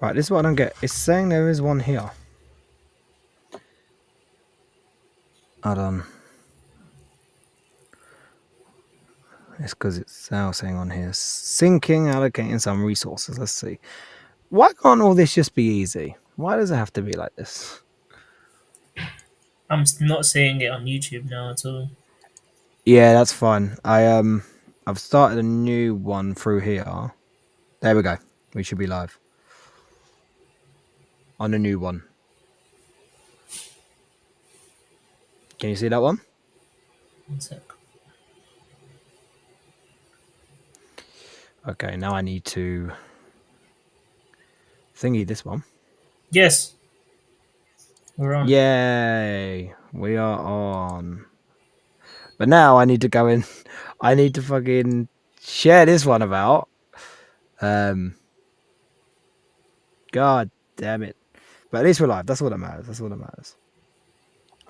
Right, this is what I don't get. It's saying there is one here. Hold on. It's because it's now saying on here, syncing, allocating some resources. Let's see. Why can't all this just be easy? Why does it have to be like this? I'm not seeing it on YouTube now at all. Yeah, that's fine. I've started a new one through here. There we go. We should be live on a new one. Can you see that one? One sec. Okay, now I need to thingy this one. Yes, we're on. Yay, we are on. But now I need to go in. I need to fucking share this one about. God damn it. But at least we're live. That's all that matters. That's all that matters.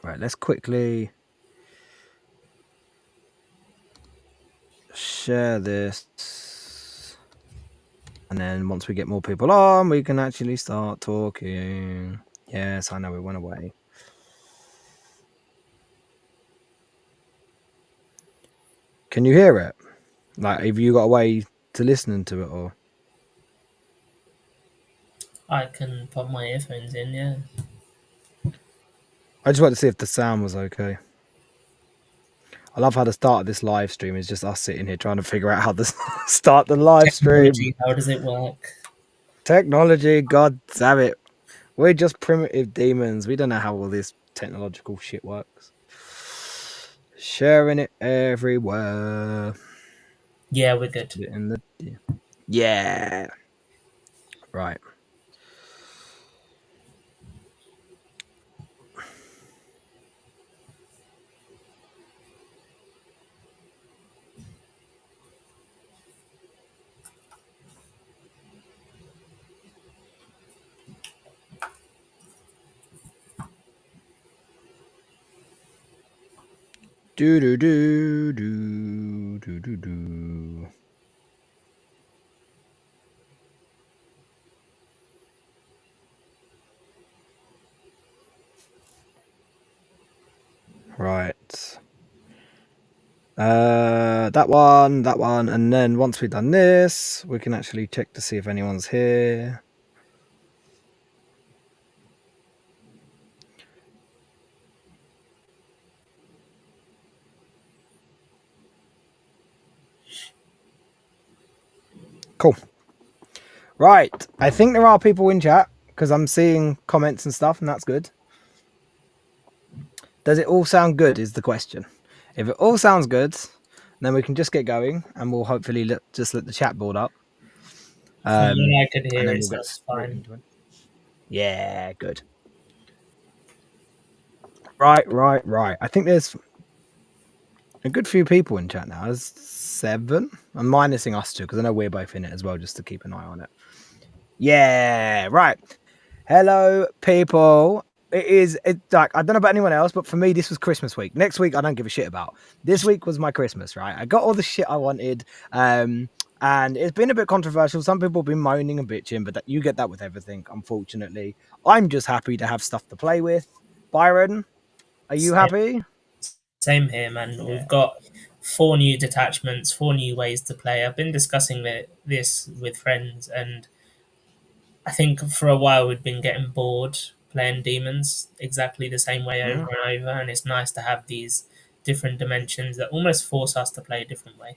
Right, let's quickly share this. And then once we get more people on, we can actually start talking. Yes, I know it went away. Can you hear it? Like, have you got a way to listening to it, or? I can pop my earphones in, yeah. I just wanted to see if the sound was okay. I love how the start of this live stream is just us sitting here trying to figure out how to start the live stream. Technology, how does it work? Technology, god damn it. We're just primitive demons. We don't know how all this technological shit works. Sharing it everywhere. Yeah, we're good. Yeah. Right. Do do do do do do do. Right. That one, and then once we've done this, we can actually check to see if anyone's here. Cool. Right. I think there are people in chat because I'm seeing comments and stuff, and that's good. Does it all sound good is the question. If it all sounds good, then we can just get going, and we'll hopefully just let the chat build up. From what I could And hear, then it we'll get sounds straight fine. into it. Yeah, good. Right. I think there's a good few people in chat now. There's 7. I'm minusing us 2 because I know we're both in it as well, just to keep an eye on it. Yeah, right. Hello, people. It's like, I don't know about anyone else, but for me, this was Christmas week. Next week, I don't give a shit about. This week was my Christmas, right? I got all the shit I wanted. And it's been a bit controversial. Some people have been moaning and bitching, but you get that with everything, unfortunately. I'm just happy to have stuff to play with. Byron, are you happy? Same here, man. Yeah. We've got 4 new detachments, 4 new ways to play. I've been discussing this with friends, and I think for a while we'd been getting bored playing demons exactly the same way over and over, and it's nice to have these different dimensions that almost force us to play a different way.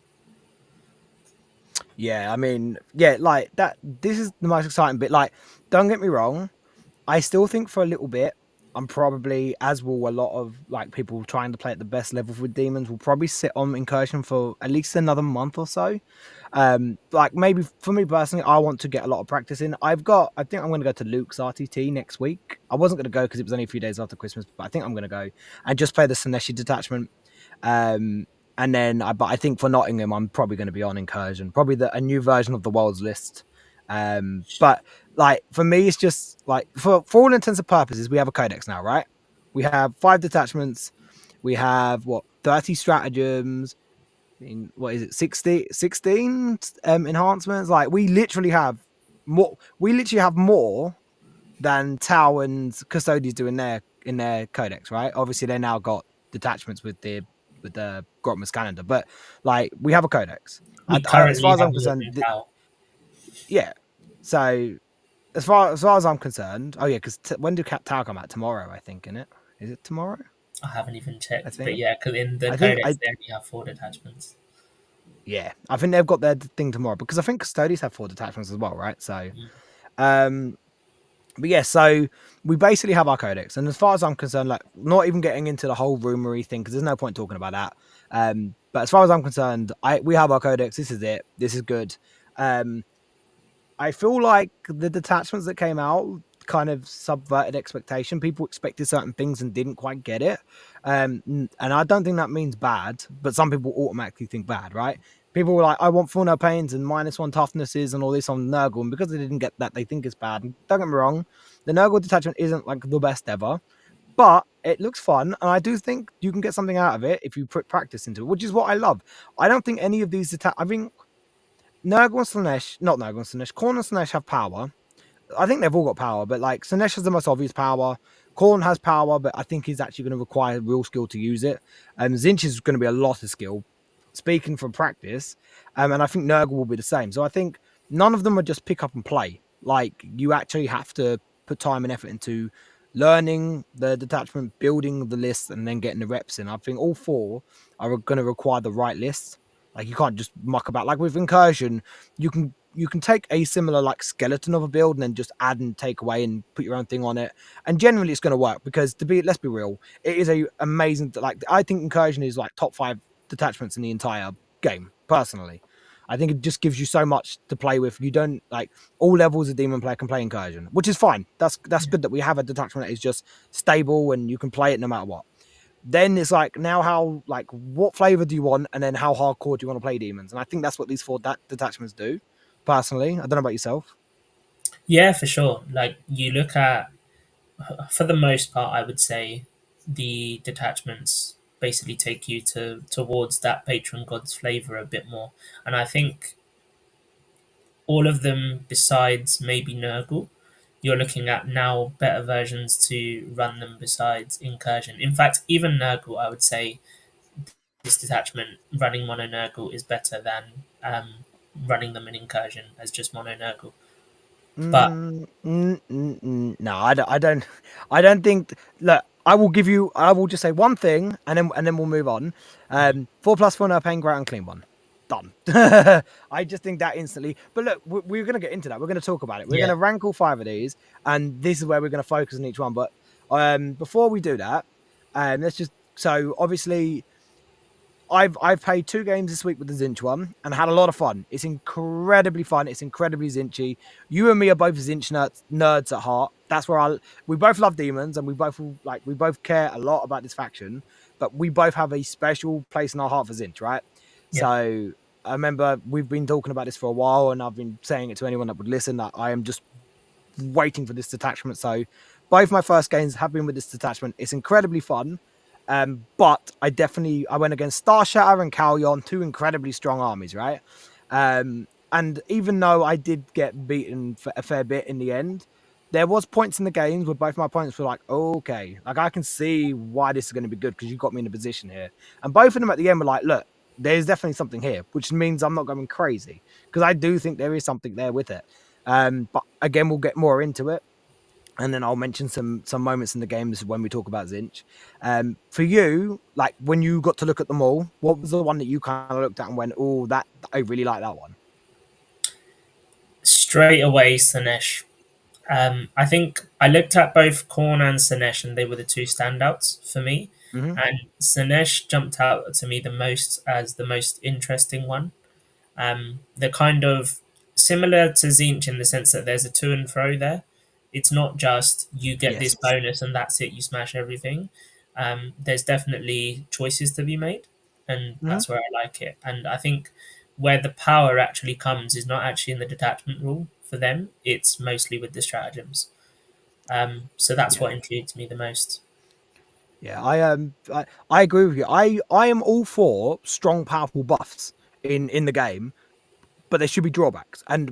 Yeah, I mean, yeah, like that. This is the most exciting bit. Like, don't get me wrong. I still think for a little bit, I'm probably, as will a lot of like people trying to play at the best level with demons, will probably sit on Incursion for at least another month or so. Like maybe for me personally, I want to get a lot of practice in. I think I'm going to go to Luke's RTT next week. I wasn't going to go because it was only a few days after Christmas, but I think I'm going to go and just play the Slaanesh detachment. And then, but I think for Nottingham, I'm probably going to be on Incursion, probably a new version of the World's List. But like for me, it's just like for all intents and purposes, we have a codex now, right? We have 5 detachments. We have 30 stratagems. What is it? 16 enhancements. Like we literally have more. We literally have more than Tau and Custodians do in their codex, right? Obviously, they now got detachments with the Grotma's calendar, but like we have a codex. We As far currently as have I'm more than concerned, Tau. yeah. So as far as I'm concerned, oh yeah, because when do Cap Tau come out? Tomorrow, I think. In it is it tomorrow? I haven't even I checked, but think. yeah, because in the I think codex I they only have 4 detachments. yeah. I think they've got their thing tomorrow because I think Custodians have 4 detachments as well, right? So Mm. um but yeah, so we basically have our codex, and as far as I'm concerned, like not even getting into the whole rumory thing because there's no point talking about that. But as far as I'm concerned, we have our codex. This is it. This is good. Um, I feel like the detachments that came out kind of subverted expectation. People expected certain things and didn't quite get it. And I don't think that means bad, but some people automatically think bad, right? People were like, I want full no pains and -1 toughnesses and all this on Nurgle. And because they didn't get that, they think it's bad. And don't get me wrong, the Nurgle detachment isn't like the best ever, but it looks fun. And I do think you can get something out of it if you put practice into it, which is what I love. I don't think any of these I think Nurgle and Slaanesh, not Nurgle and Slaanesh, Khorne and Slaanesh have power. I think they've all got power, but like Slaanesh has the most obvious power. Khorne has power, but I think he's actually going to require real skill to use it. Tzeentch is going to be a lot of skill, speaking from practice. And I think Nurgle will be the same. So I think none of them are just pick up and play. Like you actually have to put time and effort into learning the detachment, building the list, and then getting the reps in. I think all four are going to require the right list. Like you can't just muck about. Like with Incursion, you can take a similar like skeleton of a build and then just add and take away and put your own thing on it. And generally it's going to work because let's be real, it is a amazing, like I think Incursion is like top 5 detachments in the entire game, personally. I think it just gives you so much to play with. You don't like all levels of demon player can play Incursion, which is fine. That's Yeah. good that we have a detachment that is just stable and you can play it no matter what. Then it's like now how like what flavor do you want, and then how hardcore do you want to play demons? And I think that's what these 4 detachments do. Personally, I don't know about yourself. Yeah, for sure. Like you look at, for the most part, I would say the detachments basically take you towards that patron god's flavor a bit more. And I think all of them, besides maybe Nurgle, you're looking at now better versions to run them besides Incursion. In fact, even Nurgle, I would say this detachment running mono Nurgle is better than running them in Incursion as just mono Nurgle. But No, I don't. I don't think. Look, I will give you. I will just say one thing, and then we'll move on. 4+4 no pain, great and clean one. Done. I just think that instantly. But look, we're going to get into that. We're going to talk about it. We're going yeah, to rank all 5 of these, and this is where we're going to focus on each one. But before we do that, let's just. So obviously, I've played 2 games this week with the Tzeentch one and had a lot of fun. It's incredibly fun. It's incredibly Zinchi. You and me are both Tzeentch nerds at heart. That's where we both love demons and we both care a lot about this faction, but we both have a special place in our heart for Tzeentch, right? yeah. So I remember we've been talking about this for a while, and I've been saying it to anyone that would listen that I am just waiting for this detachment. So both my first games have been with this detachment. It's incredibly fun. But I went against Star Shatter and Kalyon, 2 incredibly strong armies, right? And even though I did get beaten for a fair bit in the end, there was points in the games where both my opponents were like, okay, like I can see why this is going to be good because you got me in a position here. And both of them at the end were like, look, there's definitely something here, which means I'm not going crazy because I do think there is something there with it. But again, we'll get more into it, and then I'll mention some moments in the games when we talk about Tzeentch. For you, like when you got to look at them all, what was the one that you kind of looked at and went, "Oh, that I really like that one." Straight away, Slaanesh. I think I looked at both Khorne and Slaanesh, and they were the 2 standouts for me. Mm-hmm. And Slaanesh jumped out to me the most as the most interesting one. They're kind of similar to Tzeentch in the sense that there's a to and fro there. It's not just you get this Yes. bonus and that's it, you smash everything. There's definitely choices to be made, and Mm-hmm. that's where I like it. And I think where the power actually comes is not actually in the detachment rule for them, it's mostly with the stratagems. So that's Yeah. what intrigues me the most. Yeah. I agree with you. I am all for strong, powerful buffs in the game. but there should be drawbacks. And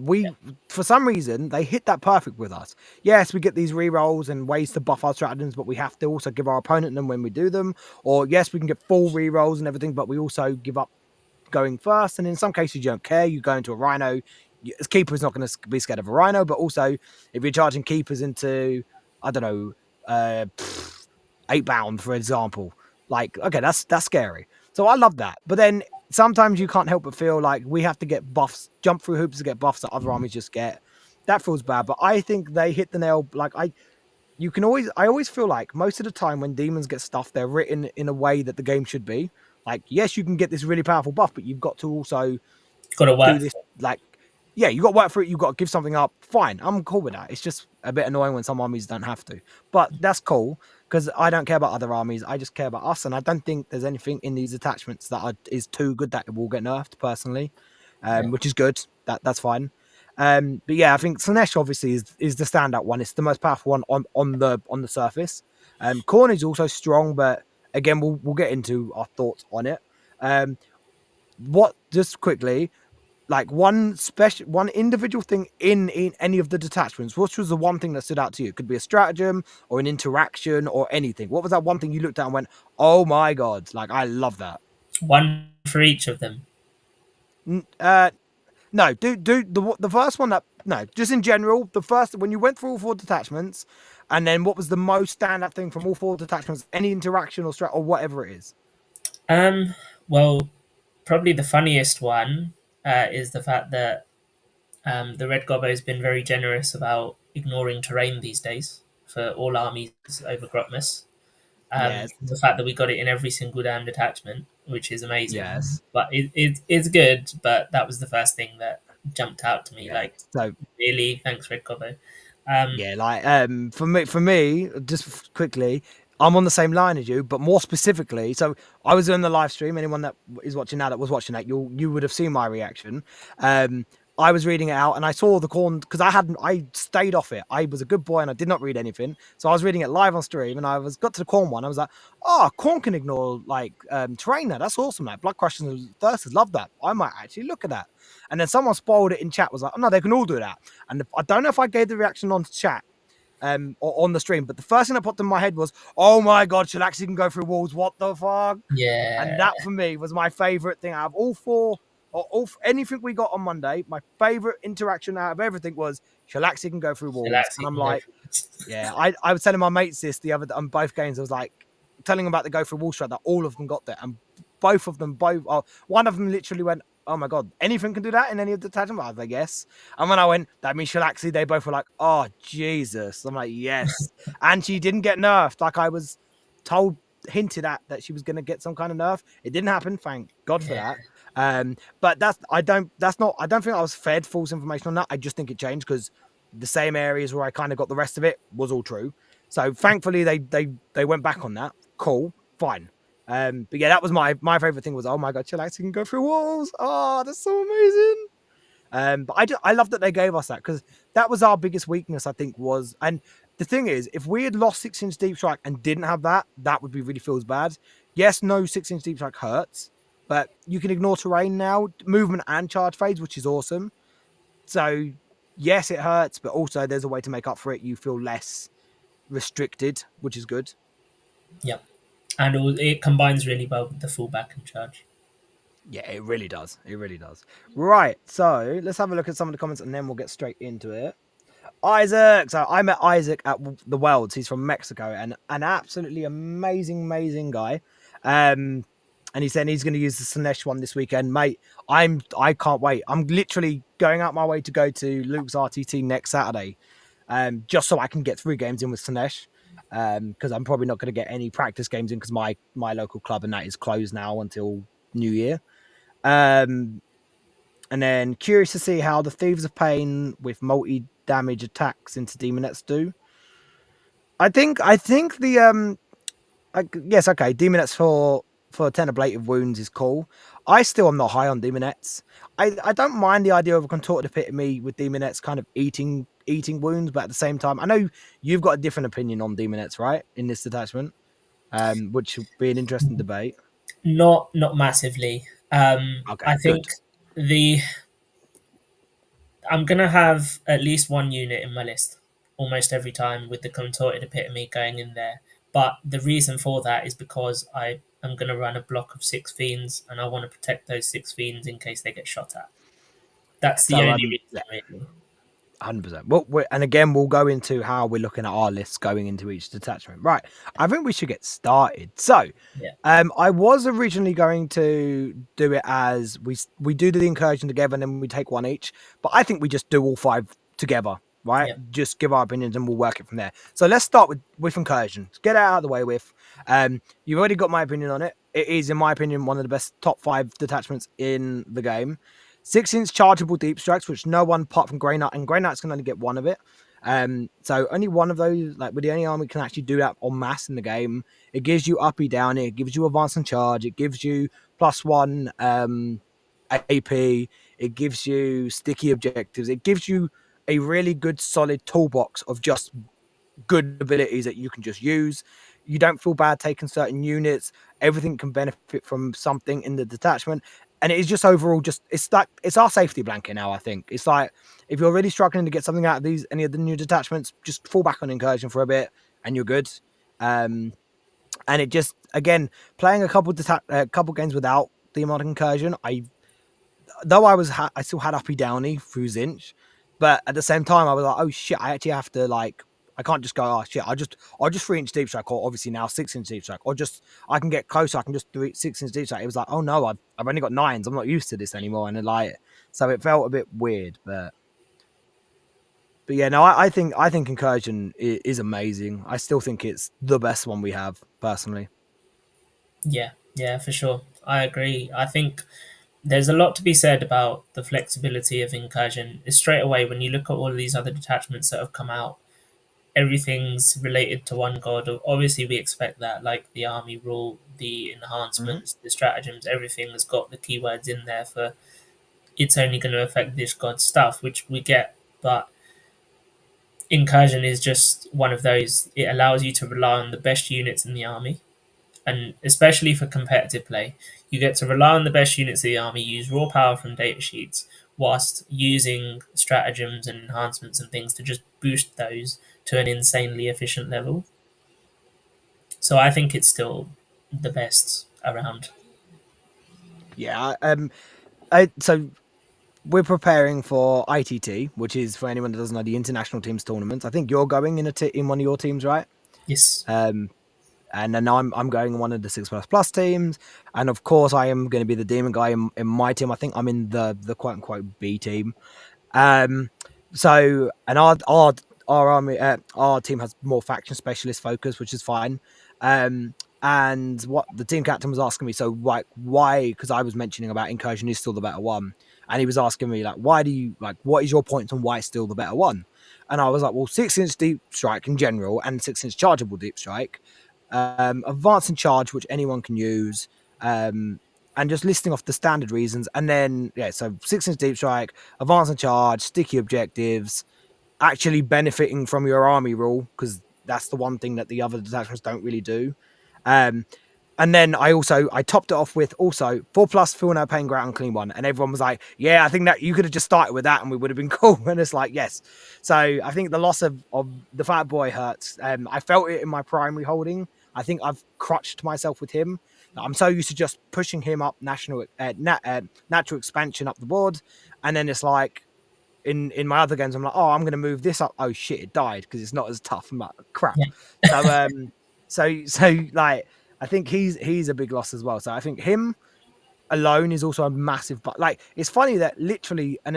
for some reason, they hit that perfect with us. Yes, we get these rerolls and ways to buff our stratagems, but we have to also give our opponent them when we do them. Or yes, we can get full rerolls and everything, but we also give up going first. And in some cases, you don't care. You go into a rhino. As keeper is not going to be scared of a rhino, but also if you're charging keepers into, I don't know, 8 bound, for example, like, okay, that's scary. So I love that. But then sometimes you can't help but feel like we have to get buffs, jump through hoops to get buffs that other armies just get. That feels bad. But I think they hit the nail. Like I always feel like most of the time when demons get stuff, they're written in a way that the game should be. Like, yes, you can get this really powerful buff, but you've got to also Got to do work this. for it. Like, yeah, you got to work for it. You got to give something up. Fine, I'm cool with that. It's just a bit annoying when some armies don't have to, but that's cool because I don't care about other armies. I just care about us, and I don't think there's anything in these attachments that is too good that it will get nerfed personally, Yeah. which is good. That's fine. But yeah, I think Slaanesh obviously is the standout one. It's the most powerful one on the surface. Khorne is also strong, but again, we'll get into our thoughts on it. What just quickly, like one individual thing in any of the detachments, what was the one thing that stood out to you? It could be a stratagem or an interaction or anything. What was that one thing you looked at and went, oh my god, like I love that? One for each of them. Uh no, do the first one that no, just in general, the first when you went through all four detachments, and then what was the most standout thing from all four detachments, any interaction or strat or whatever it is? Well, probably the funniest one is the fact that the Red Gobbo has been very generous about ignoring terrain these days for all armies over Grotmas. Yes, The fact that we got it in every single damn detachment, which is amazing. yes, But it's good, but that was the first thing that jumped out to me. yeah. Like, So really? Thanks, Red Gobbo. Um, yeah, like for me, just quickly, I'm on the same line as you, but more specifically. So I was in the live stream. Anyone that is watching now that was watching that, you would have seen my reaction. Um, I was reading it out and I saw the Khorne because I stayed off it. I was a good boy and I did not read anything. So I was reading it live on stream and got to the Khorne one. I was like, oh, Khorne can ignore like terrain now. That's awesome. Like blood crushers and thirsters love that. I might actually look at that. And then someone spoiled it in chat, was like, oh no, they can all do that. And I don't know if I gave the reaction on chat or on the stream, but the first thing that popped in my head was, oh my god, Shalaxi can go through walls. What the fuck? And yeah, that for me was my favorite thing out of all four or anything we got on Monday. My favorite interaction out of everything was Shalaxi can go through walls. And Galaxy I'm can go like, yeah, I was telling my mates this the other on both games. I was like telling them about the go through wall strat that all of them got there, and one of them literally went, "Oh my god, anything can do that in any of the detachment." I was like, "Yes," and when I went, "That means Shalaxi," they both were like, "Oh Jesus!" I'm like, "Yes," and she didn't get nerfed like I was told, hinted at that she was going to get some kind of nerf. It didn't happen, thank God for yeah, that. But I don't think I was fed false information on that. I just think it changed because the same areas where I kind of got the rest of it was all true. So thankfully they went back on that. Cool, fine. But yeah, that was my favorite thing was, oh my god, Chillax can go through walls. Oh, that's so amazing. But I love that they gave us that because that was our biggest weakness, I think, was. And the thing is, if we had lost 6-inch deep strike and didn't have that, that would be really feels bad. Yes, no 6-inch deep strike hurts, but you can ignore terrain now, movement and charge phase, which is awesome. So yes, it hurts, but also there's a way to make up for it. You feel less restricted, which is good. yep. And it combines really well with the fullback and charge. Yeah, it really does. It really does. Right. So let's have a look at some of the comments and then we'll get straight into it. Isaac. So I met Isaac at the Worlds. He's from Mexico and an absolutely amazing, amazing guy. And he said he's going to use the Slaanesh one this weekend, mate. I can't wait. I'm literally going out my way to go to Luke's RTT next Saturday, just so I can get 3 games in with Slaanesh. Because I'm probably not going to get any practice games in because my local club and that is closed now until New Year. And then curious to see how the Thieves of Pain with multi-damage attacks into Demonettes do. I think the yes, okay, Demonettes for 10 ablative wounds is cool. I still am not high on Demonettes. I don't mind the idea of a contorted epitome with Demonettes kind of eating wounds, but at the same time, I know you've got a different opinion on Demonettes, right? In this detachment. Which will be an interesting debate. Not massively. Okay, I good. think the I'm gonna have at least one unit in my list almost every time with the contorted epitome going in there. But the reason for that is because I am gonna run a block of 6 fiends and I want to protect those 6 fiends in case they get shot at. That's the So only reason, yeah, really. 100%. Well, and again, we'll go into how we're looking at our lists going into each detachment. Right. I think we should get started. So, Yeah, I was originally going to do it as we do the incursion together and then we take one each, but I think we just do all five together, right? yeah, Just give our opinions and we'll work it from there. So let's start with incursion. Let's get it out of the way with. You've already got my opinion on it. It is, in my opinion, one of the best top 5 detachments in the game. 6-inch chargeable deep strikes, which no one apart from Grey Knight, and Grey Knights can only get one of it. So only one of those, like with the only army, can actually do that en masse in the game. It gives you uppy down, it gives you advance and charge, it gives you +1 AP, it gives you sticky objectives, it gives you a really good solid toolbox of just good abilities that you can just use. You don't feel bad taking certain units. Everything can benefit from something in the detachment. And it is just overall just it's like it's our safety blanket now, I think. It's like if you're really struggling to get something out of these any of the new detachments, just fall back on incursion for a bit and you're good. Um and it just again playing a couple games without Daemon incursion, I still had uppy downy through Tzeentch, but at the same time I was like, oh shit, I actually have to like I can't just go, oh shit, I'll just 3-inch deep strike, or obviously now 6-inch deep strike, or just I can get closer, I can just do 6-inch deep strike. It was like, oh no, I've only got 9s, I'm not used to this anymore, and like so it felt a bit weird, but yeah, no, I think incursion is amazing. I still think it's the best one we have personally. yeah, yeah, for sure. I agree. I think there's a lot to be said about the flexibility of incursion. Straight away, when you look at all of these other detachments that have come out, everything's related to one god. Obviously, we expect that, like the army rule, the Mm-hmm. enhancements, the stratagems, everything has got the keywords in there for it's only going to affect this god stuff, which we get. But incursion is just one of those. It allows you to rely on the best units in the army, and especially for competitive play, you get to rely on the best units of the army, use raw power from data sheets, whilst using stratagems and enhancements and things to just boost those to an insanely efficient level. So I think it's still the best around. Yeah, so we're preparing for ITT, which is for anyone that doesn't know the international teams tournaments. I think you're going in one of your teams, right? Yes. Um, and then I'm going in one of the 6++ teams, and of course I am going to be the demon guy in my team. I think I'm in the quote unquote B team. Um, so and our army our team has more faction specialist focus, which is fine. And what the team captain was asking me, so like why? Because I was mentioning about incursion is still the better one, and he was asking me like, why do you like? What is your point on why it's still the better one? And I was like, well, 6-inch deep strike in general, and 6-inch chargeable deep strike, advance and charge, which anyone can use. And just listing off the standard reasons, and then yeah, so 6-inch deep strike, advance and charge, sticky objectives, actually benefiting from your army rule because that's the one thing that the other detachments don't really do. Um, and then I topped it off with also 4+ feel no pain, ground clean one, and everyone was like, "Yeah, I think that you could have just started with that, and we would have been cool." And it's like, yes. So I think the loss of the fat boy hurts. I felt it in my primary holding. I think I've crutched myself with him. I'm so used to just pushing him up natural expansion up the board, and then it's like in my other games, I'm like, oh, I'm going to move this up. Oh shit, it died because it's not as tough. I'm like, crap. Yeah. So so like I think he's a big loss as well. So I think him alone is also a massive. But like it's funny that literally the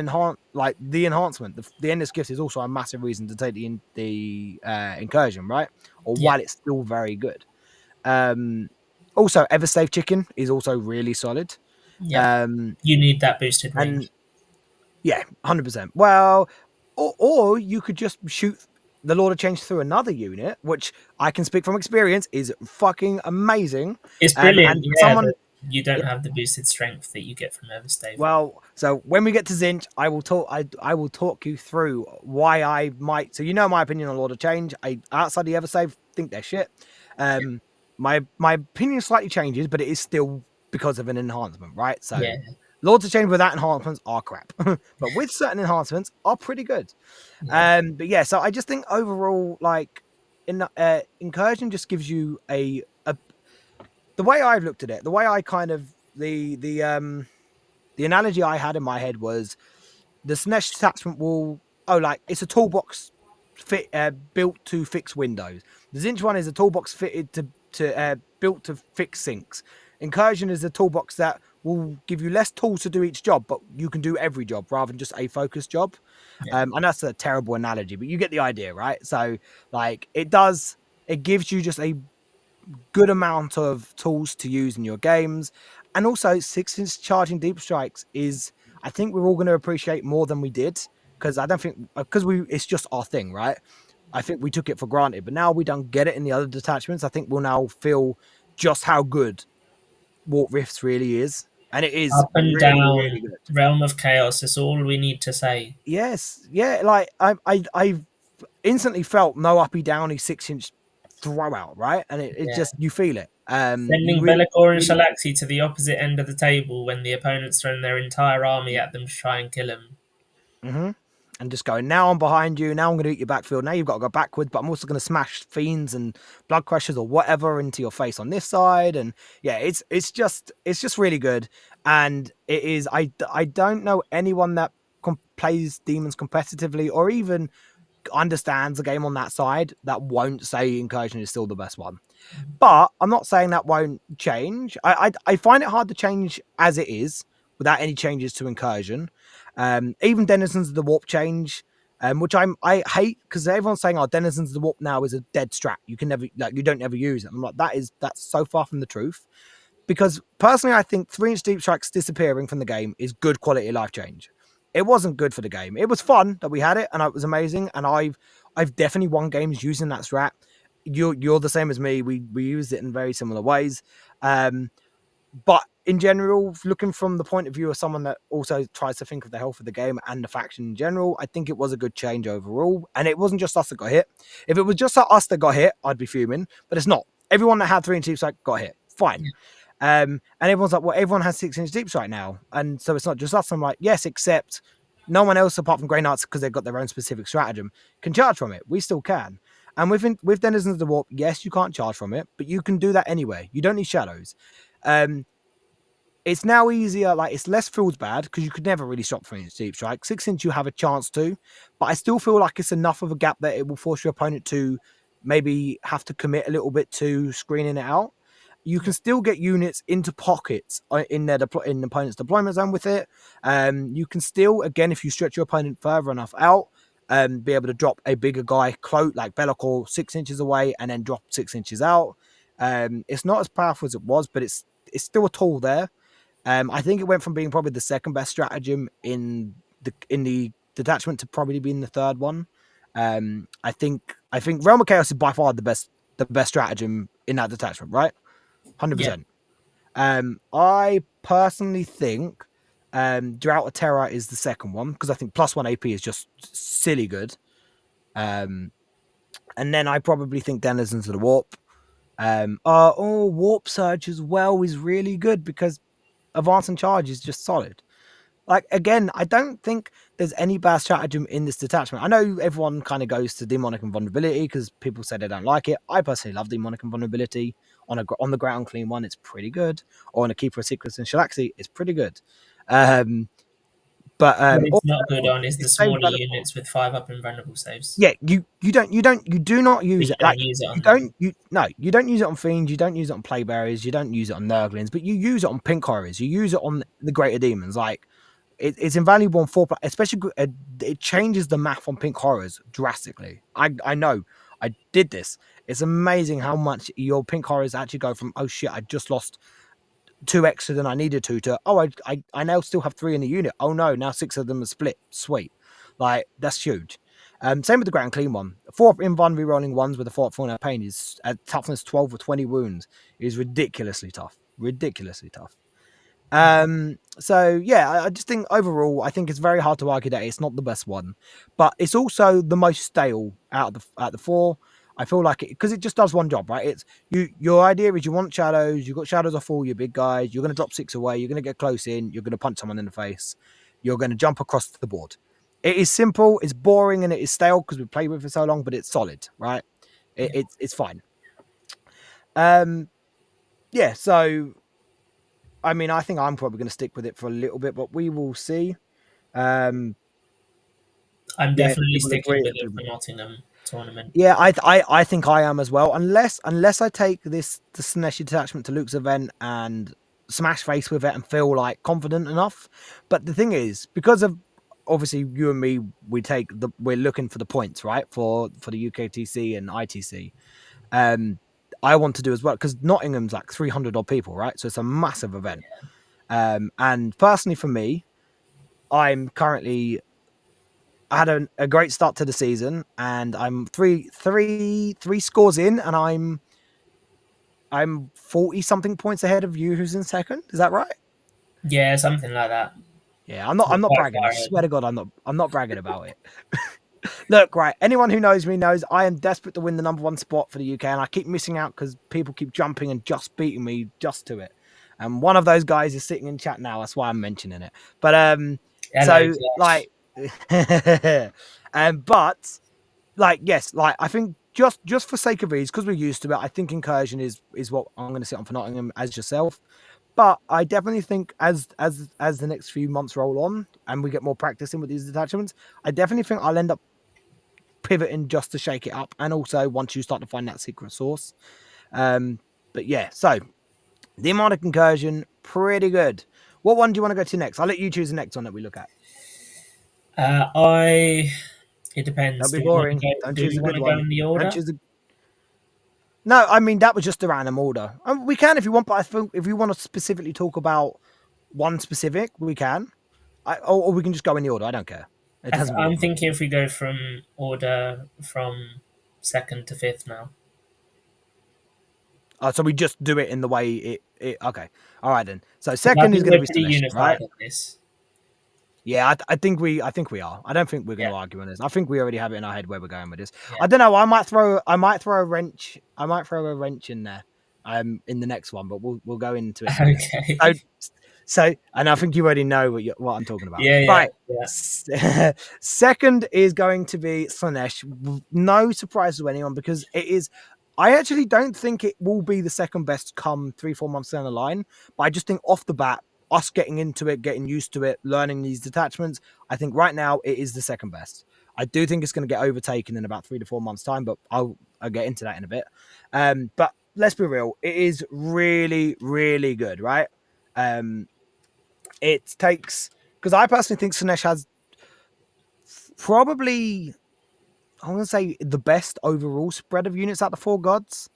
enhancement, the endless gift is also a massive reason to take the incursion, right? Or Yeah. while it's still very good. Um, Also, Eversave Chicken is also really solid. Yeah. Um, You need that boosted and range. Yeah, 100%. Well, or you could just shoot the Lord of Change through another unit, which I can speak from experience is fucking amazing. It's brilliant, And yeah, someone, that you don't yeah, have the boosted strength that you get from Everstave. well, so when we get to Tzeentch, I will talk. I will talk you through why I might. So you know my opinion on Lord of Change. I outside the Eversave think they're shit. My opinion slightly changes, but it is still because of an enhancement, right? So Yeah. Lords of Change without enhancements are crap, but with certain enhancements are pretty good. Yeah. But yeah, so I just think overall, like in Incursion, just gives you a the way I've looked at it, the way I kind of the analogy I had in my head was the Slaanesh attachment will like it's a toolbox built to fix windows. The Tzeentch one is a toolbox fitted to built to fix sinks. Incursion is a toolbox that will give you less tools to do each job, but you can do every job rather than just a focused job. Yeah. And that's a terrible analogy, but you get the idea, right? So like it gives you just a good amount of tools to use in your games. And also 6-inch charging deep strikes is I think we're all going to appreciate more than we did because I don't think because we it's just our thing, right? I think we took it for granted, but now we don't get it in the other detachments. I think we'll now feel just how good Warp Rifts really is. And it is Up and really, really down, good. realm of chaos. Is all we need to say. Yes. Yeah. Like I've instantly felt no uppy downy 6-inch throw out, right? And it Yeah. just you feel it. You Sending really Bellicor and really Shalaxi to the opposite end of the table when the opponent's thrown their entire army at them to try and kill him. mm-hmm. And just going, now I'm behind you. Now I'm going to eat your backfield. Now you've got to go backwards, but I'm also going to smash fiends and blood crushers or whatever into your face on this side. And yeah, it's just really good. And it is. I don't know anyone that plays demons competitively or even understands the game on that side that won't say Incursion is still the best one. But I'm not saying that won't change. I find it hard to change as it is without any changes to Incursion. Even Denizens of the Warp change, which I hate because everyone's saying, "Oh, Denizens of the Warp now is a dead strat. You can never you don't ever use it." I'm like, that's so far from the truth. Because personally, I think 3-inch deep strikes disappearing from the game is good quality of life change. It wasn't good for the game. It was fun that we had it, and it was amazing. And I've definitely won games using that strat. You're the same as me. We used it in very similar ways. But in general, looking from the point of view of someone that also tries to think of the health of the game and the faction in general, I think it was a good change overall. And it wasn't just us that got hit. If it was just us that got hit, I'd be fuming. But it's not. Everyone that had 3-inch deep strike got hit. Fine. And everyone's like, well, everyone has 6-inch deep strike now. And so it's not just us. I'm like, yes, except no one else apart from Grey Knights, because they've got their own specific stratagem, can charge from it. We still can. And with Denizens of the Warp, yes, you can't charge from it, but you can do that anyway. You don't need shadows. It's now easier, like it's less feels bad because you could never really stop 3-inch deep strike. 6-inch you have a chance to, but I still feel like it's enough of a gap that it will force your opponent to maybe have to commit a little bit to screening it out. You can still get units into pockets in their in the opponent's deployment zone with it. You can still, again, if you stretch your opponent further enough out, be able to drop a bigger guy cloak like Bellicor 6 inches away and then drop 6 inches out. It's not as powerful as it was, but it's still a tool there. I think it went from being probably the second best stratagem in the detachment to probably being the third one. I think Realm of Chaos is by far the best stratagem in that detachment, right? Yeah. 100%. I personally think Drought of Terror is the second one because I think +1 AP is just silly good. And then I probably think Denizens of the Warp. Warp Surge as well is really good because Advance and Charge is just solid. Like, again, I don't think there's any bad stratagem in this detachment. I know everyone kind of goes to Demonic Invulnerability because people say they don't like it. I personally love Demonic Invulnerability. On the ground clean one, it's pretty good. Or on a Keeper of Secrets and Shalaxi, it's pretty good. Um, but What it's not good also, on is the it's same smaller Bellator. units with 5 up invulnerable saves. Yeah, you do not But use you it. don't Like use it you on them. don't you no, you don't use it on fiends, you don't use it on play barriers, you don't use it on Nurglings, but you use it on pink horrors, you use it on the greater demons. Like it's invaluable on especially it changes the math on pink horrors drastically. I know I did this. It's amazing how much your pink horrors actually go from, oh shit, I just lost 2 extra than I needed to I now still have 3 in the unit. Oh no, now 6 of them are split. Sweet. Like that's huge. Same with the ground clean one. 4 invuln rolling ones with a 4 4 pain is at toughness 12 or 20 wounds is ridiculously tough. Ridiculously tough. So yeah, I just think overall, I think it's very hard to argue that it's not the best one, but it's also the most stale out of the 4. I feel like it because it just does one job, right? It's your idea is you want shadows, you've got shadows off all your big guys, you're gonna drop 6 away, you're gonna get close in, you're gonna punch someone in the face, you're gonna jump across the board. It is simple, it's boring, and it is stale because we've played with it for so long, but it's solid, right? Yeah. It's fine. Um yeah, so I mean I think I'm probably gonna stick with it for a little bit, but we will see. Um I'm yeah, definitely people sticking agree. with it for Nottingham tournament. Yeah, I think I am as well. Unless I take the Slaanesh detachment to Luke's event and smash face with it and feel like confident enough. But the thing is, because of obviously you and me, we're looking for the points, right? For the UKTC and ITC. Um, I want to do as well because Nottingham's like 300 odd people, right? So it's a massive event. And personally for me, I'm currently I had a great start to the season, and I'm three scores in, and I'm 40 something points ahead of you, who's in second. Is that right? Yeah, something like that. Yeah, We're I'm not quite bragging. I far ahead. swear to God, I'm not bragging about it. Look, right. Anyone who knows me knows I am desperate to win the number one spot for the UK, and I keep missing out because people keep jumping and just beating me just to it. And one of those guys is sitting in chat now. That's why I'm mentioning it. But Hello, so Josh. like, but like yes, like I think just for sake of ease, because we're used to it, I think incursion is what I'm going to sit on for Nottingham as yourself. But I definitely think as the next few months roll on and we get more practice in with these detachments, I definitely think I'll end up pivoting just to shake it up, and also once you start to find that secret source. But yeah, so the demonic incursion, pretty good. What one do you want to go to next? I'll let you choose the next one that we look at. I. It Don't depends. be boring. Don't Do choose we a want good to go one. in the Don't order? choose a No, I mean that was just a random order. We can if you want, but I think if we want to specifically talk about one specific, we can. Or we can just go in the order. I don't care. It doesn't I'm bother me. thinking if we go from order from second to fifth now. So we just do it in the way it. Okay, all right then. So Because I second is think going to we're be pretty Slaanesh, right? unified on this. Yeah, I think we are. I don't think we're going Yeah, to argue on this. I think we already have it in our head where we're going with this. yeah. I don't know. I might throw a wrench. I might throw a wrench in there. In the next one, but we'll go into it in a minute. So Okay. So, and I think you already know what I'm talking about. Yeah, yeah, Right. yeah. Second is going to be Slaanesh. No surprise to anyone because it is. I actually don't think it will be the second best come 3-4 months down the line. But I just think off the bat, us getting into it, getting used to it, learning these detachments, I think right now it is the second best. I do think it's going to get overtaken in about 3 to 4 months' time, but I'll get into that in a bit. But let's be real, it is really, really good, right? Um, it takes because I personally think Slaanesh has probably I'm gonna say the best overall spread of units out of the four gods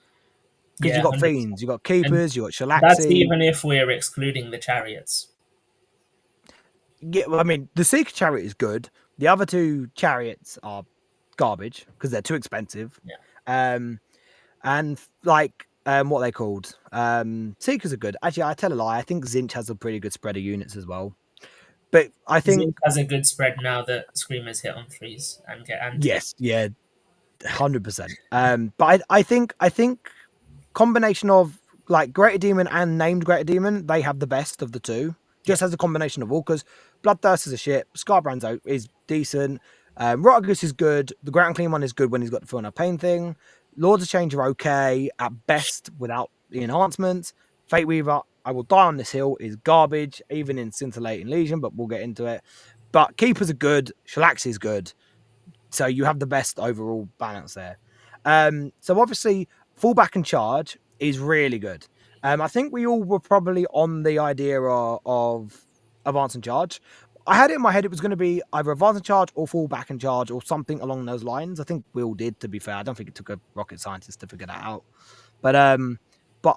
because you Yeah, got 100%. fiends, you got And keepers, you got that's Shalaxi. even if we're excluding the chariots. Yeah, well, I mean the Seeker chariot is good. The other two chariots are garbage because they're too expensive. Yeah. Um, and like what are they called? Seekers are good. Actually, I tell a lie. I think Tzeentch has a pretty good spread of units as well. But I think Zinc has a good spread now that Screamers hit on threes and get anti. yes, yeah, 100%. But I think combination of like Greater Demon and named Greater Demon, they have the best of the two. Yeah. Just as a combination of all, because Bloodthirst is a shit, Scarbrand's is decent, Rotagus is good, the Ground Clean one is good when he's got the Feel No Pain thing. Lords of Change are okay at best without the enhancements. Fate Weaver, I will die on this hill, is garbage, even in Scintillating Legion, but we'll get into it. But Keepers are good, Shalaxi is good, so you have the best overall balance there. So obviously, fullback and charge is really good. I think we all were probably on the idea of advance and charge. I had it in my head it was going to be either advance and charge or fullback and charge or something along those lines. I think we all did, to be fair. I don't think it took a rocket scientist to figure that out. But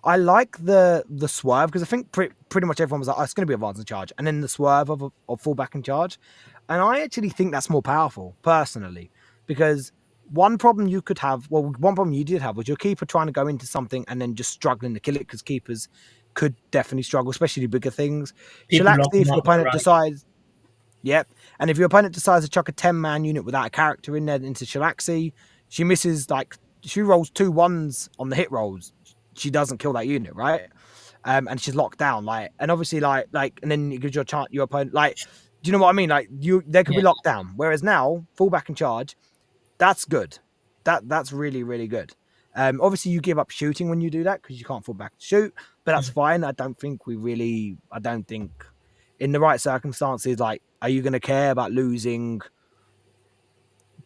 I like the swerve because I think pretty much everyone was like, oh, it's going to be advance and charge, and then the swerve of fullback and charge. And I actually think that's more powerful, personally, because one problem you could have, well, one problem you did have was your keeper trying to go into something and then just struggling to kill it because keepers could definitely struggle, especially bigger things. People Shalaxi, locking if your up the opponent right. decides, yep. And if your opponent decides to chuck a 10-man unit without a character in there into Shalaxi, she misses like she rolls 2 1s on the hit rolls, she doesn't kill that unit, right? And she's locked down, like, and obviously, and then it gives your chance, your opponent, like, do you know what I mean? Like, they could Yeah. be locked down. Whereas now, fall back and charge, that's good. That's really, really good. Obviously, you give up shooting when you do that because you can't fall back and shoot, but that's fine. I don't think in the right circumstances, like, are you going to care about losing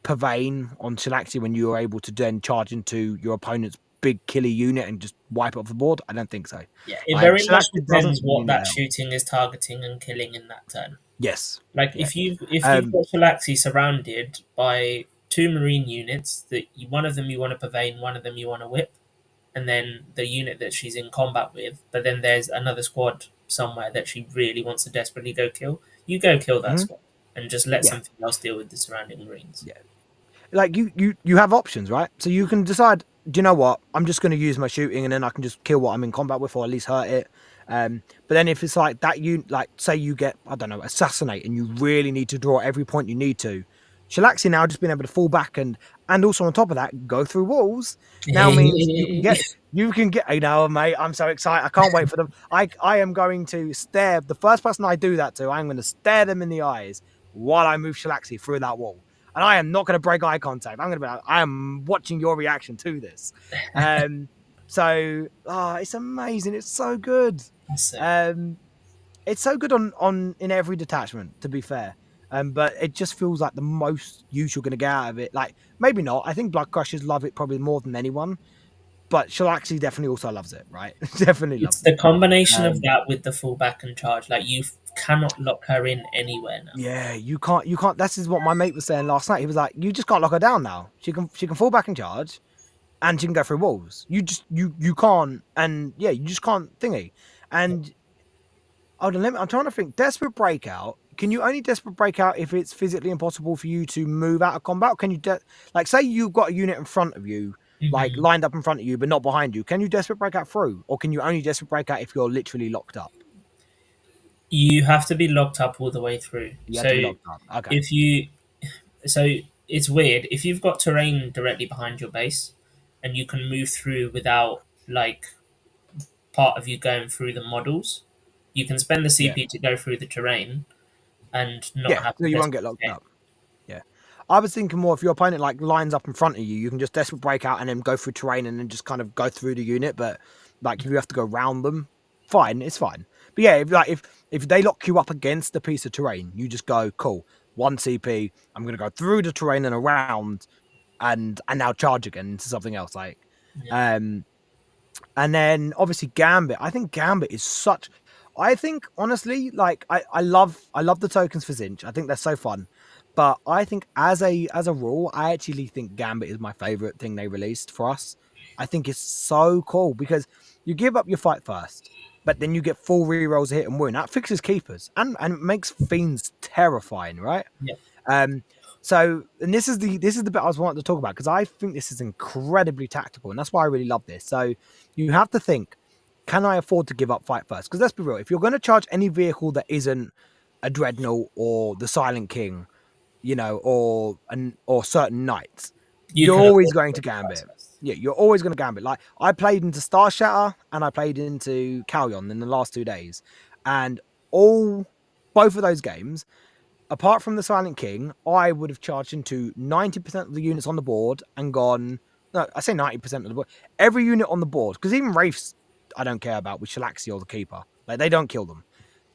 Pavane on Chilaxi when you are able to then charge into your opponent's big killer unit and just wipe it off the board? I don't think so. Yeah, it Like, very much Chilaxi doesn't depends really what need that help. shooting is targeting and killing in that turn. Yes. Like Yeah. if you've Um, got Shalaxi surrounded by two marine units that one of them you want to pavane, one of them you want to whip, and then the unit that she's in combat with, but then there's another squad somewhere that she really wants to desperately go kill. You go kill that mhm. squad and just let Yeah. something else deal with the surrounding marines. Yeah. Like, you have options, right? So you can decide, do you know what, I'm just going to use my shooting and then I can just kill what I'm in combat with, or at least hurt it. But then if it's like that, you, like, say you get, I don't know, assassinate, and you really need to draw every point you need to, Shalaxi now just being able to fall back and also on top of that go through walls now means you can get you know, mate, I'm so excited, I can't wait for them. I am going to stare the first person I do that to, I'm going to stare them in the eyes while I move Shalaxi through that wall, and I am not going to break eye contact. I'm going to be like, I am watching your reaction to this. So, it's amazing. It's so good. That's so good. Um, it's so good on in every detachment, to be fair. But it just feels like the most use you're going to get out of it. Like, maybe not. I think Blood Crushers love it probably more than anyone, but Shalaxi definitely also loves it, right? Definitely It's loves the it. combination of Um, that with the fullback and charge. Like you cannot lock her in anywhere now. yeah, you can't. This is what my mate was saying last night. He was like, you just can't lock her down now. She can fall back and charge, and you can go through walls. You can't, and yeah, you just can't thingy. And hold on, I'm trying to think. Desperate breakout. Can you only desperate breakout if it's physically impossible for you to move out of combat? Or can you like, say you've got a unit in front of you, like Hmm. lined up in front of you, but not behind you? Can you desperate breakout through, or can you only desperate breakout if you're literally locked up? You have to be locked up all the way through. You have So to be locked up. Okay. if you so it's weird if you've got terrain directly behind your base and you can move through without like part of you going through the models, you can spend the Yeah. CP to go through the terrain and not Yeah. have So to you won't desperate get locked escape. up. Yeah. I was thinking more if your opponent like lines up in front of you, you can just desperate break out and then go through terrain and then just kind of go through the unit. But like, if you have to go round them, fine, it's fine. But yeah, if they lock you up against a piece of terrain, you just go, cool, 1 CP, I'm gonna go through the terrain and around and now charge again into something else. Like, Yeah. um and then obviously Gambit. I think Gambit is such. I think honestly, like, I love the tokens for Tzeentch. I think they're so fun. But I think as a rule, I actually think Gambit is my favorite thing they released for us. I think it's so cool because you give up your fight first, but then you get full rerolls of hit and wound. That fixes keepers and it makes fiends terrifying, right? Yeah. Um, so, and this is the bit I was wanting to talk about because I think this is incredibly tactical, and that's why I really love this. So, you have to think, can I afford to give up fight first? Because let's be real, if you're going to charge any vehicle that isn't a dreadnought or the Silent King, or certain knights, You you're can always afford to going to sacrifice gambit. us. Yeah, you're always going to gambit. Like, I played into Star Shatter and I played into Calyon in the last 2 days, and all both of those games, apart from the Silent King, I would have charged into 90% of the units on the board and gone. No, I say 90% of the board. Every unit on the board, because even Wraiths, I don't care about with Shalaxi or the Keeper. Like, they don't kill them.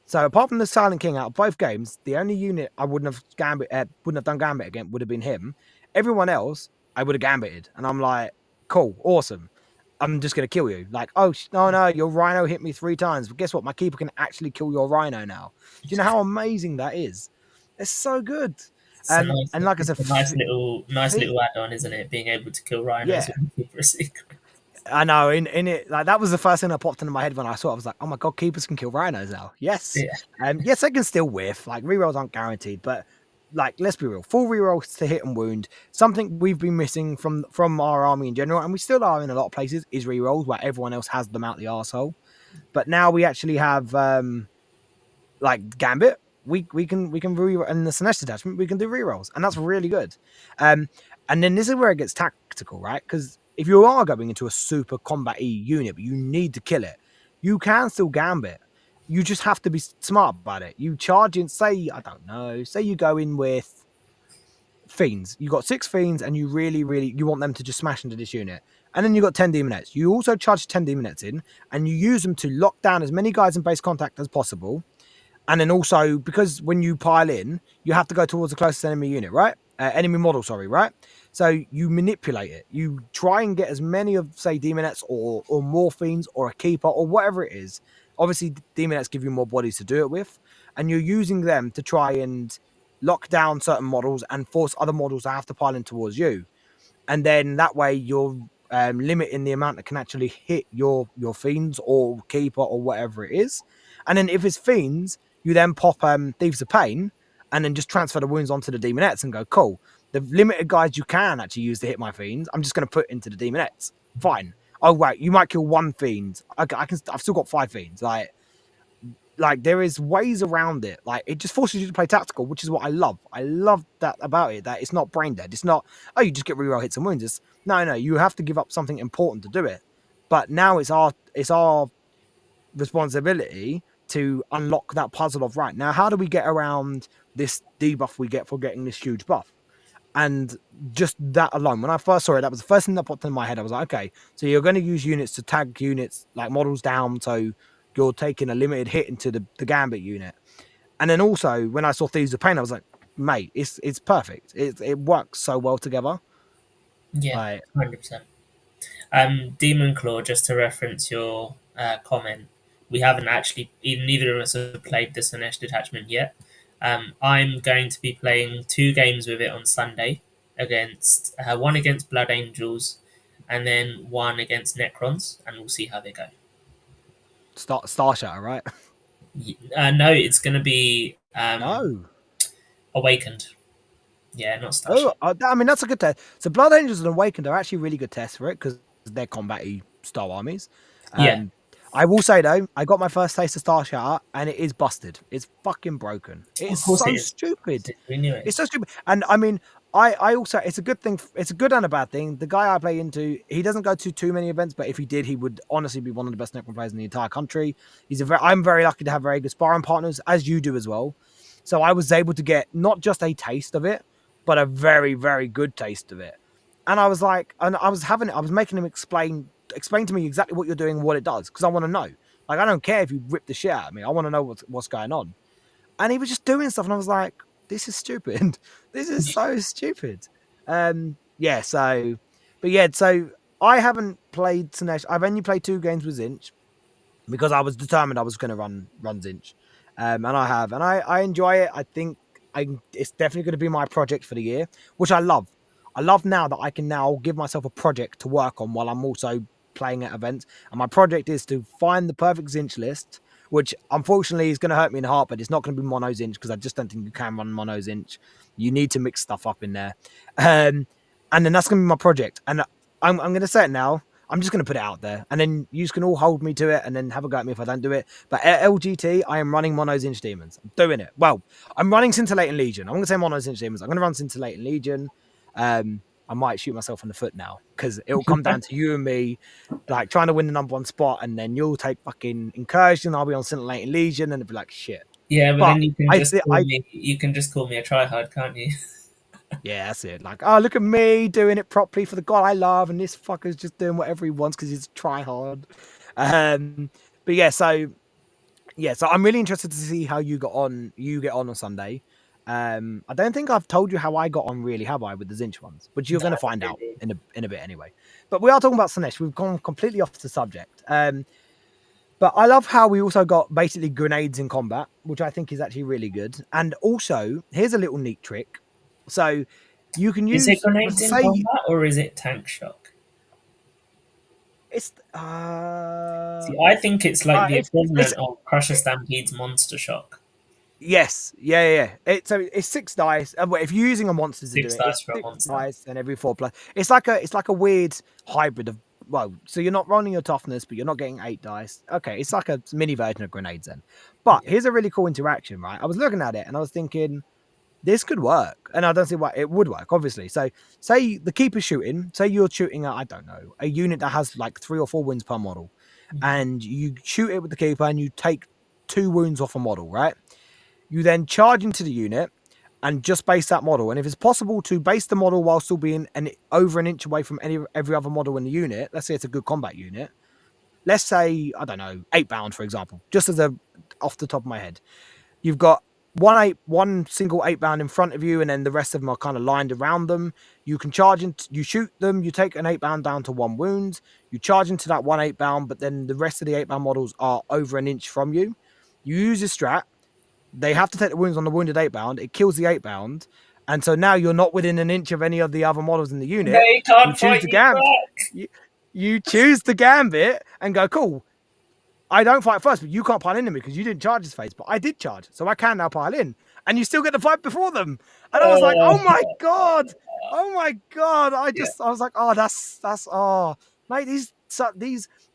So apart from the Silent King out of both games, the only unit I wouldn't have done Gambit again would have been him. Everyone else, I would have Gambited, and I'm like, cool, awesome. I'm just gonna kill you. Like, oh no, your Rhino hit me 3 times. But guess what? My Keeper can actually kill your Rhino now. Do you know how amazing that is? It's so good. It's a nice, And like I it's said, a nice the little add-on, isn't it? Being able to kill rhinos yeah, with Keeper secret. I know. In it, like, that was the first thing that popped into my head when I saw it. I was like, oh my god, keepers can kill rhinos now. Yes, Yeah, yes, they can still whiff. Like, rerolls aren't guaranteed, but like, let's be real, full rerolls to hit and wound. Something we've been missing from our army in general, and we still are in a lot of places, is rerolls where everyone else has them out the arsehole. But now we actually have like Gambit. We can in the Slaanesh detachment we can do rerolls, and that's really good. Um, and then this is where it gets tactical, right? Because if you are going into a super combat E unit, but you need to kill it, you can still gambit. You just have to be smart about it. You charge in, say, I don't know, say you go in with fiends. You got 6 fiends, and you really you want them to just smash into this unit. And then you got 10 demonettes. You also charge 10 demonettes in, and you use them to lock down as many guys in base contact as possible. And then also, because when you pile in, you have to go towards the closest enemy unit, right? Enemy model, sorry, right? So you manipulate it. You try and get as many of, say, demonettes or morphines or a keeper or whatever it is. Obviously, demonettes give you more bodies to do it with, and you're using them to try and lock down certain models and force other models to have to pile in towards you. And then that way you're limiting the amount that can actually hit your fiends or keeper or whatever it is. And then if it's fiends, you then pop Thieves of Pain and then just transfer the wounds onto the demonettes and go, cool. The limited guys you can actually use to hit my fiends, I'm just going to put into the demonettes. Fine. Oh wait, you might kill one fiend. I can. I've still got 5 fiends. Like there is ways around it. Like it just forces you to play tactical, which is what I love. I love that about it. That it's not brain dead. It's not, oh, you just get reroll hits and wounds. It's, no, you have to give up something important to do it. But now it's our responsibility to unlock that puzzle of, right, now how do we get around this debuff we get for getting this huge buff? And just that alone, when I first saw it, that was the first thing that popped in my head. I was like, okay, so you're going to use units to tag units, like models down, so you're taking a limited hit into the Gambit unit. And then also, when I saw Thieves of Pain, I was like, mate, it's perfect. It works so well together. Yeah, Like, 100%. Demon Claw, just to reference your comment, we haven't actually, even neither of us have played the Slaanesh detachment yet. I'm going to be playing 2 games with it on Sunday, against one against Blood Angels, and then one against Necrons, and we'll see how they go. Star Shatter, right? No, it's going to be No. Awakened. Yeah, not Oh, Starship. I mean, that's a good test. So Blood Angels and Awakened are actually really good tests for it because they're combat-y style armies. Yeah, Um, I will say though, I got my first taste of Star Shatter and it is busted. It's fucking broken. It of is course it so is. stupid. We knew it. It's so stupid. And I mean, I also, it's a good thing. It's a good and a bad thing. The guy I play into, he doesn't go to too many events, but if he did, he would honestly be one of the best Necron players in the entire country. I'm very lucky to have very good sparring partners, as you do as well. So I was able to get not just a taste of it, but a very, very good taste of it. And I was like, and I was making him explain to me exactly what you're doing, what it does, because I want to know. Like, I don't care if you rip the shit out of me. I want to know what's going on. And he was just doing stuff, and I was like, this is stupid. This is so stupid. Yeah, so, but yeah, so I haven't played Slaanesh. I've only played 2 games with Tzeentch because I was determined I was going to run Tzeentch. And I have, and I enjoy it. I think it's definitely going to be my project for the year, which I love. I love now that I can now give myself a project to work on while I'm also playing at events. And my project is to find the perfect Tzeentch list, which unfortunately is going to hurt me in the heart, but it's not going to be mono Tzeentch because I just don't think you can run mono Tzeentch. You need to mix stuff up in there. And then that's going to be my project. And I'm going to say it now. I'm just going to put it out there, and then you can all hold me to it, and then have a go at me if I don't do it. But at LGT, I am running mono Tzeentch demons. I'm doing it. Well, I'm running Scintillating Legion. I'm going to say mono Tzeentch demons. I'm going to run Scintillating Legion. I might shoot myself in the foot now because it will come down to you and me, like trying to win the #1 spot, and then you'll take fucking Incursion. I'll be on Scintillating Legion, and it'll be like shit. Yeah, but But then you can I, just th- call I, me. You can just call me a tryhard, can't you? yeah, that's it. Like, oh, look at me doing it properly for the god I love, and this fucker's just doing whatever he wants because he's try hard. Um, but so I'm really interested to see how you get on Sunday. I don't think I've told you how I got on, really, have I, with the Tzeentch ones, which you're No, going to not find out really. in a bit anyway. But we are talking about Slaanesh. We've gone completely off the subject. But I love how we also got basically grenades in combat, which I think is actually really good. And also, here's a little neat trick. So you can Is it use, grenades in say, combat or is it tank shock? it's See, I think it's like the it's equivalent of Crusher Stampede's Monster Shock. yes, yeah. So it's 6 dice. Well, if you're using a monster to do Six it, dice it's for a six monster. dice and every 4 plus. It's like a weird hybrid of, well, so you're not rolling your toughness, but you're not getting 8 dice. Okay, it's like a mini version of grenades then. But Yeah. here's a really cool interaction, right? I was looking at it and I was thinking, this could work, and I don't see why it would work. Obviously, so say the keeper's shooting. Say you're shooting at, I don't know, a unit that has like 3 or 4 wounds per model, Mhm. and you shoot it with the keeper, and you take 2 wounds off a model, right? You then charge into the unit and just base that model. And if it's possible to base the model while still being over an inch away from every other model in the unit, let's say it's a good combat unit. Let's say, I don't know, 8 bound, for example, just as a off the top of my head. You've got one single 8 bound in front of you, and then the rest of them are kind of lined around them. You can charge into, you shoot them, you take an 8 bound down to 1 wound, you charge into that one 8 bound, but then the rest of the 8 bound models are over an inch from you. You use your strat, they have to take the wounds on the wounded 8 bound. It kills the 8 bound. And so now you're not within an inch of any of the other models in the unit. They You can't choose fight the you back. you, you choose the gambit and go, cool. I don't fight first, but you can't pile into me because you didn't charge his face, but I did charge, so I can now pile in, and you still get the fight before them. And I was like, Oh, oh my god! yeah. I was like, oh, that's oh, mate, these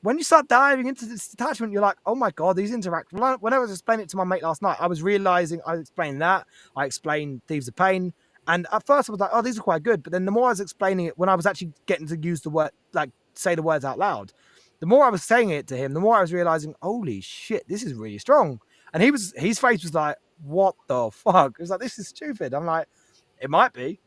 when you start diving into this detachment, you're like, oh my god, these interact. When I was explaining it to my mate last night, I was realizing I explained that, I explained Thieves of Pain, and at first I was like, oh, these are quite good, but then the more I was explaining it, when I was actually getting to use the word, like say the words out loud, the more I was saying it to him, the more I was realizing, holy shit, this is really strong. And his face was like, what the fuck? It was like, this is stupid. I'm like, it might be.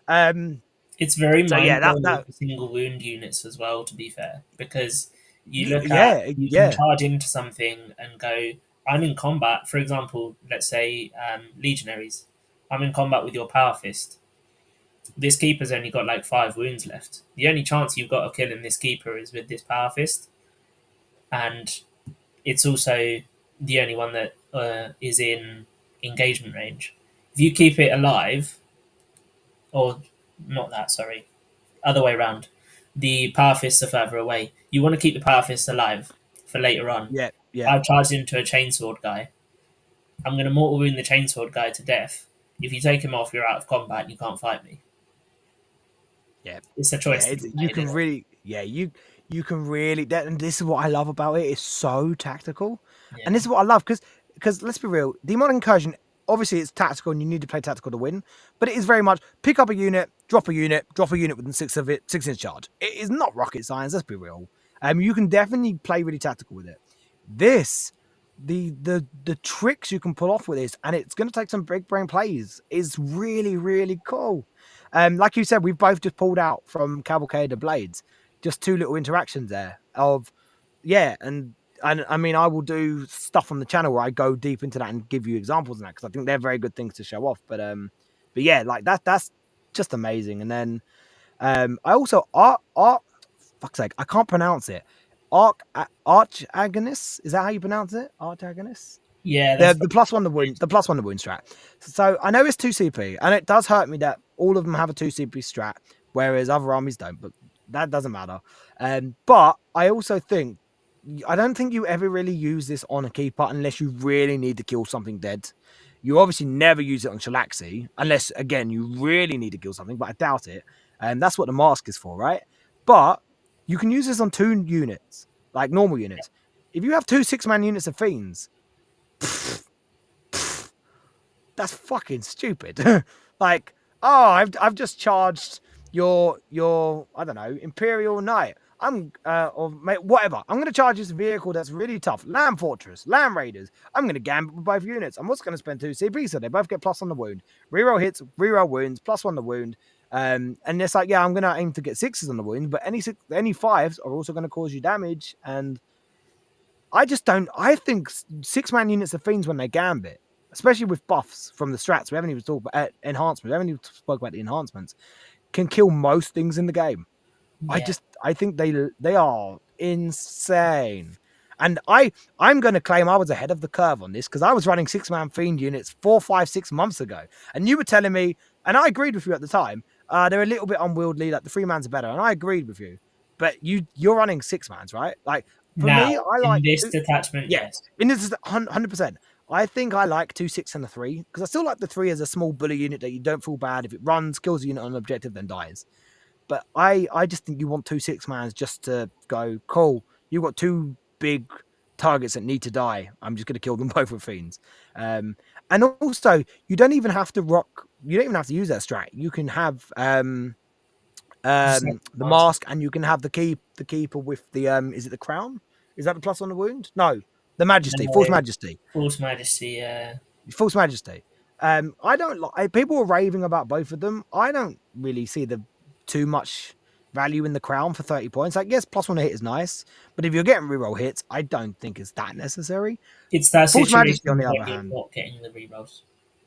Um, It's very so yeah, mindful that with the single wound units as well, to be fair, because yeah, you can yeah, charge into something and go, I'm in combat. For example, let's say legionaries. I'm in combat with your power fist. This keeper's only got like 5 wounds left. The only chance you've got of killing this keeper is with this power fist, and it's also the only one that is in engagement range. If you keep it alive, or not that, sorry, other way around. The power fists are further away. You want to keep the power fists alive for later on. yeah, yeah, I've charged into a chainsword guy. I'm going to mortal wound the chainsword guy to death. If you take him off, you're out of combat. You can't fight me. yeah, It's a yeah. choice to be You made, can isn't it? really, yeah, you can really. And this is what I love about it. It's so tactical, and Yeah. this is what I love because let's be real, Demon Incursion. Obviously, it's tactical, and you need to play tactical to win. But it is very much pick up a unit, drop a unit, drop a unit within 6 inch charge. It is not rocket science. Let's be real. You can definitely play really tactical with it. This, the tricks you can pull off with this, and it's going to take some big brain plays. Is really really cool. Like you said, we've both just pulled out from Cavalcade of Blades. Just 2 little interactions there of yeah, and I mean I will do stuff on the channel where I go deep into that and give you examples of that because I think they're very good things to show off. But yeah, like that's just amazing. And then I also art fuck's sake, I can't pronounce it. Arch agonist, is that how you pronounce it? Arch agonist? Yeah, The that's the probably plus one the wound strat. So I know it's 2 CP, and it does hurt me that all of them have a 2 CP strat, whereas other armies don't. But that doesn't matter. But I also think I don't think you ever really use this on a keeper unless you really need to kill something dead. You obviously never use it on Shalaxi unless again you really need to kill something, but I doubt it. And that's what the mask is for, right? But you can use this on 2 units, like normal units. If you have 2 6-man units of fiends, that's fucking stupid. Like, oh, I've just charged your I don't know Imperial Knight. I'm or mate, whatever. I'm gonna charge this vehicle that's really tough. Lamb Fortress, Lamb Raiders. I'm gonna gambit with both units. I'm also gonna spend 2 CP, so they both get plus on the wound. Reroll hits, reroll wounds, plus 1 the wound. And it's like, yeah, I'm gonna aim to get 6s on the wound, but any 5s are also gonna cause you damage. And I just don't. I think 6-man units of fiends when they gambit, especially with buffs from the strats. We haven't even talked about enhancements. We haven't even spoke about the enhancements. Can kill most things in the game. yeah. I think they are insane. And I'm going to claim I was ahead of the curve on this because I was running 6-man fiend units 4, 5, 6 months ago, and you were telling me, and I agreed with you at the time. They're a little bit unwieldy. Like the 3-man's are better, and I agreed with you. But you're running 6-mans, right? Like for Now me, I in like this detachment, yeah, yes. in this is 100%. I think I like 2, 6, and a 3 because I still like the 3 as a small bully unit that you don't feel bad if it runs, kills a unit on an objective, then dies. But I just think you want 2 6-mans just to go cool. You've got 2 big targets that need to die. I'm just going to kill them both with fiends. And also, you don't even have to rock. You don't even have to use that strat. You can have Second the master. mask, and you can have the keeper with the is it the crown? Is that the plus on the wound? No, the majesty, false No, majesty, False Majesty. false majesty. I don't like people are raving about both of them. I don't really see the too much value in the crown for 30 points. Like, yes, plus one hit is nice, but if you're getting reroll hits, I don't think it's that necessary. It's that False majesty, on situation the when other you're hand, not getting the rerolls.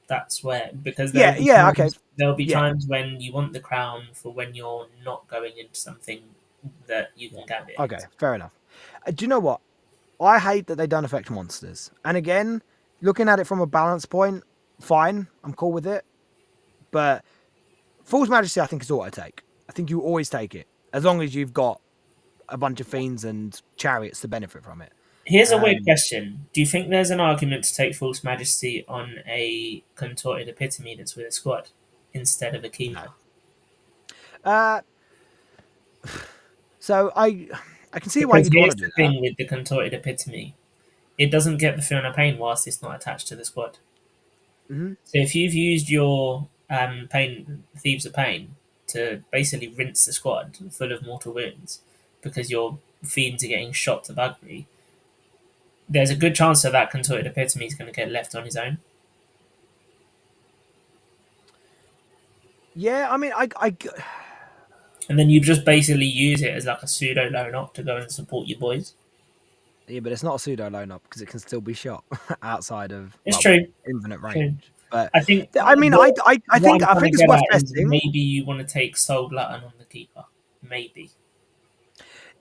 That's where, because yeah, yeah, okay, there'll be yeah, times when you want the crown for when you're not going into something that you yeah, can gambit okay, against. fair enough. Do you know what? I hate that they don't affect monsters. And again, looking at it from a balance point, fine, I'm cool with it. But False Majesty, I think, is auto take. I think you always take it as long as you've got a bunch of fiends and chariots to benefit from it. Here's a weird Um, question: do you think there's an argument to take False Majesty on a contorted epitome that's with a squad instead of a no. keeper? Uh, so I can see why Because you'd want here's to do the that. thing with the contorted epitome: it doesn't get the Fear and Pain whilst it's not attached to the squad. Hmm. So if you've used your pain thieves of pain to basically rinse the squad full of mortal wounds because your fiends are getting shot to buggery, there's a good chance that that contorted epitome is going to get left on his own. Yeah, I mean, And then you just basically use it as like a pseudo loan up to go and support your boys. yeah, but it's not a pseudo loan up because it can still be shot outside of It's well true. infinite True. range. But I think I mean, what I'm I trying think to it's get worth at is testing. maybe you want to take Soul Glutton on the keeper. Maybe.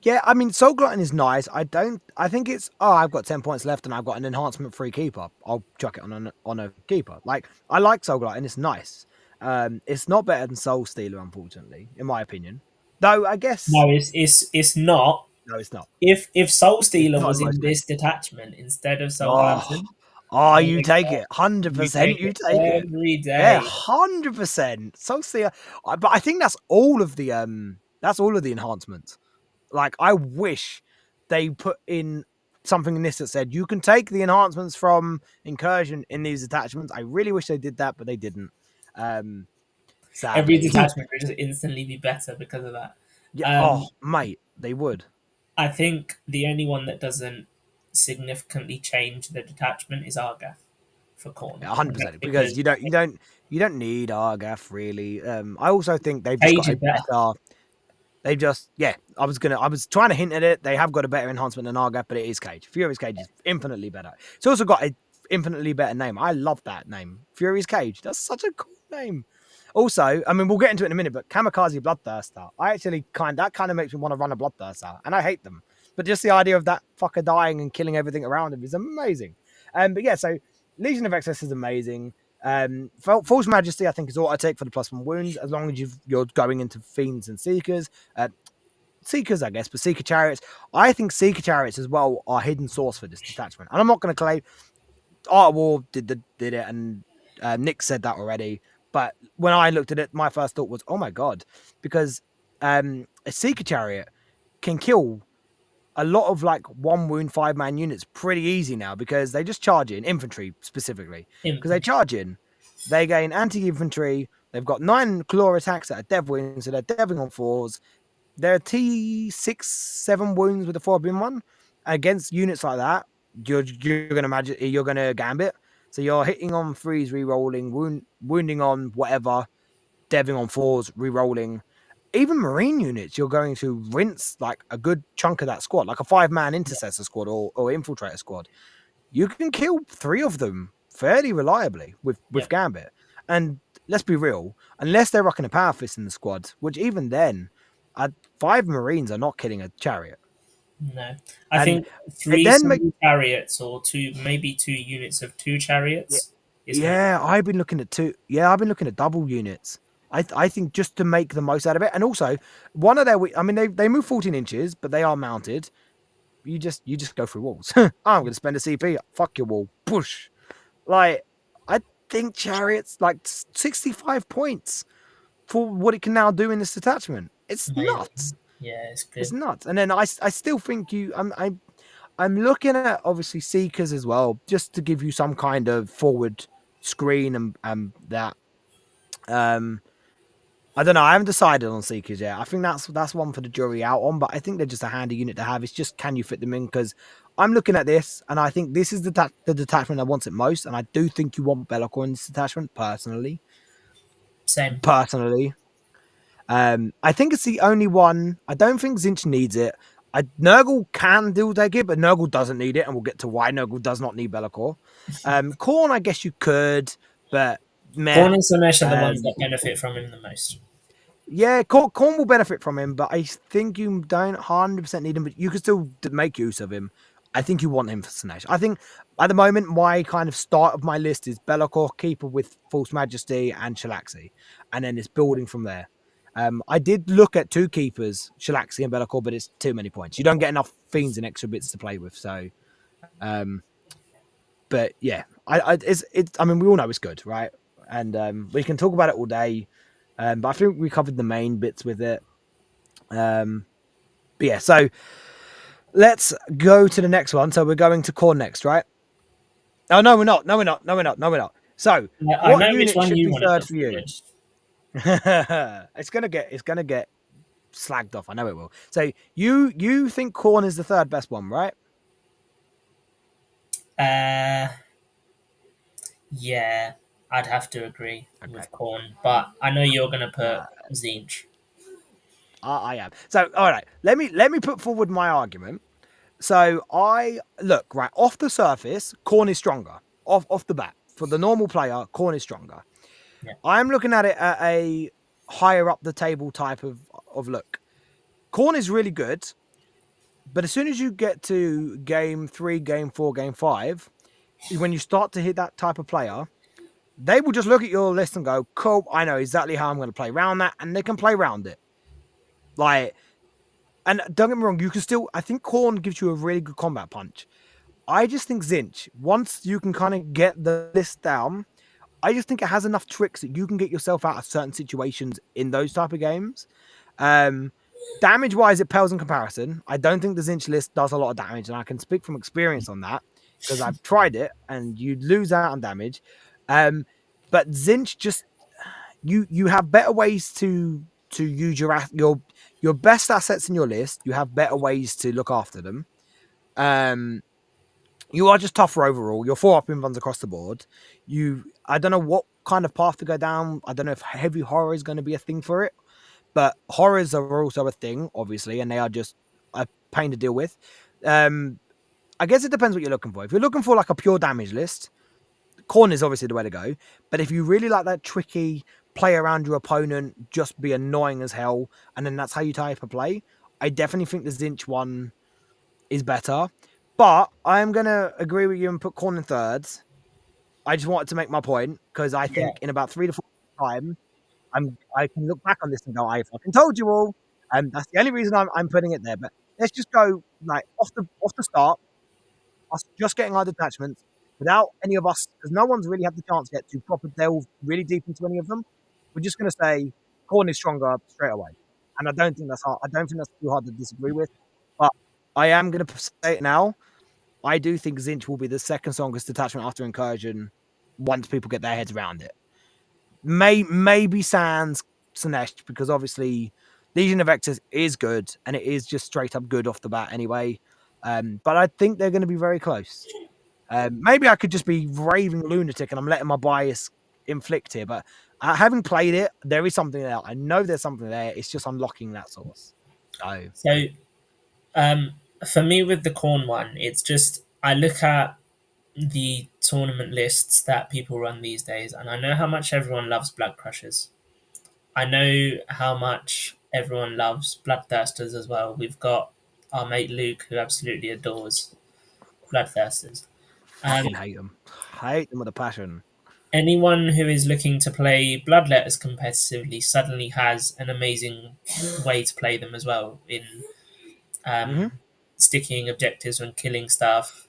Yeah, I mean, Soul Glutton is nice. I don't. I think it's. Oh, I've got 10 points left, and I've got an enhancement free keeper. I'll chuck it on a keeper. Like I like Soul Glutton. It's nice. It's not better than Soul Stealer, unfortunately, in my opinion. Though I guess No, it's not. no, it's not. If Soul It's Stealer not was in in most this cases. detachment instead of Soul Oh, Glutton, oh, oh you my take god, it, hundred you percent. take You it take it. every Yeah, day. 100%. Soul Stealer. But I think that's all of the. That's all of the enhancements. Like, I wish they put in something in this that said you can take the enhancements from Incursion in these attachments. I really wish they did that, but they didn't. Um, Every sadly. detachment would just instantly be better because of that. Yeah. Oh, Um, mate, they would. I think the only one that doesn't significantly change the detachment is Argath for Khorne, Yeah, and that's 100%. Because because you don't need Argath really. I also think they've just Cage got is a better. better. They just, yeah, I was trying to hint at it. They have got a better enhancement than Argath, but it is Cage. Fury's Cage is infinitely better. It's also got a infinitely better name. I love that name. Fury's Cage. That's such a cool name. Also, I mean, we'll get into it in a minute, but Kamikaze Bloodthirster. I actually that kind of makes me want to run a Bloodthirster, and I hate them. But just the idea of that fucker dying and killing everything around him is amazing. But yeah, so Legion of Excess is amazing. False Majesty, I think, is auto take for the plus one wounds as long as you're going into Fiends and Seekers. Seekers, I guess, but Seeker Chariots. I think Seeker Chariots as well are hidden source for this detachment. And I'm not going to claim Art of War did it, and Nick said that already. But when I looked at it, my first thought was, oh my god, because a Seeker Chariot can kill a lot of like one wound 5-man units pretty easy now because they just charge in infantry specifically because they Infantry. charge in, they gain anti-infantry. They've got 9 claw attacks that are dev wounds, so they're deving on 4s. They're T6-7 wounds with a 4-1 against units like that. You're gonna imagine you're gonna gambit. So you're hitting on 3s, re-rolling, wounding on whatever, deving on 4s, re-rolling. Even marine units, you're going to rinse like a good chunk of that squad, like a 5-man intercessor squad or infiltrator squad. You can kill 3 of them fairly reliably with Yep. Gambit. And let's be real, unless they're rocking a power fist in the squad, which even then, 5 Marines are not killing a chariot. No, I And think it three then make single chariots or two, maybe two units of two yeah, chariots is going to be yeah, I've been looking at 2. Yeah, I've been looking at double units. I think just to make the most out of it, and also one of their, I mean, they move 14 inches, but they are mounted. You just go through walls. I'm going to spend a CP. Fuck your wall. Push. Like I think chariots like 65 points for what it can now do in this detachment. It's nuts. amazing. Yeah, it's It's good. nuts. And then I still think I'm looking at obviously seekers as well, just to give you some kind of forward screen and that. Um, I don't know. I haven't decided on Seekers yet. I think that's one for the jury out on, but I think they're just a handy unit to have. It's just can you fit them in? Because I'm looking at this and I think this is the detachment that wants it most, and I do think you want Be'lakor in this detachment personally. Same. Personally, I think it's the only one. I don't think Tzeentch needs it. Nurgle can do take it, but Nurgle doesn't need it, and we'll get to why Nurgle does not need Be'lakor. Khorne, I guess you could, but meh. Khorne and Slaanesh are the ones Um, that benefit from him the most. Yeah, Corn will benefit from him, but I think you don't 100% need him, but you can still make use of him. I think you want him for Slaanesh. I think at the moment, my kind of start of my list is Be'lakor, Keeper with False Majesty, and Shalaxi. And then it's building from there. I did look at two Keepers, Shalaxi and Be'lakor, but it's too many points. You don't get enough Fiends and extra bits to play with. So, um, but yeah, I mean, we all know it's good, right? And we can talk about it all day. But I think we covered the main bits with it. But yeah, so let's go to the next one. So we're going to Khorne next, right? Oh no, we're not. No, we're not. No, we're not. No, we're not. So I what know which unit one should you be want to third put for you? forward. It's gonna get slagged off. I know it will. So you think Khorne is the third best one, right? Uh, yeah, I'd have to agree Okay. with Khorne, but I know you're going to Uh, put Tzeentch. I am. So all right, let me put forward my argument. So I look right off the surface, Khorne is stronger. Off the bat, for the normal player, Khorne is stronger. Yeah. I'm looking at it at a higher up the table type of look. Khorne is really good, but as soon as you get to game 3, game 4, game 5, when you start to hit that type of player, they will just look at your list and go, "Cool, I know exactly how I'm going to play around that," and they can play around it. Like, and don't get me wrong, you can still. I think Khorne gives you a really good combat punch. I just think Tzeentch, once you can kind of get the list down, I just think it has enough tricks that you can get yourself out of certain situations in those type of games. Um, Damage wise, it pales in comparison. I don't think the Tzeentch list does a lot of damage, and I can speak from experience on that because I've tried it, and you lose out on damage. Um, but Tzeentch just you have better ways to use your best assets in your list. You have better ways to look after them. Um, you are just tougher overall. Your 4 up runs across the board. I don't know what kind of path to go down. I don't know if heavy horror is going to be a thing for it, but horrors are also a thing, obviously, and they are just a pain to deal with. I guess it depends what you're looking for. If you're looking for like a pure damage list, Khorne is obviously the way to go. But if you really like that tricky play around your opponent, just be annoying as hell, and then that's how you type a play, I definitely think the Tzeentch one is better. But I am gonna agree with you and put Khorne in thirds. I just wanted to make my point because I Yeah. think in about 3 to 4 time, I can look back on this and go, I fucking told you all. That's the only reason I'm putting it there. But let's just go like off the start, us just getting our detachments without any of us, because no one's really had the chance yet to proper delve really deep into any of them. We're just gonna say Khorne is stronger straight away, and I don't think that's hard. I don't think that's too hard to disagree with. But I am gonna say it now. I do think Tzeentch will be the second strongest detachment after Incursion once people get their heads around it. Maybe sans Slaanesh, because obviously Legion of Exes is good and it is just straight up good off the bat anyway. But I think they're going to be very close. Maybe I could just be raving lunatic and I'm letting my bias inflict here, but having played it, there is something there. I know there's something there. It's just unlocking that source. So So, um, for me with the Khorne one, it's just I look at the tournament lists that people run these days, and I know how much everyone loves Blood Crushers. I know how much everyone loves Bloodthirsters as well. We've got our mate Luke who absolutely adores Bloodthirsters. fucking Um, hate them. Hate them with a passion. Anyone who is looking to play Bloodletters competitively suddenly has an amazing way to play them as well in Hmm. sticking objectives and killing stuff,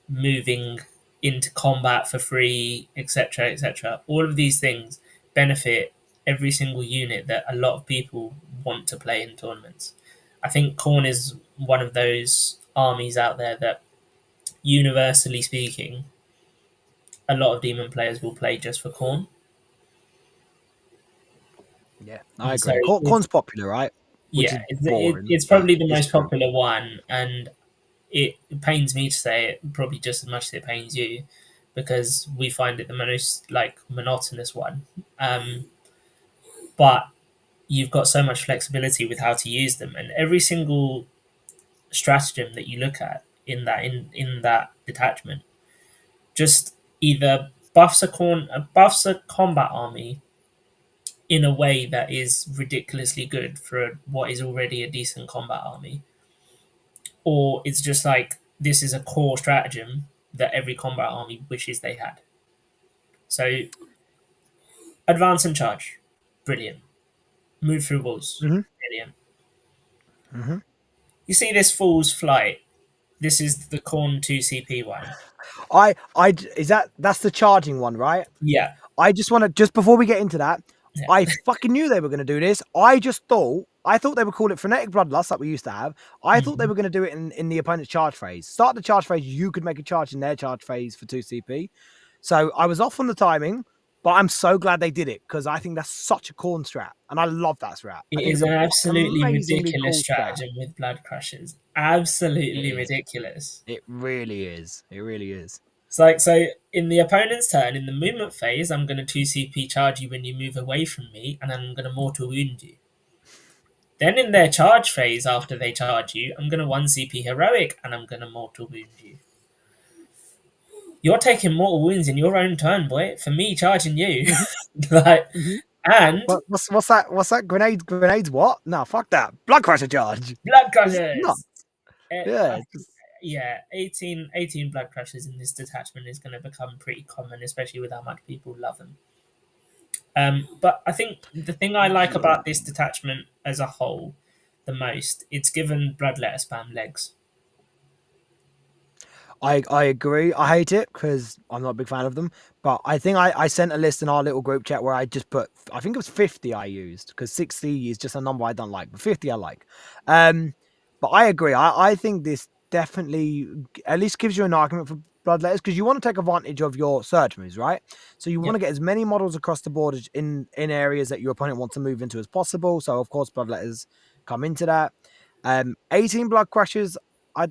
moving into combat for free, etc., etc. All of these things benefit every single unit that a lot of people want to play in tournaments. I think Khorne is one of those armies out there that, universally speaking, a lot of demon players will play just for Khorne. Yeah, I So agree. Corn's popular, right? Which yeah, is boring, it's but probably the it's most true. popular one, and it pains me to say it, probably just as much as it pains you, because we find it the most like monotonous one. But you've got so much flexibility with how to use them, and every single stratagem that you look at in that detachment just either buffs a combat army in a way that is ridiculously good for what is already a decent combat army, or it's just like this is a core stratagem that every combat army wishes they had. So advance and charge, brilliant. Move through walls, Hmm. brilliant. Hmm. You see this fool's flight. This is the Corn 2 CP one. Is that's the charging one, right? Yeah, I just want to just before we get into that, yeah. I fucking knew they were going to do this. I thought they would call it frenetic bloodlust like we used to have. I thought they Mhm. were going to do it in the opponent's charge phase. Start the charge phase, you could make a charge in their charge phase for 2 CP. So I was off on the timing, but I'm so glad they did it because I think that's such a corn strat, and I love that strat. I It think is it's a an fucking absolutely amazingly ridiculous cool strat. stratagem with blood crushers. It Absolutely is. ridiculous. It really is. It really is. It's like, so in the opponent's turn, in the movement phase, I'm going to 2 CP charge you when you move away from me, and then I'm going to mortal wound you. Then in their charge phase, after they charge you, I'm going to 1 CP heroic, and I'm going to mortal wound you. You're taking mortal wounds in your own turn, boy, for me charging you. Hmm. Like, Hmm. and What's that? What's that? Grenades? What? No, fuck that. Blood crusher charge. blood This is nuts. crushers. Eh, Yeah. I think, yeah, 18 blood crushers in this detachment is going to become pretty common, especially with how much people love them. But I think the thing I like about this detachment as a whole the most, it's given bloodletter spam legs. I agree. I hate it because I'm not a big fan of them. But I think I sent a list in our little group chat where I just put I think it was 50 I used because 60 is just a number I don't like, but 50 I like. Um, but I agree. I think this definitely at least gives you an argument for bloodletters because you want to take advantage of your surge moves, right? So you want Yep. to get as many models across the board in areas that your opponent wants to move into as possible. So of course bloodletters come into that. 18 blood crushes. I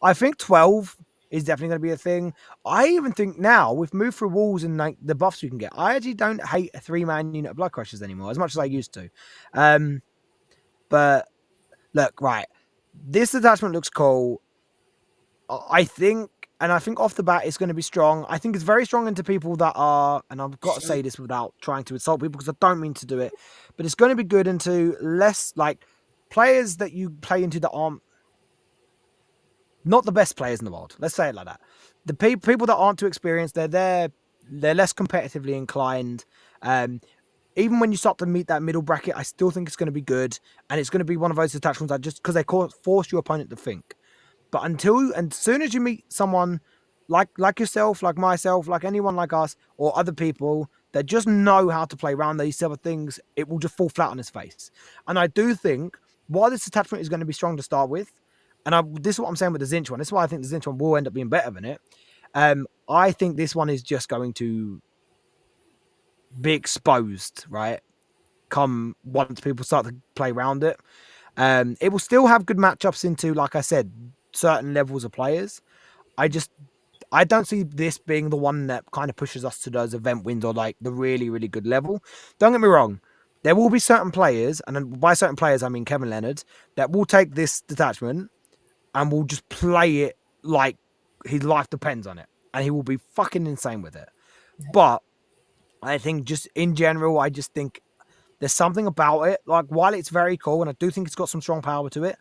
I think 12 is definitely going to be a thing. I even think now we've moved through walls and like the buffs you can get. I actually don't hate a 3-man unit of blood crushers anymore as much as I used to. Um, but look, right, this attachment looks cool. I think, and I think off the bat it's going to be strong. I think it's very strong into people that are, and I've got to say this without trying to insult people because I don't mean to do it, but it's going to be good into less like players that you play into that aren't not the best players in the world. Let's say it like that. The people that aren't too experienced, they're there. They're less competitively inclined. Um, Even when you start to meet that middle bracket, I still think it's going to be good, and it's going to be one of those attachments that just because they force your opponent to think. But as soon as you meet someone like yourself, like myself, like anyone like us, or other people that just know how to play around these other things, it will just fall flat on its face. And I do think while this attachment is going to be strong to start with, this is what I'm saying with the Tzeentch one. This is why I think the Tzeentch one will end up being better than it. I think this one is just going to be exposed, right? Come once people start to play around it. It will still have good matchups into, like I said, certain levels of players. I just I don't see this being the one that kind of pushes us to those event wins or like the really, really good level. Don't get me wrong. There will be certain players, and by certain players I mean Kevin Leonard, that will take this detachment and will just play it like his life depends on it. And he will be fucking insane with it. But I think just in general, I just think there's something about it. Like while it's very cool and I do think it's got some strong power to it,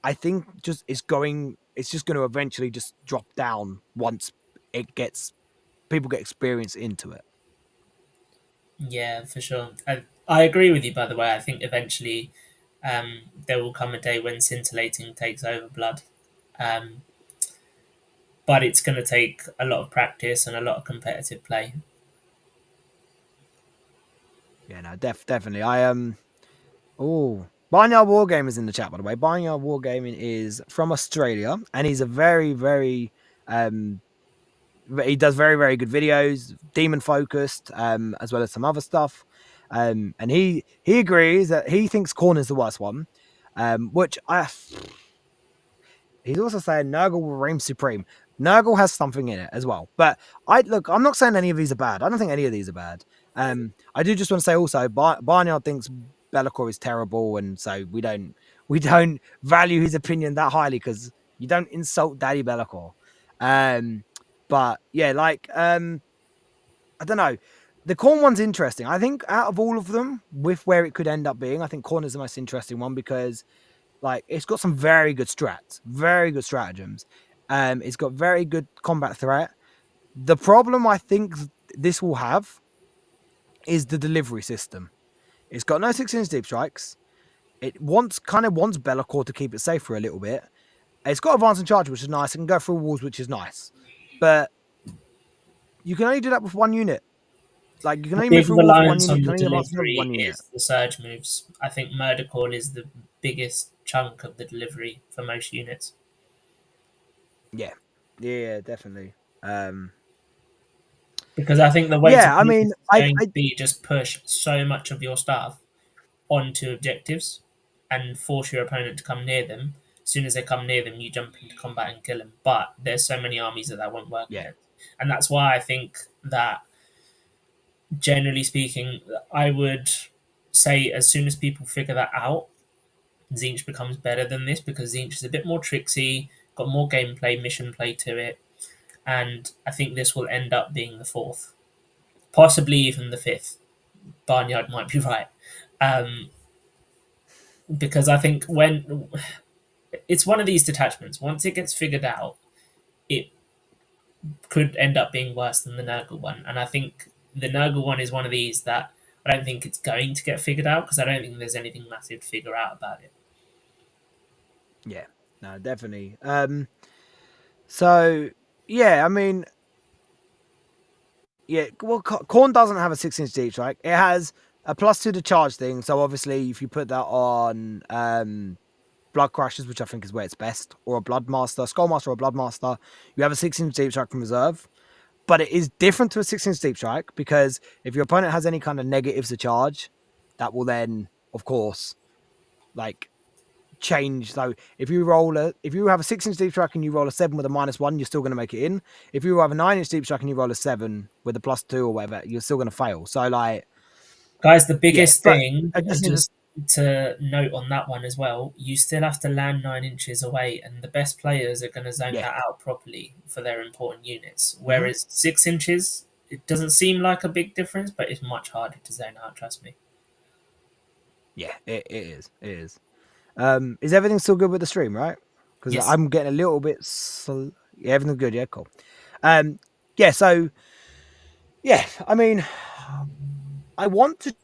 I think it's just going to eventually just drop down once people get experience into it. Yeah, for sure. I agree with you, by the way. I think eventually there will come a day when scintillating takes over blood. Um, but it's going to take a lot of practice and a lot of competitive play. Yeah, no, definitely. Oh, Barnyard Wargaming is in the chat, by the way. Barnyard Wargaming is from Australia, and he's a very, very he does very, very good videos, demon focused, as well as some other stuff. And he agrees that he thinks Khorne is the worst one, which I he's also saying Nurgle will reign supreme. Nurgle has something in it as well. But I'm not saying any of these are bad. I don't think any of these are bad. I do just want to say also, Barnyard thinks Be'lakor is terrible, and so we don't value his opinion that highly because you don't insult Daddy Be'lakor. But yeah, I don't know. The Khorne one's interesting. I think out of all of them, with where it could end up being, I think Khorne is the most interesting one because like it's got some very good strats, very good stratagems. It's got very good combat threat. The problem I think this will have is the delivery system. It's got no 6-inch deep strikes. It wants Be'lakor to keep it safe for a little bit. It's got advance and charge, which is nice. It can go through walls, which is nice. But you can only do that with one unit. Like you can only move Big through walls with one reliance unit. You on can the only advance with delivery one unit. is the surge moves. I think Murder Call is the biggest chunk of the delivery for most units. Yeah. Yeah, definitely. Because I think the way to Yeah, I do this mean, is going to be just push so much of your stuff onto objectives and force your opponent to come near them. As soon as they come near them, you jump into combat and kill them. But there's so many armies that won't work yeah, against. And that's why I think that, generally speaking, I would say as soon as people figure that out, Tzeentch becomes better than this because Tzeentch is a bit more tricksy, got more gameplay, mission play to it, and I think this will end up being the fourth, possibly even the fifth. Barnyard might be right, um, because I think when it's one of these detachments, once it gets figured out, it could end up being worse than the Nurgle one, and I think the Nurgle one is one of these that I don't think it's going to get figured out because I don't think there's anything massive to figure out about it. yeah. No, definitely. So yeah, I mean, yeah. Well, Khorne doesn't have a 6-inch deep strike. It has a +2 to charge thing. So obviously, if you put that on Blood Crushes, which I think is where it's best, or a Blood Master, Skullmaster, or a Blood Master, you have a 6-inch deep strike from reserve. But it is different to a 6-inch deep strike because if your opponent has any kind of negatives to charge, that will then, of course, like change. So if you have a 6-inch deep strike and you roll a 7 with a -1, you're still going to make it in. If you have a 9-inch deep strike and you roll a 7 with a +2 or whatever, you're still going to fail. So like, Guys, the yeah, biggest but thing, I just need to, just to note on that one as well, you still have to land 9 inches away, and the best players are going to zone yeah, that out properly for their important units. hmm Whereas 6 inches, it doesn't seem like a big difference, but it's much harder to zone out, trust me. yeah, it is, it is. Is everything still good with the stream, right? Because Yes. I'm getting a little bit, yeah, everything's good, yeah, cool. Um, yeah, so yeah, I mean, I want to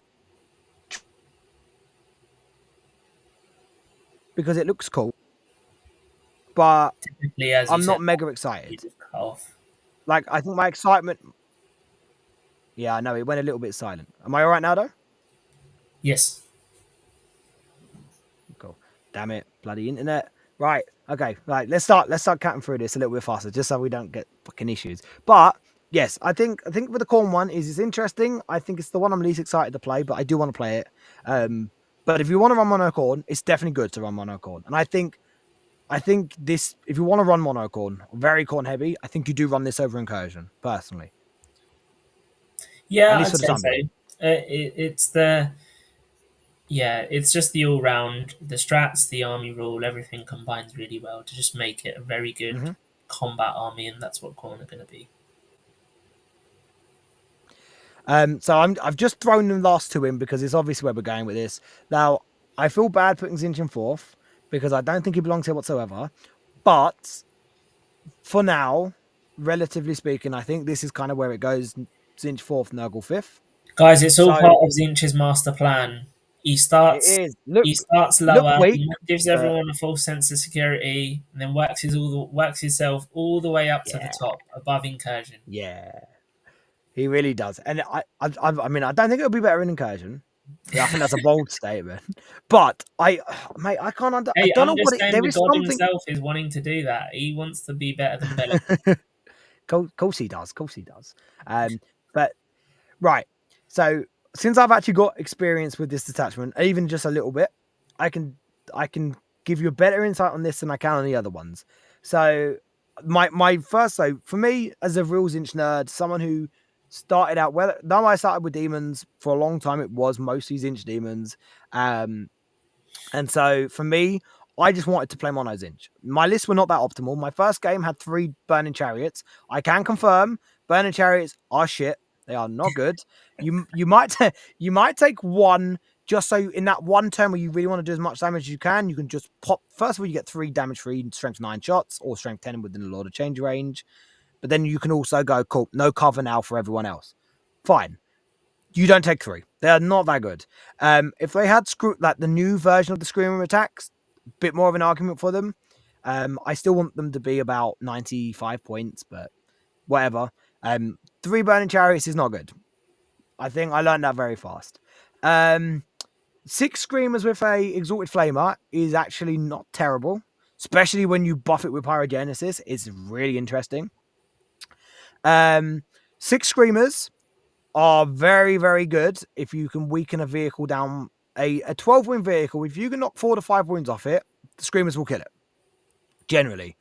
because it looks cool, but Typically, as you I'm said, not mega you excited. just cut off. Like, I think my excitement. Yeah, I know it went a little bit silent. Am I all right now, though? Yes. Cool. Damn it, bloody internet. Right. Okay. Right. Let's start cutting through this a little bit faster, just so we don't get fucking issues. But yes, I think with the Khorne one it's interesting. I think it's the one I'm least excited to play, but I do want to play it. But if you want to run mono Khorne, it's definitely good to run mono Khorne. And I think this, if you want to run mono Khorne, very Khorne heavy, I think you do run this over Incursion, personally. At Yeah, least I'd for the say time so. being. It's the yeah, it's just the all round, the strats, the army rule, everything combines really well to just make it a very good hmm combat army, and that's what Khorne are going to be. So I've just thrown the last two in because it's obvious where we're going with this. Now, I feel bad putting Tzeentch in fourth because I don't think he belongs here whatsoever. But for now, relatively speaking, I think this is kind of where it goes. Tzeentch fourth, Nurgle fifth. Guys, it's all So part of Tzeentch's master plan. He it starts is. he Look, starts look lower, weak, he gives but everyone a false sense of security, and then works himself all the way up to the yeah, top, above Incursion. yeah, he really does. And I mean, I don't think it'll be better in Incursion. I think that's a bold statement, but mate, I Hey, don't I'm know what just saying there the is god something. himself is wanting to do that. He wants to be better than Bella. Course he does. Course he does. But right. So since I've actually got experience with this detachment, even just a little bit, I can I can give you a better insight on this than I can on the other ones. So my first, so for me as a real Tzeentch nerd, someone who started out well, now I started with demons for a long time. It was mostly Tzeentch demons. And so for me, I just wanted to play Mono Tzeentch. My lists were not that optimal. My first game had 3 Burning Chariots. I can confirm Burning Chariots are shit. They are not good. You might you might take one just so in that one turn where you really want to do as much damage as you can just pop. First of all, you get 3 damage free strength 9 shots or strength 10 within the Lord of Change range. But then you can also go, cool, no cover now for everyone else. Fine. You don't take 3. They are not that good. If they had like the new version of the Screamer attacks, a bit more of an argument for them. I still want them to be about 95 points, but whatever. 3 Burning Chariots is not good. I think I learned that very fast. 6 Screamers with a Exalted Flamer is actually not terrible, especially when you buff it with Pyrogenesis. It's really interesting. 6 Screamers are very, very good if you can weaken a vehicle down. A 12 wound vehicle, if you can knock 4 to 5 wounds off it, the Screamers will kill it. Generally.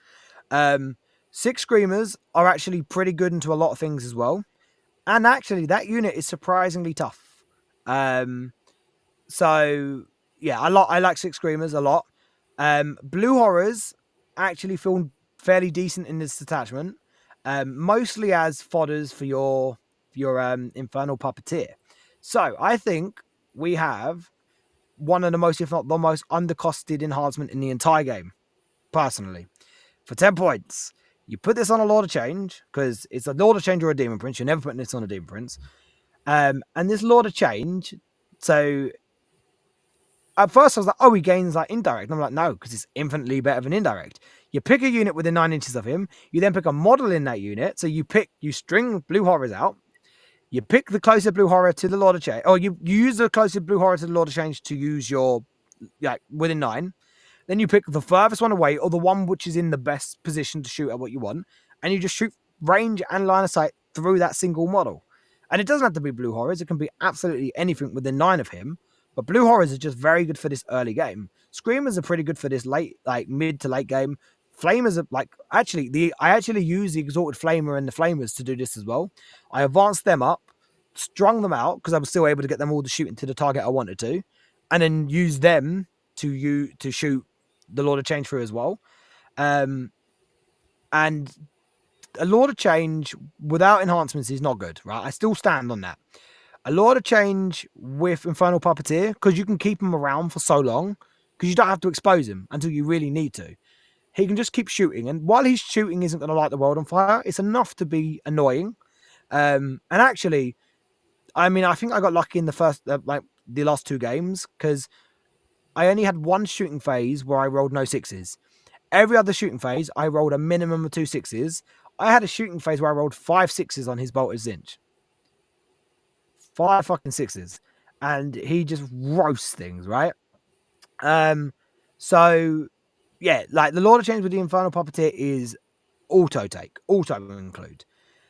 6 Screamers are actually pretty good into a lot of things as well. And actually, that unit is surprisingly tough. So, yeah, I like 6 Screamers a lot. Blue Horrors actually feel fairly decent in this detachment. Mostly as fodders for your Infernal Puppeteer. So I think we have one of the most, if not the most, undercosted enhancement in the entire game. Personally, for 10 points, you put this on a Lord of Change because it's a Lord of Change or a Demon Prince. You're never putting this on a Demon Prince. And this Lord of Change, so at first I was like, oh, he gains like indirect. And I'm like, no, because it's infinitely better than indirect. You pick a unit within 9 inches of him. You then pick a model in that unit. So you string blue horrors out. You pick the closest blue horror to the Lord of Change. Or you use the closest blue horror to the Lord of Change to use your, within 9. Then you pick the furthest one away or the one which is in the best position to shoot at what you want. And you just shoot range and line of sight through that single model. And it doesn't have to be blue horrors. It can be absolutely anything within 9 of him. But blue horrors are just very good for this early game. Screamers are pretty good for this late, like mid to late game. Flamers are like I actually use the Exalted Flamer and the Flamers to do this as well. I advanced them up, strung them out because I was still able to get them all to shoot into the target I wanted to, and then use them to shoot the Lord of Change through as well. And a Lord of Change without enhancements is not good, right? I still stand on that. A Lord of Change with Infernal Puppeteer, because you can keep him around for so long, because you don't have to expose him until you really need to. He can just keep shooting, and while he's shooting isn't going to light the world on fire, it's enough to be annoying. And actually, I mean, I think I got lucky in the last 2 games, because I only had 1 shooting phase where I rolled no 6s. Every other shooting phase, I rolled a minimum of 2 6s. I had a shooting phase where I rolled 5 6s on his bolted Tzeentch. 5 fucking 6s. And he just roasts things, right? So yeah, like the Lord of Change with the Infernal Puppeteer is auto include.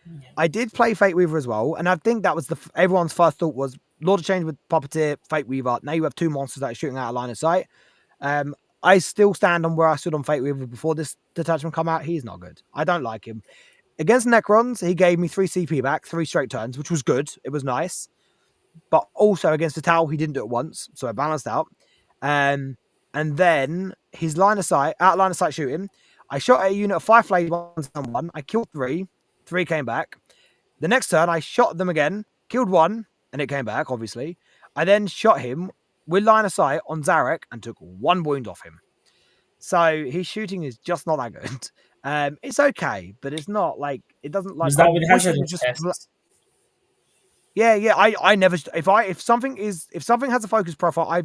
Yeah. I did play Fate Weaver as well, and I think that was everyone's first thought was Lord of Change with Puppeteer, Fate Weaver. Now you have 2 monsters that are shooting out of line of sight. I still stand on where I stood on Fate Weaver before this detachment come out. He's not good. I don't like him. Against Necrons, he gave me 3 CP back, 3 straight turns, which was good. It was nice. But also against the Tau, he didn't do it once, so I balanced out. And then his line of sight, out line of sight shooting, I shot a unit of 5 flames, 1. I killed 3. 3 came back. The next turn, I shot them again, killed 1, and it came back, obviously. I then shot him with line of sight on Zarek and took 1 wound off him. So his shooting is just not that good. It's okay, but it's not like it doesn't like. Was that I with wish it was hazardous just. tests? Yeah. I never if something has a focus profile,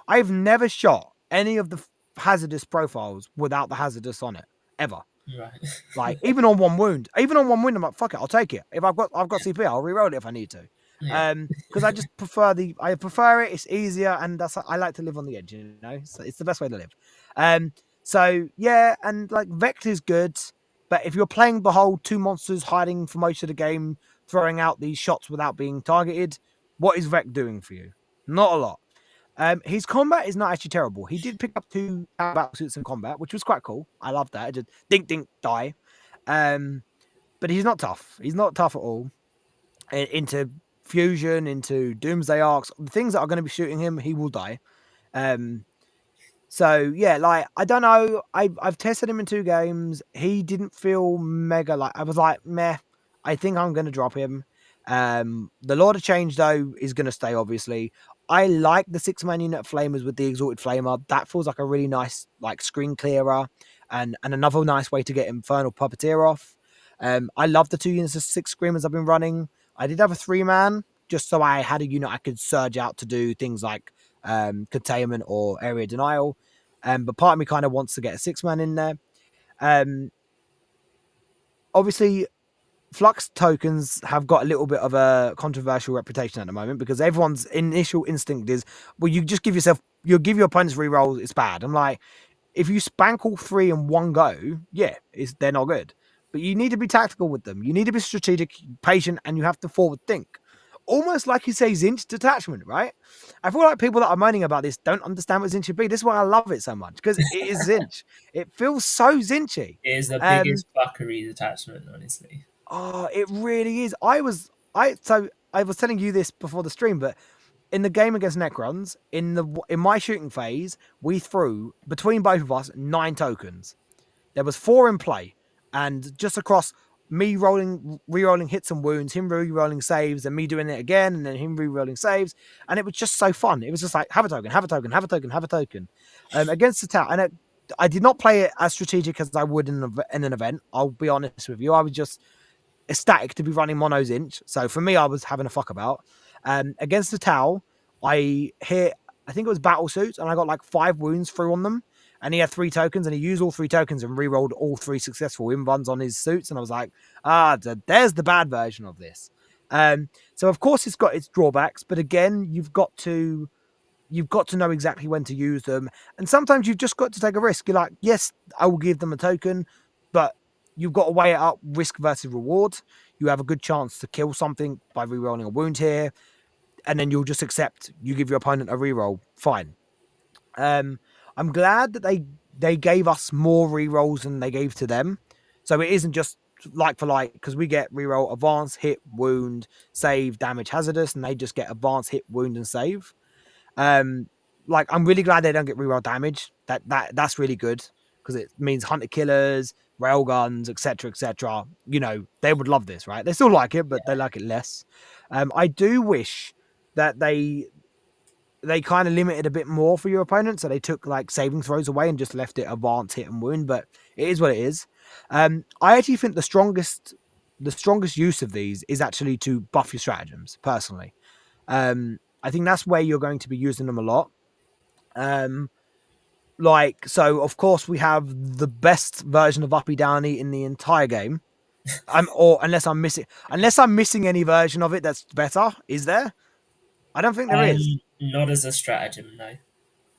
I've never shot any of the hazardous profiles without the hazardous on it ever. Right. Like even on 1 wound, I'm like, fuck it, I'll take it. If I've got CP, I'll reroll it if I need to. Yeah. Because I just prefer it. It's easier, and I like to live on the edge. So it's the best way to live. So yeah, and like Vector's good. But if you're playing the whole two monsters hiding for most of the game, throwing out these shots without being targeted, what is Vec doing for you? Not a lot. His combat is not actually terrible. He did pick up two battle suits in combat, which was quite cool. I love that. Just dink dink die. Um, but he's not tough. He's not tough at all. Into fusion, into doomsday arcs, the things that are going to be shooting him, he will die. Um, so yeah, like I don't know. I've tested him in two games. He didn't feel mega like I was like meh. I think I'm gonna drop him. The Lord of Change though is gonna stay obviously. I like the 6-man unit of flamers with the exalted flamer. That feels like a really nice like screen clearer and another nice way to get Infernal Puppeteer off. I love the 2 units of 6 screamers I've been running. I did have a 3-man just so I had a unit I could surge out to do things like containment or area denial. But part of me kind of wants to get a 6-man in there. Um, Obviously, Flux tokens have got a little bit of a controversial reputation at the moment because everyone's initial instinct is, well, you just give yourself, you'll give your opponents rerolls, it's bad. I'm like, if you spank all 3 in one go, yeah, they're not good. But you need to be tactical with them. You need to be strategic, patient, and you have to forward think. Almost like you say Tzeentch detachment, right? I feel like people that are moaning about this don't understand what Tzeentch should be. This is why I love it so much because it is Tzeentch. It feels so Tzeentchy. It is the Um, biggest fuckery detachment, honestly. oh, it really is. I was telling you this before the stream, but in the game against Necrons, in my shooting phase, we threw between both of us 9 tokens. There was 4 in play, and just across me re-rolling hits and wounds, him re-rolling saves, and me doing it again, and then him re-rolling saves, and it was just so fun. It was just like have a token, have a token, have a token, have a token. Against the tower, and I did not play it as strategic as I would in an event. I'll be honest with you. I was just ecstatic to be running mono Tzeentch. So for me, I was having a fuck about. Against the Tau, I hit, I think it was battle suits, and I got like 5 wounds through on them. And he had 3 tokens, and he used all 3 tokens and re-rolled all 3 successful win runs on his suits. And I was like, there's the bad version of this. So of course it's got its drawbacks, but again, you've got to know exactly when to use them. And sometimes you've just got to take a risk. You're like, yes, I will give them a token, but you've got to weigh it up risk versus reward. You have a good chance to kill something by re-rolling a wound here, and then you'll just accept you give your opponent a re-roll. Fine. I'm glad that they gave us more re-rolls than they gave to them. So it isn't just like for like, because we get re-roll advance, hit, wound, save, damage, hazardous, and they just get advance, hit, wound, and save. Like I'm really glad they don't get reroll damage. That's really good because it means hunter killers, railguns, etc., etc. You know they would love this, right? They still like it, but they like it less. I do wish that they kind of limited a bit more for your opponent, so they took like saving throws away and just left it advance, hit, and wound. But it is what it is. I actually think the strongest use of these is actually to buff your stratagems. Personally, I think that's where you're going to be using them a lot. So of course we have the best version of Uppy Downy in the entire game. Unless I'm missing any version of it that's better. Is there? I don't think there is. Not as a stratagem, no.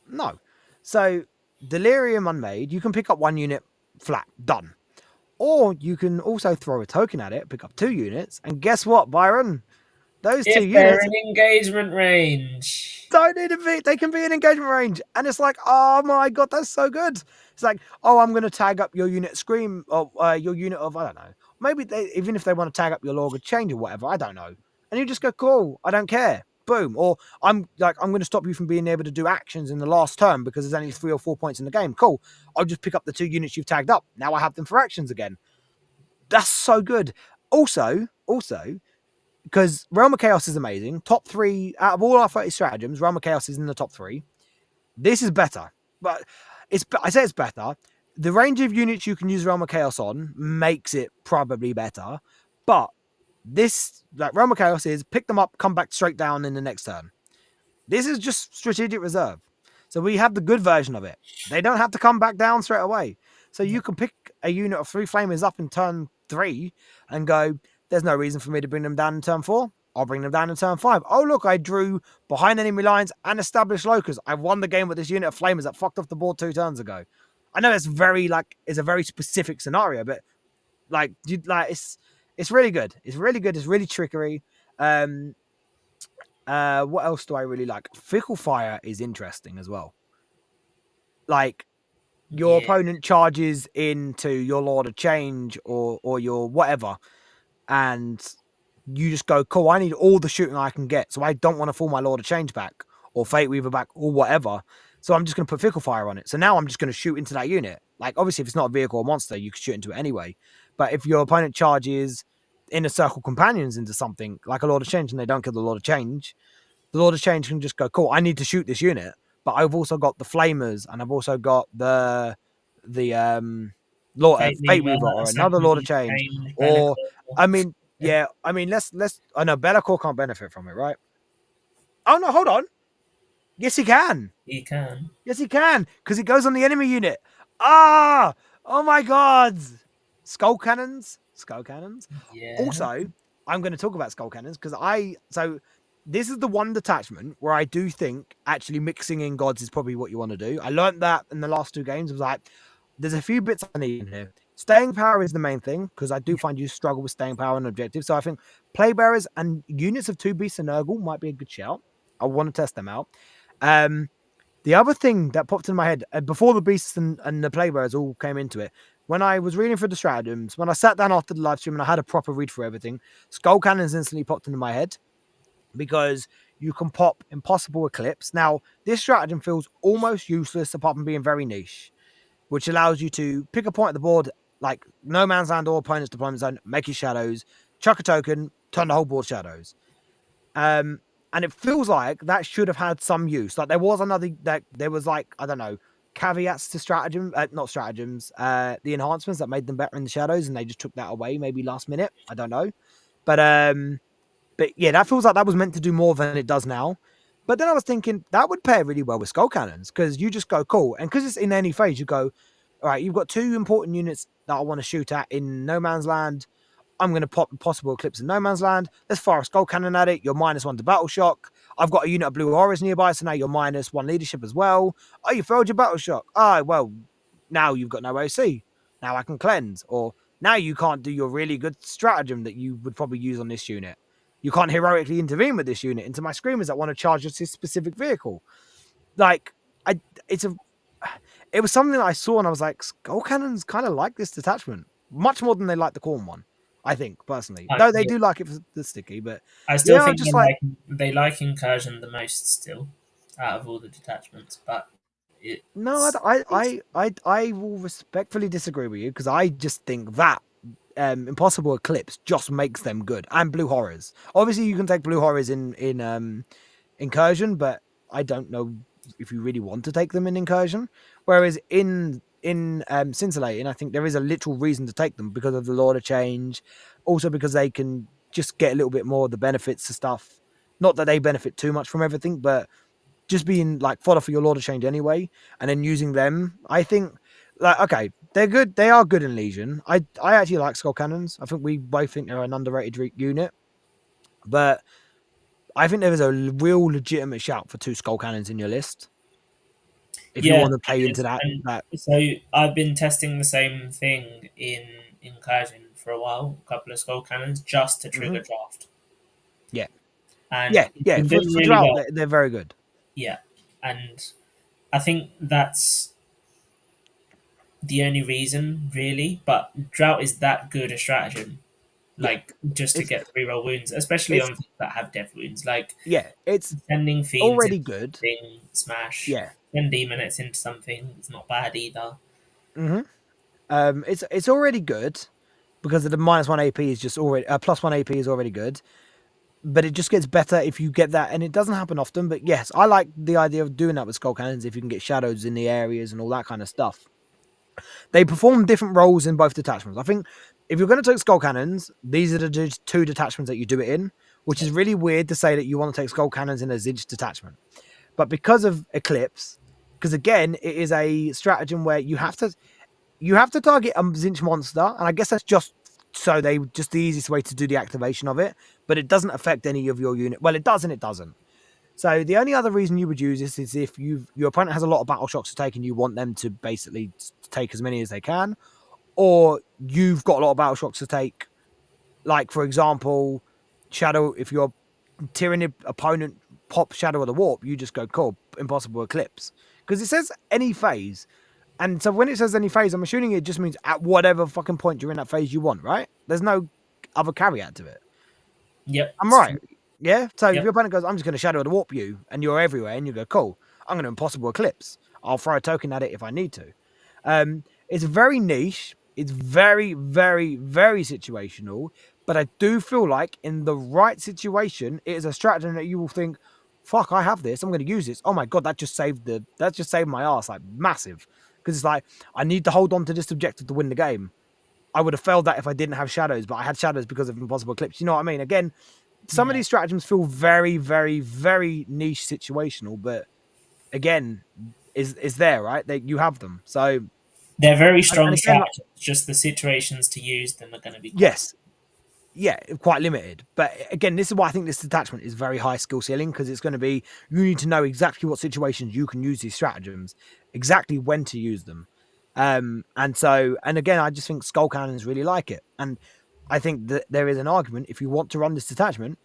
No. So Delirium Unmade, you can pick up 1 unit flat, done. Or you can also throw a token at it, pick up 2 units, and guess what, Byron? Those 2 If they're units in engagement range. don't need to be, they can be in engagement range. And it's like, oh my god, that's so good. It's like, oh, I'm going to tag up your unit Scream, or your unit of, I don't know. Maybe even if they want to tag up your Log of Change or whatever, I don't know. And you just go, cool, I don't care. Boom. Or I'm going to stop you from being able to do actions in the last turn because there's only 3 or 4 points in the game. Cool. I'll just pick up the 2 units you've tagged up. Now I have them for actions again. That's so good. Also, because Realm of Chaos is amazing. Top 3 out of all our 30 stratagems, Realm of Chaos is in the top 3. This is better, but I say it's better. The range of units you can use Realm of Chaos on makes it probably better, but this like Realm of Chaos is pick them up, come back straight down in the next turn. This is just strategic reserve. So we have the good version of it. They don't have to come back down straight away. So you can pick a unit of 3 flamers up in turn 3 and go, there's no reason for me to bring them down in turn 4. I'll bring them down in turn 5. Oh, look, I drew behind enemy lines and established locus. I won the game with this unit of flamers that fucked off the board 2 turns ago. I know it's a very specific scenario, but Like you like it's really good. It's really good. It's really trickery. Um, what else do I really like? Fickle Fire is interesting as well. Like your Yeah. opponent charges into your Lord of Change or your whatever, and you just go, cool, I need all the shooting I can get. So I don't want to fall my Lord of Change back or Fate Weaver back or whatever. So I'm just going to put Fickle Fire on it. So now I'm just going to shoot into that unit. Like, obviously, if it's not a vehicle or monster, you can shoot into it anyway. But if your opponent charges Inner Circle Companions into something like a Lord of Change and they don't kill the Lord of Change, the Lord of Change can just go, cool, I need to shoot this unit. But I've also got the Flamers and I've also got the Lord Fate Fate Weaver, Weaver or another Lord of Assassin's Change. Change, Or Bellicle. I mean, yeah, I mean let's I know Be'lakor can't benefit from it, right? Oh no, hold on. Yes, he can. You can. Yes, he can, because it goes on the enemy unit. Ah! Oh my god! Skull cannons. Skull cannons. Yeah. Also, I'm going to talk about skull cannons because this is the one detachment where I do think actually mixing in gods is probably what you want to do. I learned that in the last two games. I was like, there's a few bits I need in here. Staying power is the main thing because I do find you struggle with staying power and objective. So I think play bearers and units of two beasts and Nurgle might be a good shout. I want to test them out. Um, the other thing that popped in my head before the beasts and the playbearers all came into it, when I was reading through the stratagems, when I sat down after the live stream and I had a proper read for everything, skull cannons instantly popped into my head because you can pop impossible eclipse. Now, this stratagem feels almost useless apart from being very niche, which allows you to pick a point at the board, like no man's land or opponent's deployment zone, make your shadows, chuck a token, turn the whole board shadows. Um, and it feels like that should have had some use. Like there was another, that there was like, I don't know, caveats to stratagem, not stratagems, the enhancements that made them better in the shadows, and they just took that away maybe last minute. I don't know, but but yeah, that feels like that was meant to do more than it does now. But then I was thinking that would pair really well with skull cannons because you just go cool, and because it's in any phase, you go, all right, you've got two important units that I want to shoot at in no man's land. I'm going to pop possible eclipse in no man's land. Let's fire a skull cannon at it. You're -1 to battle shock. I've got a unit of blue horrors nearby, so now you're -1 leadership as well. Oh, you failed your battle shock. Oh, well, now you've got no OC. Now I can cleanse. Or now you can't do your really good stratagem that you would probably use on this unit. You can't heroically intervene with this unit into my screamers that want to charge this specific vehicle. Like, I, it's a, it was something that I saw and I was like, skull cannons kind of like this detachment much more than they like the Khorne one. I think personally, though they Yeah. do like it for the sticky, but I still yeah, I'm think just like, they like Incursion the most still out of all the detachments, but no, it's I will respectfully disagree with you because I just think that Impossible Eclipse just makes them good, and Blue Horrors. Obviously, you can take Blue Horrors in Incursion, but I don't know if you really want to take them in Incursion. Whereas in Scintillating, I think there is a literal reason to take them because of the Lord of Change, also because they can just get a little bit more of the benefits of stuff. Not that they benefit too much from everything, but just being like fodder for your Lord of Change anyway, and then using them, I think like okay, they're good. They are good in Legion. I actually like skull cannons. I think we both think they're an underrated unit, but I think there is a real legitimate shout for two skull cannons in your list if you yeah, want to play it into is. that. And That so I've been testing the same thing in Incursion for a while, a couple of skull cannons just to mhm. trigger draft, Yeah, and yeah, it's yeah. been For doing for really drought, well. they're very good. Yeah, and I think that's the only reason really. But drought is that good a stratagem, Yeah, like just to it's get reroll wounds, especially it's on things that have death wounds, like yeah, it's sending fiends already into good. something, smash. Yeah. Send demonettes into something. It's not bad either. hmm it's already good because of the -1 AP is just already +1 AP is already good. But it just gets better if you get that, and it doesn't happen often. But yes, I like the idea of doing that with skull cannons if you can get shadows in the areas and all that kind of stuff. They perform different roles in both detachments. I think if you're going to take skull cannons, these are the two detachments that you do it in, which is really weird to say that you want to take skull cannons in a Tzeentch detachment. But because of Eclipse, because again, it is a stratagem where you have to target a Tzeentch monster, and I guess that's just the easiest way to do the activation of it, but it doesn't affect any of your unit. Well, it does and it doesn't. So the only other reason you would use this is if your opponent has a lot of battle shocks to take and you want them to basically take as many as they can, or you've got a lot of battle shocks to take. Like, for example, Shadow, if your Tyranid opponent pop Shadow of the Warp, you just go, cool, impossible eclipse. Because it says any phase. And so when it says any phase, I'm assuming it just means at whatever fucking point during that phase you want, right? There's no other caveat to it. Yep. I'm right. Yeah. So if Yep. your opponent goes, I'm just going to Shadow of the Warp you, and you're everywhere, and you go, cool, I'm going to impossible eclipse. I'll throw a token at it if I need to. It's very niche. It's very, very, very situational. But I do feel like in the right situation, it is a stratagem that you will think, fuck, I have this. I'm going to use this. Oh my god, that just saved my ass, like massive. Because it's like I need to hold on to this objective to win the game. I would have failed that if I didn't have shadows, but I had shadows because of impossible eclipse. You know what I mean? Again, some of Yeah. these stratagems feel very, very, very niche situational, but again, is there, right? You have them. So They're very and strong again, like, strategies. Just the situations to use them are going to be quite. yes, yeah, quite limited. But again, this is why I think this detachment is very high skill ceiling, because it's going to be, you need to know exactly what situations you can use these stratagems, exactly when to use them. And so, and again, I just think skull cannons really like it. And I think that there is an argument, if you want to run this detachment,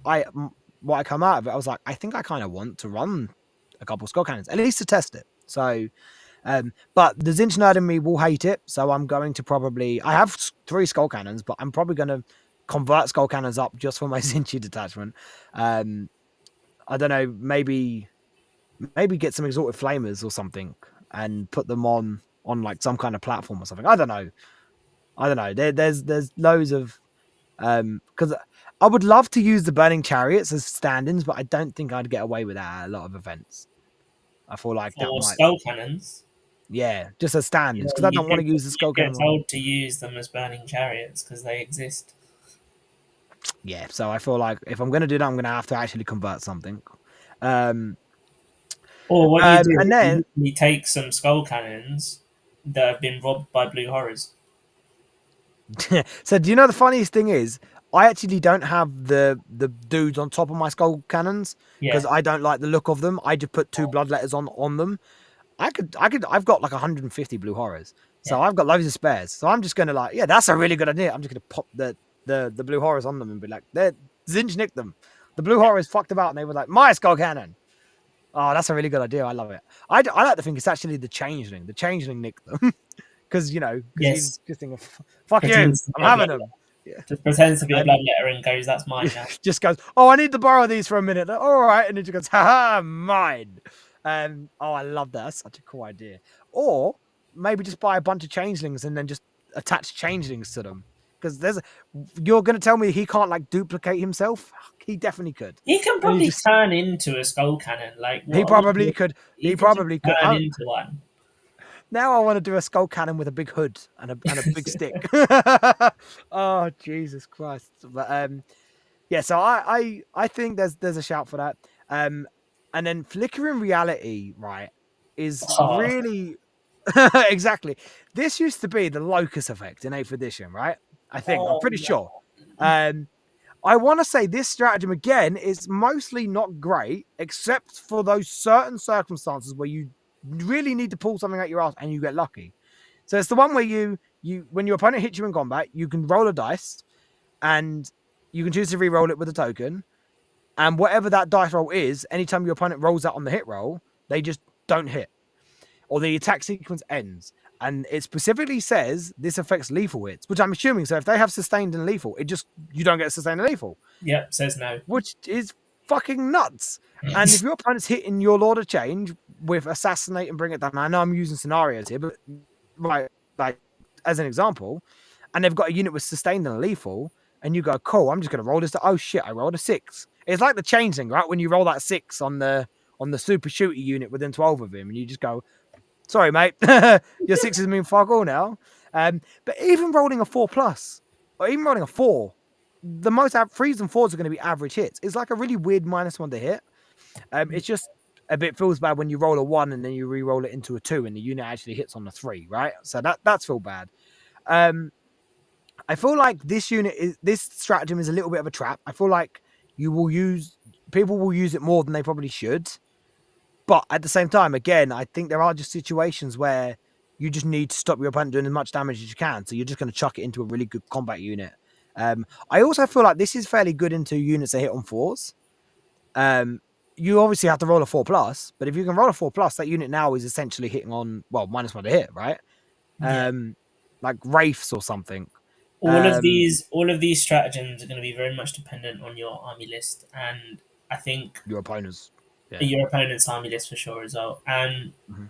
what I come out of it, I was like, I think I kind of want to run a couple skull cannons, at least to test it. So but the Tzeentch nerd in me will hate it, so I'm going to probably. I have 3 skull cannons, but I'm probably going to convert skull cannons up just for my Tzeentch detachment. Um, I don't know, maybe get some exalted flamers or something and put them on like some kind of platform or something. I don't know. There's loads of because I would love to use the burning chariots as stand-ins, but I don't think I'd get away with that at a lot of events. I feel like that For might, skull cannons, yeah, just as stand-ins, because I you don't want to use the skull you get cannon. told to use them as burning chariots because they exist. Yeah, so I feel like if I'm going to do that, I'm going to have to actually convert something. Um, Or what you do and is then, you literally take some skull cannons that have been robbed by blue horrors. so do you know the funniest thing is, I actually don't have the dudes on top of my skull cannons because Yeah. I don't like the look of them. I just put 2 bloodletters on them. I've got like 150 blue horrors, so Yeah. I've got loads of spares. So I'm just gonna like, yeah, that's a really good idea. I'm just gonna pop the blue horrors on them and be like, they're Tzeentch nicked them. The blue horrors fucked about, and they were like, my skull cannon. Oh, that's a really good idea. I love it. I like to think it's actually the changeling. The changeling nicked them because because he's Yes. just thinking, fuck you, Pretends to I'm be a having blood. them. Yeah, Just pretends to be a and bloodletter and goes, "That's mine now." just goes, oh, I need to borrow these for a minute. All right, and then just goes, haha, mine. Oh, I love that. That's such a cool idea. Or maybe just buy a bunch of changelings and then just attach changelings to them. Because you're gonna tell me he can't like duplicate himself? He definitely could. He can And he probably just turn into a skull cannon. Like he what? probably could. He He can just probably could. turn into one. Now I want to do a skull cannon with a big hood and a big stick. Oh Jesus Christ! But yeah. So I think there's a shout for that. And then flickering reality, right, is Oh, really exactly. This used to be the locus effect in 8th edition, right? I'm oh pretty no. sure. Um, I want to say this stratagem again is mostly not great, except for those certain circumstances where you really need to pull something out your ass and you get lucky. So it's the one where you when your opponent hits you in combat, you can roll a dice and you can choose to re-roll it with a token. And whatever that dice roll is, anytime your opponent rolls that on the hit roll, they just don't hit. Or the attack sequence ends. And it specifically says this affects lethal hits, which I'm assuming. So if they have sustained and lethal, you don't get sustained and lethal, Yep, says no. which is fucking nuts. And if your opponent's hitting your Lord of Change with assassinate and bring it down, I know I'm using scenarios here, but right, like as an example, and they've got a unit with sustained and lethal, and you go, cool, I'm just gonna roll this to, oh shit, I rolled a 6. It's like the changeling, right? When you roll that 6 on the super shooty unit within 12 of him, and you just go, sorry, mate, your 6s mean fuck all now. But even rolling a 4 plus, or even rolling a 4, the most 3s and 4s are going to be average hits. It's like a really weird -1 to hit. It's just a bit feels bad when you roll a 1 and then you re-roll it into a 2 and the unit actually hits on the 3, right? So that's feel bad. I feel like this stratagem is a little bit of a trap. I feel like people will use it more than they probably should. But at the same time, again, I think there are just situations where You just need to stop your opponent doing as much damage as you can. So you're just going to chuck it into a really good combat unit. I also feel like this is fairly good into units that hit on 4s. You obviously have to roll a 4+, but if you can roll a 4+, that unit now is essentially hitting on, well, -1 to hit, right? Yeah. Like Wraiths or something. All of these stratagems are going to be very much dependent on your army list, and I think Your opponents. Yeah. your opponent's army list for sure as well. And Mhm.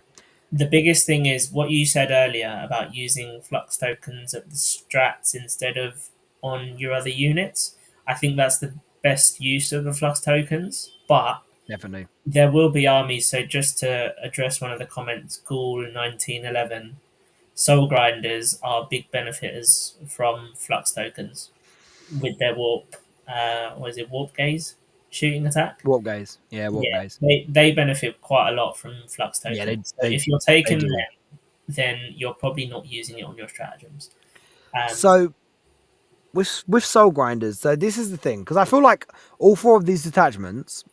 the biggest thing is what you said earlier about using flux tokens at the strats instead of on your other units. I think that's the best use of the flux tokens, but Definitely. there will be armies. So just to address one of the comments, Ghoul 1911, Soul Grinders are big benefiters from flux tokens with their warp. What is it? Warp gaze shooting attack. Warp gaze. Yeah, warp Yeah, gaze. they benefit quite a lot from flux Yeah, tokens. So if you're they taking do. them, then you're probably not using it on your stratagems. Um, So with soul grinders, so this is the thing, because I feel like all 4 of these detachments,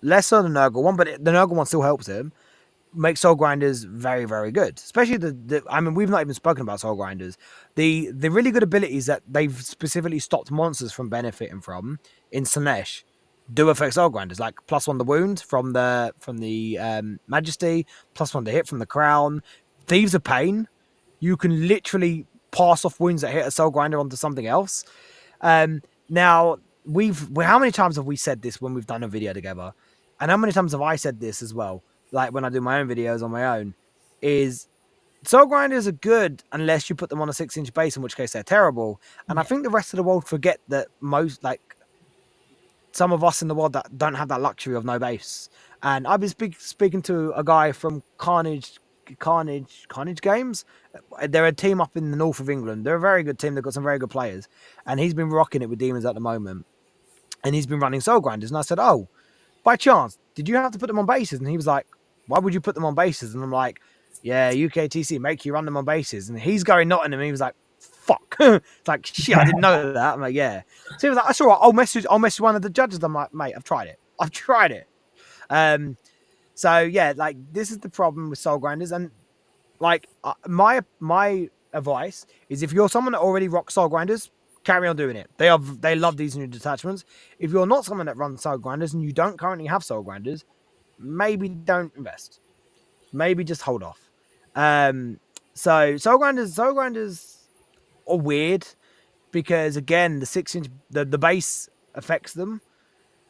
less so the Nurgle one, but the Nurgle one still helps him, make soul grinders very, very good. Especially the I mean, we've not even spoken about soul grinders. The really good abilities that they've specifically stopped monsters from benefiting from in Slaanesh do affect soul grinders, like +1 the wound from the Majesty, +1 the hit from the crown. Thieves of Pain, you can literally pass off wounds that hit a soul grinder onto something else. Now how many times have we said this when we've done a video together? And how many times have I said this as well? Like when I do my own videos on my own, is soul grinders are good unless you put them on a 6-inch base, in which case they're terrible. And I yeah, think the rest of the world forget that most, like, some of us in the world that don't have that luxury of no base. And I've been speaking to a guy from Carnage Games. They're a team up in the north of England. They're a very good team. They've got some very good players, and he's been rocking it with demons at the moment. And he's been running soul grinders. And I said, "Oh, by chance, did you have to put them on bases?" And he was like, "Why would you put them on bases?" And I'm like, "Yeah, UKTC make you run them on bases." And he's going Nottingham. And he was like, "Fuck!" It's like, shit, I didn't know that. I'm like, "Yeah." So he was like, "That's all right. I'll message one of the judges." I'm like, "Mate, I've tried it. I've tried it." Um. So yeah, like this is the problem with soul grinders, and like my advice is, if you're someone that already rocks soul grinders, carry on doing it. They love these new detachments. If you're not someone that runs soul grinders and you don't currently have soul grinders, maybe don't invest. Maybe just hold off. Um, so soul grinders are weird because, again, the 6-inch the base affects them.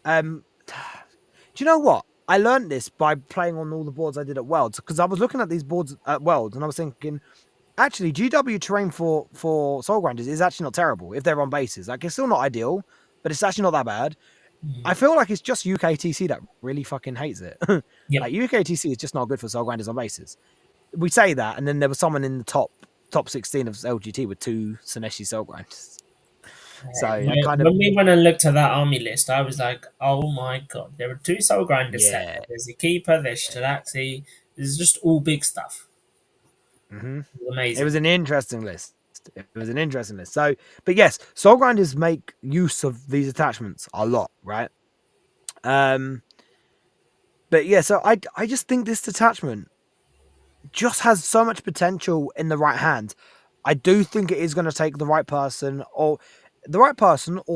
Do you know what? I learned this by playing on all the boards I did at Worlds, because I was looking at these boards at Worlds and I was thinking, actually, GW terrain for soul grinders is actually not terrible if they're on bases. Like, it's still not ideal, but it's actually not that bad. I feel like it's just UKTC that really fucking hates it. yep. Like, UKTC is just not good for soul grinders on bases. We say that, and then there was someone in the top 16 of LGT with 2 Slaaneshi soul grinders. So I kind of, When we went and looked at that army list, I was like, "Oh my god!" There were 2 soul grinders set. yeah. There's a keeper. There's Shalaxi. There's just all big stuff. Mm-hmm. It was It amazing. was an interesting list. It was an interesting list. So, but yes, soul grinders make use of these attachments a lot, right? Um, but yeah, so I just think this detachment just has so much potential in the right hand. I do think it is going to take the right person or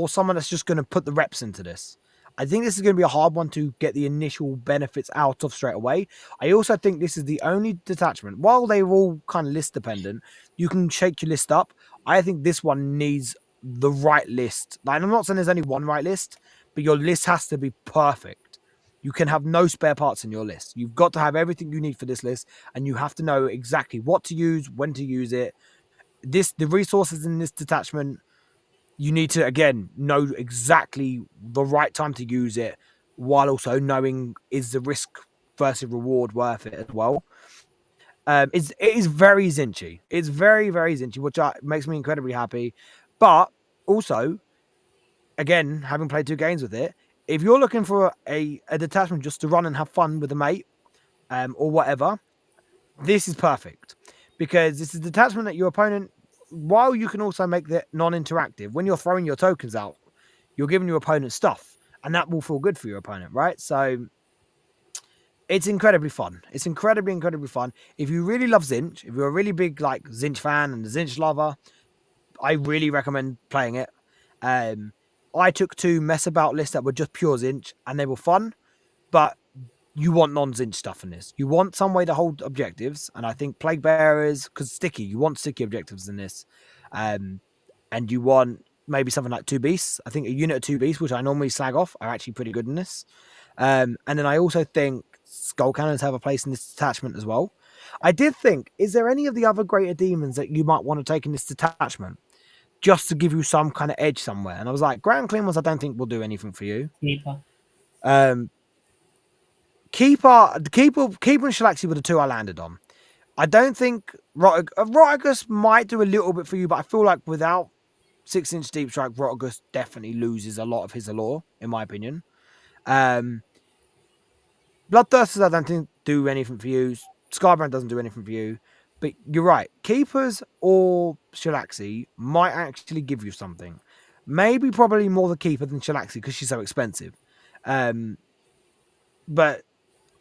someone that's just going to put the reps into this. I think this is going to be a hard one to get the initial benefits out of straight away. I also think this is the only detachment, while they're all kind of list dependent, you can shake your list up. I think this one needs the right list. Like, I'm not saying there's only one right list, but your list has to be perfect. You can have no spare parts in your list. You've got to have everything you need for this list, and you have to know exactly what to use, when to use it. The resources in this detachment, you need to, again, know exactly the right time to use it, while also knowing, is the risk versus reward worth it as well. It is very zinchy. It's very, very zinchy, which makes me incredibly happy. But also, again, having played 2 games with it, if you're looking for a detachment just to run and have fun with a mate, or whatever, this is perfect, because this is a detachment that your opponent, while you can also make it non-interactive, when you're throwing your tokens out, you're giving your opponent stuff, and that will feel good for your opponent, right? So It's incredibly fun. It's incredibly fun. If you really love Tzeentch, if you're a really big like Tzeentch fan and a Tzeentch lover, I really recommend playing it. Um, I took two mess about lists that were just pure Tzeentch, and they were fun. But you want non-Tzeentch stuff in this. You want some way to hold objectives, and I think Plague Bearers, because sticky, you want sticky objectives in this. Um, and you want maybe something like two beasts. I think a unit of two beasts, which I normally slag off, are actually pretty good in this. And then I also think skull cannons have a place in this detachment as well. I did think, is there any of the other greater demons that you might want to take in this detachment just to give you some kind of edge somewhere? And I was like, Grand Cleaners, I don't think will do anything for you. Keeper. Um, Keeper, and Shalaxi were the two I landed on. I don't think Rotigus might do a little bit for you, but I feel like without 6-inch deep strike, Rotigus definitely loses a lot of his allure, in my opinion. Bloodthirsters, I don't think do anything for you. Scarbrand doesn't do anything for you. But you're right. Keepers or Shalaxi might actually give you something. Maybe probably more the Keeper than Shalaxi because she's so expensive. But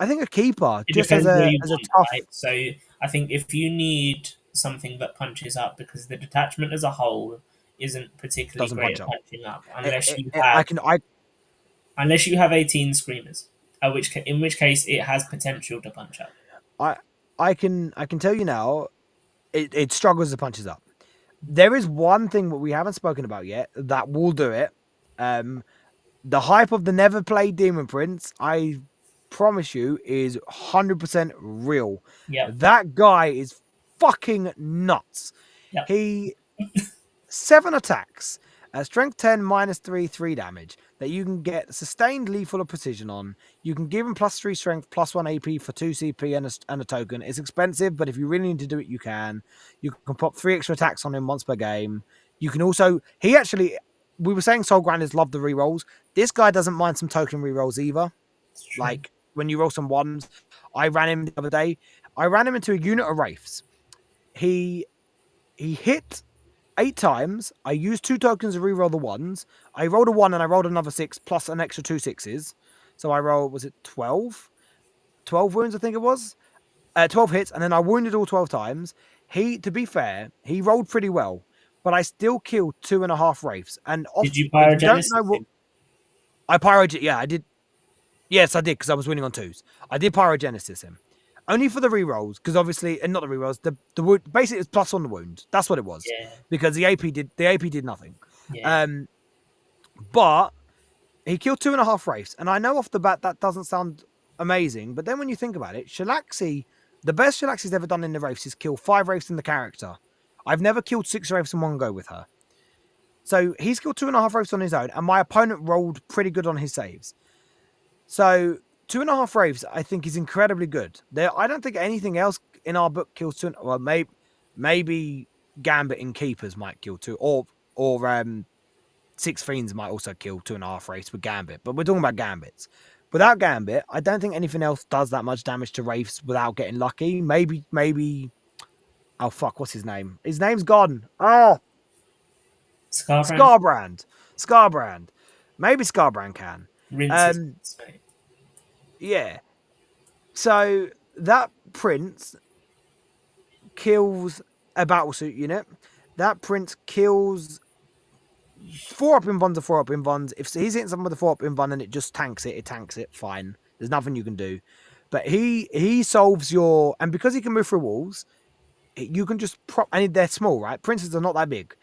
I think a Keeper It just as depends what a you want, tough right? So I think if you need something that punches up, because the detachment as a whole isn't particularly doesn't great punch at up. punching up, It, it, it, I can I unless you have 18 screamers, in which case it has potential to punch up. I I can tell you now, it struggles to punches up. There is one thing that we haven't spoken about yet that will do it. Um, the hype of the never played Demon Prince, I promise you, is 100% real. Yep, That guy is fucking nuts. yep. He 7 attacks, strength 10, -3, 3 damage that you can get sustained lethal of precision on. You can give him +3 strength, +1 AP for 2 CP and a token. It's expensive, but if you really need to do it, you can. You can pop 3 extra attacks on him once per game. You can also, we were saying Soul Grinders love the rerolls. This guy doesn't mind some token rerolls either. It's true. Like when you roll some ones, I ran him the other day. I ran him into a unit of Wraiths. He hit 8 times. I used 2 tokens to reroll the ones. I rolled a 1 and I rolled another 6 plus an extra 2 sixes. So I rolled, was it 12? 12 wounds, I think it was. 12 hits, and then I wounded all 12 times. To be fair, he rolled pretty well, but I still killed 2.5 Wraiths. And Did you if you don't pyrogenesis know what him? I pyrogenesis, yeah, I did. Yes, I did because I was winning on 2s. I did pyrogenesis him. Only for the rerolls, because obviously, and not the rerolls, the wound, basically it's plus on the wound. That's what it was. Yeah, Because the AP did nothing. yeah. But he killed 2.5 Wraiths. And I know off the bat that doesn't sound amazing, but then when you think about it, Shalaxi, the best Shalaxi's ever done in the Wraiths is kill 5 Wraiths in the character. I've never killed 6 Wraiths in one go with her. So he's killed 2.5 Wraiths on his own, and my opponent rolled pretty good on his saves. So 2.5 Wraiths, I think, is incredibly good. I don't think anything else in our book kills 2. Well, maybe Gambit and Keepers might kill 2, or 6 Fiends might also kill 2.5 Wraiths with Gambit. But we're talking about Gambits. Without Gambit, I don't think anything else does that much damage to Wraiths without getting lucky. Maybe. Oh fuck, what's his name? His name's gone. Oh, Scarbrand Scarbrand. Maybe Scarbrand can. rinses. Yeah. So that Prince kills a battlesuit unit. That Prince kills 4 up in ones or 4 up in ones. If he's hitting someone with a 4 up in one and it just tanks it, fine. There's nothing you can do. But he solves your, and because he can move through walls, you can just prop, and they're small, right? Princes are not that big.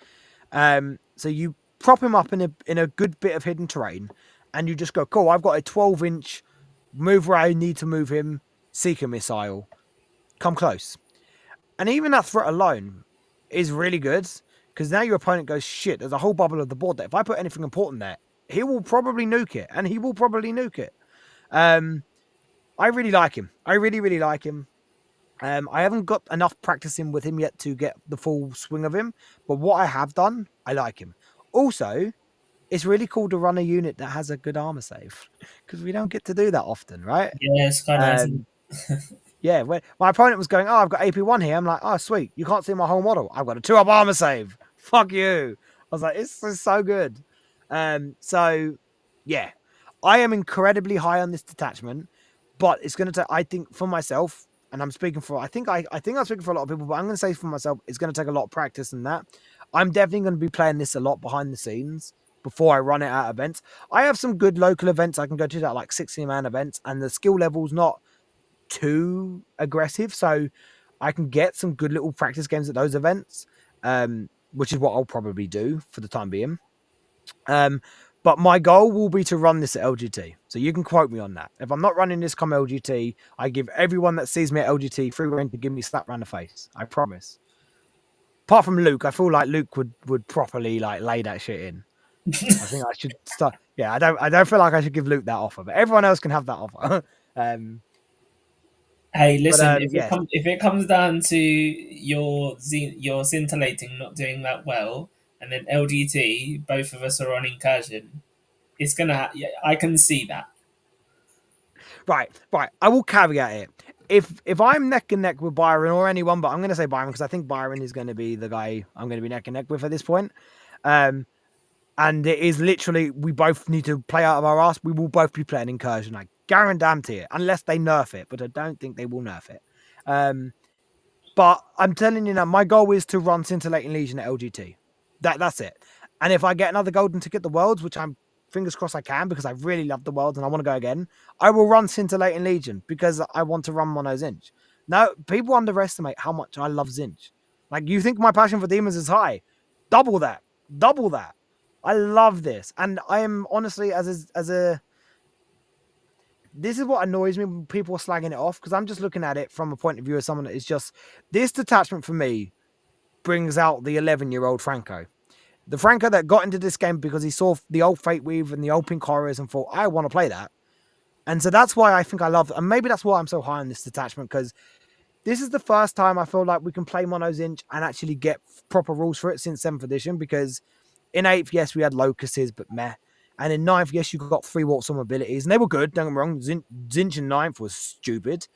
So you prop him up in a good bit of hidden terrain, and you just go, cool, I've got a 12-inch move where I need to move him, Seeker missile, come close. And even that threat alone is really good, because now your opponent goes, shit, there's a whole bubble of the board that if I put anything important there, he will probably nuke it, and he will probably nuke it. I really like him. I really, really like him. I haven't got enough practicing with him yet to get the full swing of him, but what I have done, I like him. Also, it's really cool to run a unit that has a good armor save, because we don't get to do that often, right? Yeah, it's quite nice. Yeah, when my opponent was going, oh, I've got AP1 here. I'm like, oh, sweet. You can't see my whole model. I've got a 2-up armor save. Fuck you. I was like, this is so good. So, yeah, I am incredibly high on this detachment, but it's going to take. I think for myself, and I'm speaking for. I think I'm speaking for a lot of people, but I'm going to say for myself, it's going to take a lot of practice in that. I'm definitely going to be playing this a lot behind the scenes before I run it at events. I have some good local events I can go to that like 60-man events, and the skill level's not too aggressive, so I can get some good little practice games at those events, which is what I'll probably do for the time being. Um, but my goal will be to run this at LGT. So you can quote me on that. If I'm not running this come LGT, I give everyone that sees me at LGT free reign to give me a slap round the face. I promise. Apart from Luke, I feel like Luke would properly like lay that shit in. I think I should start. Yeah, I don't feel like I should give Luke that offer, but everyone else can have that offer. um, Hey, but listen, if yes, it comes down to your scintillating not doing that well, and then LGT, both of us are on incursion, it's gonna. Yeah, I can see that. right. I will caveat it. If I'm neck and neck with Byron or anyone, but I'm going to say Byron because I think Byron is going to be the guy I'm going to be neck and neck with at this point. Um, and it is literally we both need to play out of our ass. We will both be playing Incursion. I guarantee it, unless they nerf it, but I don't think they will nerf it. But I'm telling you now, my goal is to run Scintillating Legion at LGT. That's it. And if I get another golden ticket, the Worlds, which I'm fingers crossed I can because I really love the Worlds and I want to go again, I will run Scintillating Legion because I want to run Mono Tzeentch. Now, people underestimate how much I love Tzeentch. Like, you think my passion for demons is high? Double that. Double that. I love this. And I am honestly, as a this is what annoys me when people are slagging it off because I'm just looking at it from a point of view of someone that is just this detachment for me brings out the 11-year-old Franco. The Franco that got into this game because he saw the old Fate Weave and the old Pink Horrors and thought, I want to play that. And so that's why I think I love, and maybe that's why I'm so high on this detachment because this is the first time I feel like we can play Mono Tzeentch and actually get proper rules for it since 7th edition because in 8th, yes, we had locusts, but meh. And in 9th, yes, you got 3 walks on abilities, and they were good, don't get me wrong. Tzeentch in 9th was stupid,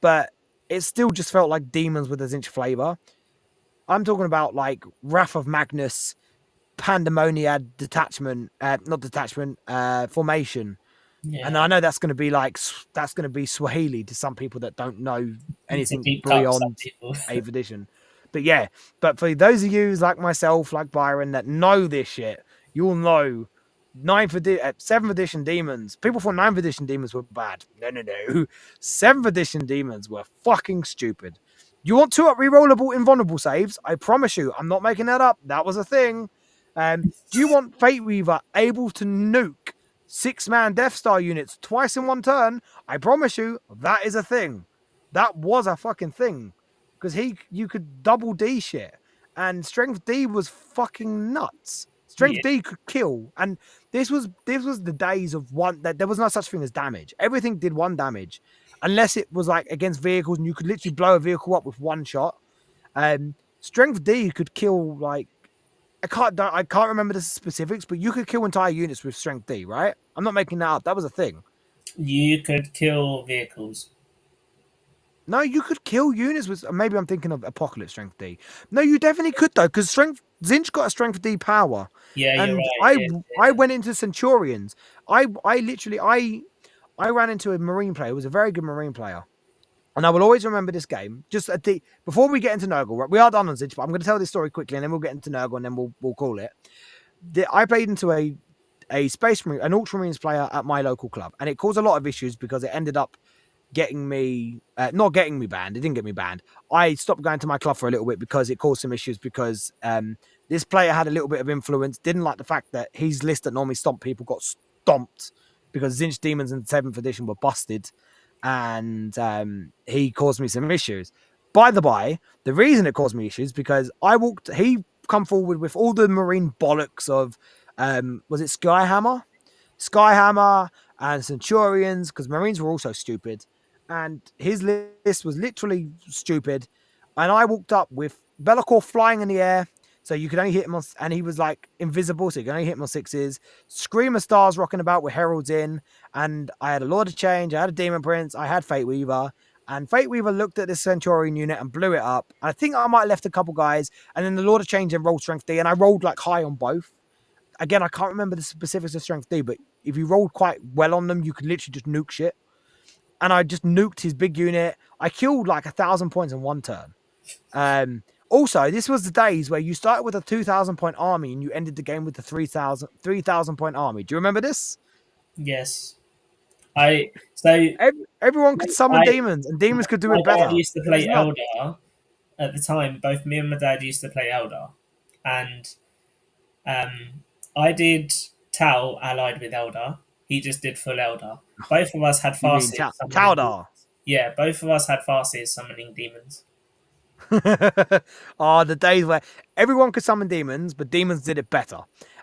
but it still just felt like demons with a Tzeentch flavor. I'm talking about like Wrath of Magnus, Pandemoniad, Detachment, not Detachment, Formation. And I Yeah, know that's going to be like, that's going to be Swahili to some people that don't know it's a anything deep cut for some beyond people. 8th edition. But yeah, but for those of you like myself, like Byron, that know this shit, you'll know 7th edition demons. People thought 9th edition demons were bad. No. 7th edition demons were fucking stupid. You want 2-up rerollable invulnerable saves? I promise you, I'm not making that up. That was a thing. Do you want Fate Weaver able to nuke 6-man Death Star units twice in one turn? I promise you, that is a thing. That was a fucking thing. Because you could double D shit. And Strength D was fucking nuts. Strength Yeah, D could kill. And this was the days of one that there was no such thing as damage. Everything did 1 damage. Unless it was like against vehicles and you could literally blow a vehicle up with 1 shot. Strength D could kill like I can't remember the specifics, but you could kill entire units with Strength D, right? I'm not making that up. That was a thing. you could kill vehicles. No, you could kill units with. Maybe I'm thinking of Apocalypse Strength D. No, you definitely could though, because Strength Tzeentch got a Strength D power, Yeah, you're and right. I Yeah, I went into Centurions. I literally I ran into a Marine player who was a very good Marine player. And I will always remember this game. Just before we get into Nurgle, right? We are done on Tzeentch, but I'm going to tell this story quickly, and then we'll get into Nurgle, and then we'll call it. I played into a Space Marine, an Ultramarines player at my local club, and it caused a lot of issues because it ended up getting me not getting me banned. It didn't get me banned. I stopped going to my club for a little bit because it caused some issues because this player had a little bit of influence, didn't like the fact that his list that normally stomped people got stomped because Tzeentch demons in 7th edition were busted, and he caused me some issues. By the by, the reason it caused me issues because he come forward with all the Marine bollocks of was it Skyhammer and Centurions, because Marines were also stupid. And his list was literally stupid. And I walked up with Be'lakor flying in the air, so you could only hit him on, and he was like invisible, so you could only hit him on 6s. Screamer Stars rocking about with Heralds in, and I had a Lord of Change, I had a Demon Prince, I had Fate Weaver, and Fate Weaver looked at this Centurion unit and blew it up. I think I might have left a couple guys, and then the Lord of Change and rolled Strength D, and I rolled like high on both. Again, I can't remember the specifics of Strength D, but if you rolled quite well on them, you could literally just nuke shit. and I just nuked his big unit. I killed like 1,000 points in one turn. Also, this was the days where you started with a 2,000 point army and you ended the game with the 3,000 point army. Do you remember this? Yes. I so Everyone could summon I demons, and demons could do my it dad better. used to It was play nuts. Eldar at the time. Both me and my dad used to play Eldar, and I did Tau allied with Eldar. He just did full Eldar. Both of us had You mean farces summoning demons. Chowdar? Yeah, both of us had farces summoning demons. Are the days where everyone could summon demons, but demons did it better.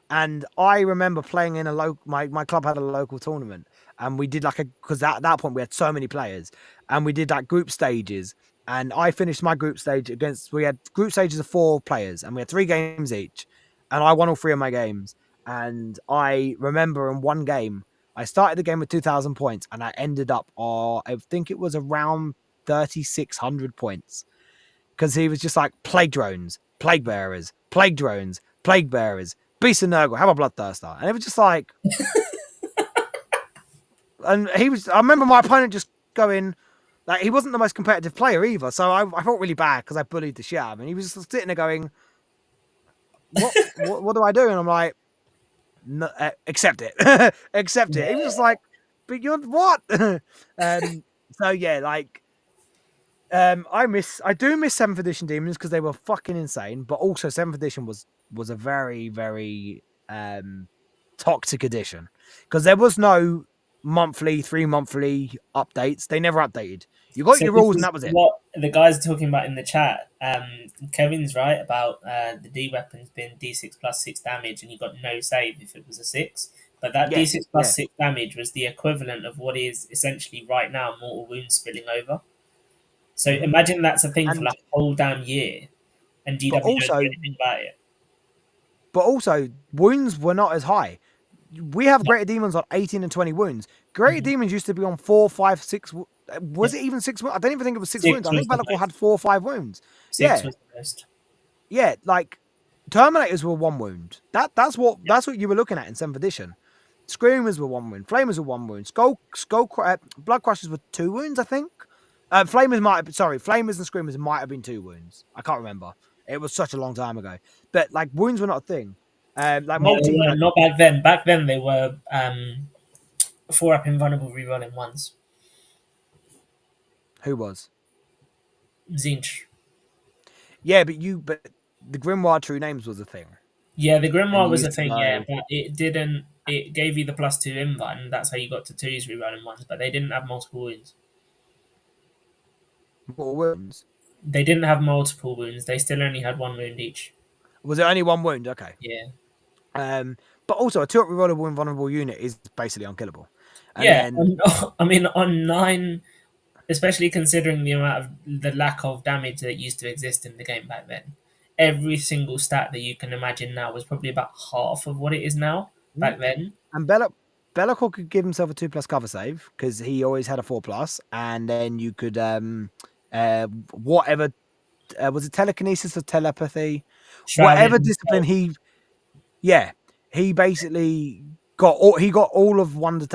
And I remember playing in a local. My club had a local tournament, and we did like a because at that point we had so many players, and we did like group stages. And I finished my group stage against. We had group stages of 4 players, and we had 3 games each, and I won all 3 of my games. And I remember in one game, I started the game with 2,000 points, and I ended up, I think it was around 3,600 points because he was just like plague drones, plague bearers, plague drones, plague bearers, beast of Nurgle, have a bloodthirster, and it was just like, and he was. I remember my opponent just going, like he wasn't the most competitive player either, so I felt really bad because I bullied the shit out of him. He was just sitting there going, what do I do? And I'm like, no, accept it, accept it. He was just like, but you're what? So yeah, like I do miss 7th edition demons because they were fucking insane, but also 7th edition was a very, very toxic edition because there was no monthly, 3 monthly updates. They never updated. You got So your this rules and is that was it. what the guys are talking about in the chat. Kevin's right about the D weapons being D6 plus 6 damage, and you got no save if it was a 6. But that Yeah, D6 plus yeah. 6 damage was the equivalent of what is essentially right now mortal wounds spilling over. So Hmm. imagine that's a thing for And like a whole damn year, and but GW don't do also anything about it. but also wounds were not as high. We have greater demons on 18 and 20 wounds. Greater Mhm. demons used to be on 4, 5, 6. Yeah. Was it even 6 wounds? I don't even think it was 6 wounds. 6 I was think the Be'lakor most. had 4 or 5 wounds. 6 Yeah. was the most. Yeah, like Terminators were 1 wound. That's what you were looking at in 7th edition. Screamers were 1 wound. Flamers were 1 wound. Blood Crushers were 2 wounds, I think. Flamers and Screamers might have been 2 wounds. I can't remember. It was such a long time ago. But like wounds were not a thing. Like No, they Molten were had not back then. Back then they were 4 up invulnerable rerolling ones. who was? Tzeentch. Yeah, but the Grimoire True Names was a thing. Yeah, the And Grimoire you was a used to thing, yeah, go but it didn't. It gave you the +2 invite, and that's how you got to twos rerolling ones. But they didn't have multiple wounds. more wounds. They didn't have multiple wounds. They still only had 1 wound each. Was it only 1 wound? Okay. Yeah, Um, but also a 2-up rerollable invulnerable unit is basically unkillable. And yeah. then I mean, on 9, especially considering the amount of the lack of damage that used to exist in the game back then, every single stat that you can imagine now was probably about half of what it is now back then. and Be'lakor could give himself a 2+ cover save because he always had a 4+, and then you could whatever was it telekinesis or telepathy, Shrouded. whatever discipline yeah he basically got all of one of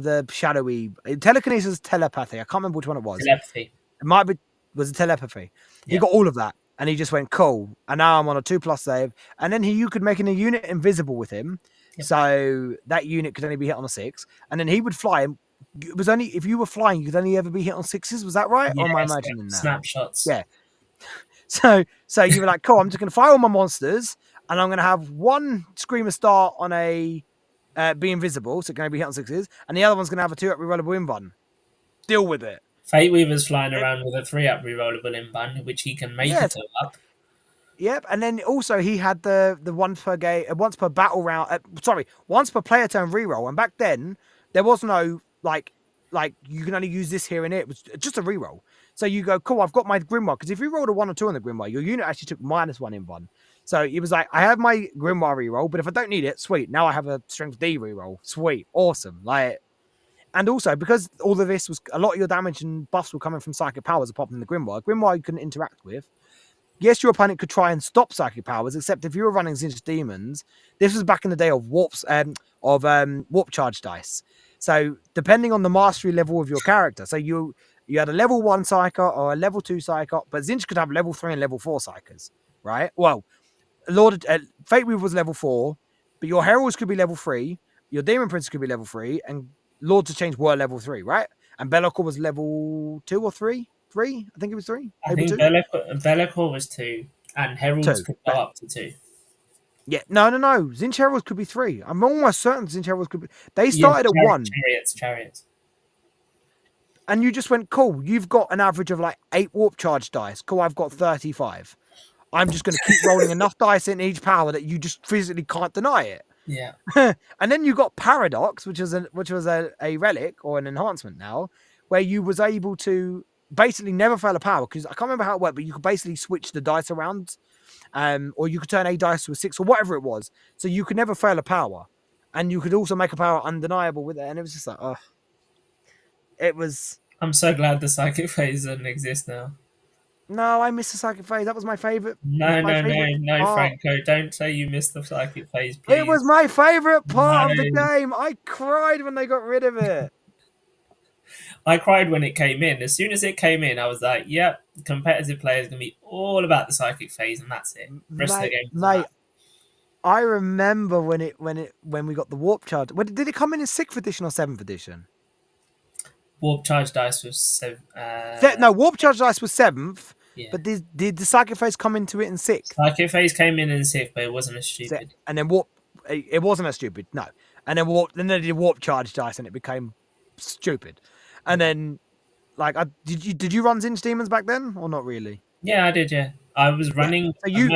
the shadowy telekinesis telepathy. I can't remember which one it was. Telepathy. It might be was it telepathy. He Yeah. got all of that, and he just went cool. And now I'm on a 2+ save, and then you could make a unit invisible with him, Yep. so that unit could only be hit on a 6, and then he would fly. And it was only if you were flying, you could only ever be hit on 6s. Was that right, or am I Yes. imagining that? Snapshots. Yeah. So you were like, cool. I'm just gonna fire all my monsters, and I'm gonna have one Screamer Star on a be invisible, so it can only be hit on 6s, and the other one's gonna have a 2-up rerollable in button. Deal with it. Fate Weaver's flying around with a 3-up rerollable in bun, which he can make a Yes. 2-up. Yep, and then also he had the once per game, once per battle round. Once per player turn reroll. And back then there was no like you can only use this here and it. It was just a reroll. So you go, cool. I've got my Grimoire because if you rolled a 1 or 2 on the Grimoire, your unit actually took -1 in one. So it was like I have my Grimoire reroll, but if I don't need it, sweet. Now I have a Strength D reroll. Sweet, awesome. Like, and also because all of this was a lot of your damage and buffs were coming from psychic powers apart from the Grimoire. Grimoire you couldn't interact with. Yes, your opponent could try and stop psychic powers, except if you were running Tzeentch demons, this was back in the day of warp charge dice. So depending on the mastery level of your character, so you had a level 1 psyker or a level 2 psyker, but Tzeentch could have level 3 and level 4 psykers, right? Well, Fate Weaver was level 4, but your heralds could be level 3, your demon prince could be level 3, and Lords of Change were level 3, right? And Be'lakor was level 2 or 3. 3, I think it was 3, I maybe think 2. Bellicor was 2, and Heralds 2. could go up to 2. Yeah, no. Tzeentch heralds could be 3. I'm almost certain Tzeentch heralds could be. They Yeah, started at 1, chariots. and you just went, cool. You've got an average of like 8 warp charge dice. Cool, I've got 35. I'm just going to keep rolling enough dice in each power that you just physically can't deny it. Yeah. And then you got Paradox, which was a relic or an enhancement now, where you was able to basically never fail a power, because I can't remember how it worked, but you could basically switch the dice around, or you could turn a dice to a 6 or whatever it was, so you could never fail a power, and you could also make a power undeniable with it, and it was just like, oh, it was. I'm so glad the psychic phase doesn't exist now. No, I miss the psychic phase. That was my favorite. No, My no, no, favorite no, part. Franco. Don't say you missed the psychic phase, It was please. my favorite No. part of the game. I cried when they got rid of it. I cried when it came in. As soon as it came in, I was like, yep, competitive players going to be all about the psychic phase, and that's it. The rest of the Mate, game doesn't mate, matter. I remember when we got the warp charge. Did it come in 6th edition or 7th edition? Warp charge dice was so. No, warp charge dice was 7th, Yeah. but did the psychic phase come into it in 6th? Psychic phase came in 6th, but it wasn't as stupid. And then warp, it wasn't as stupid, no. And then they did warp charge dice, and it became stupid. And then, like, did you run Tzeentch demons back then, or not really? Yeah, I did. Yeah, I was Yeah. running. So you,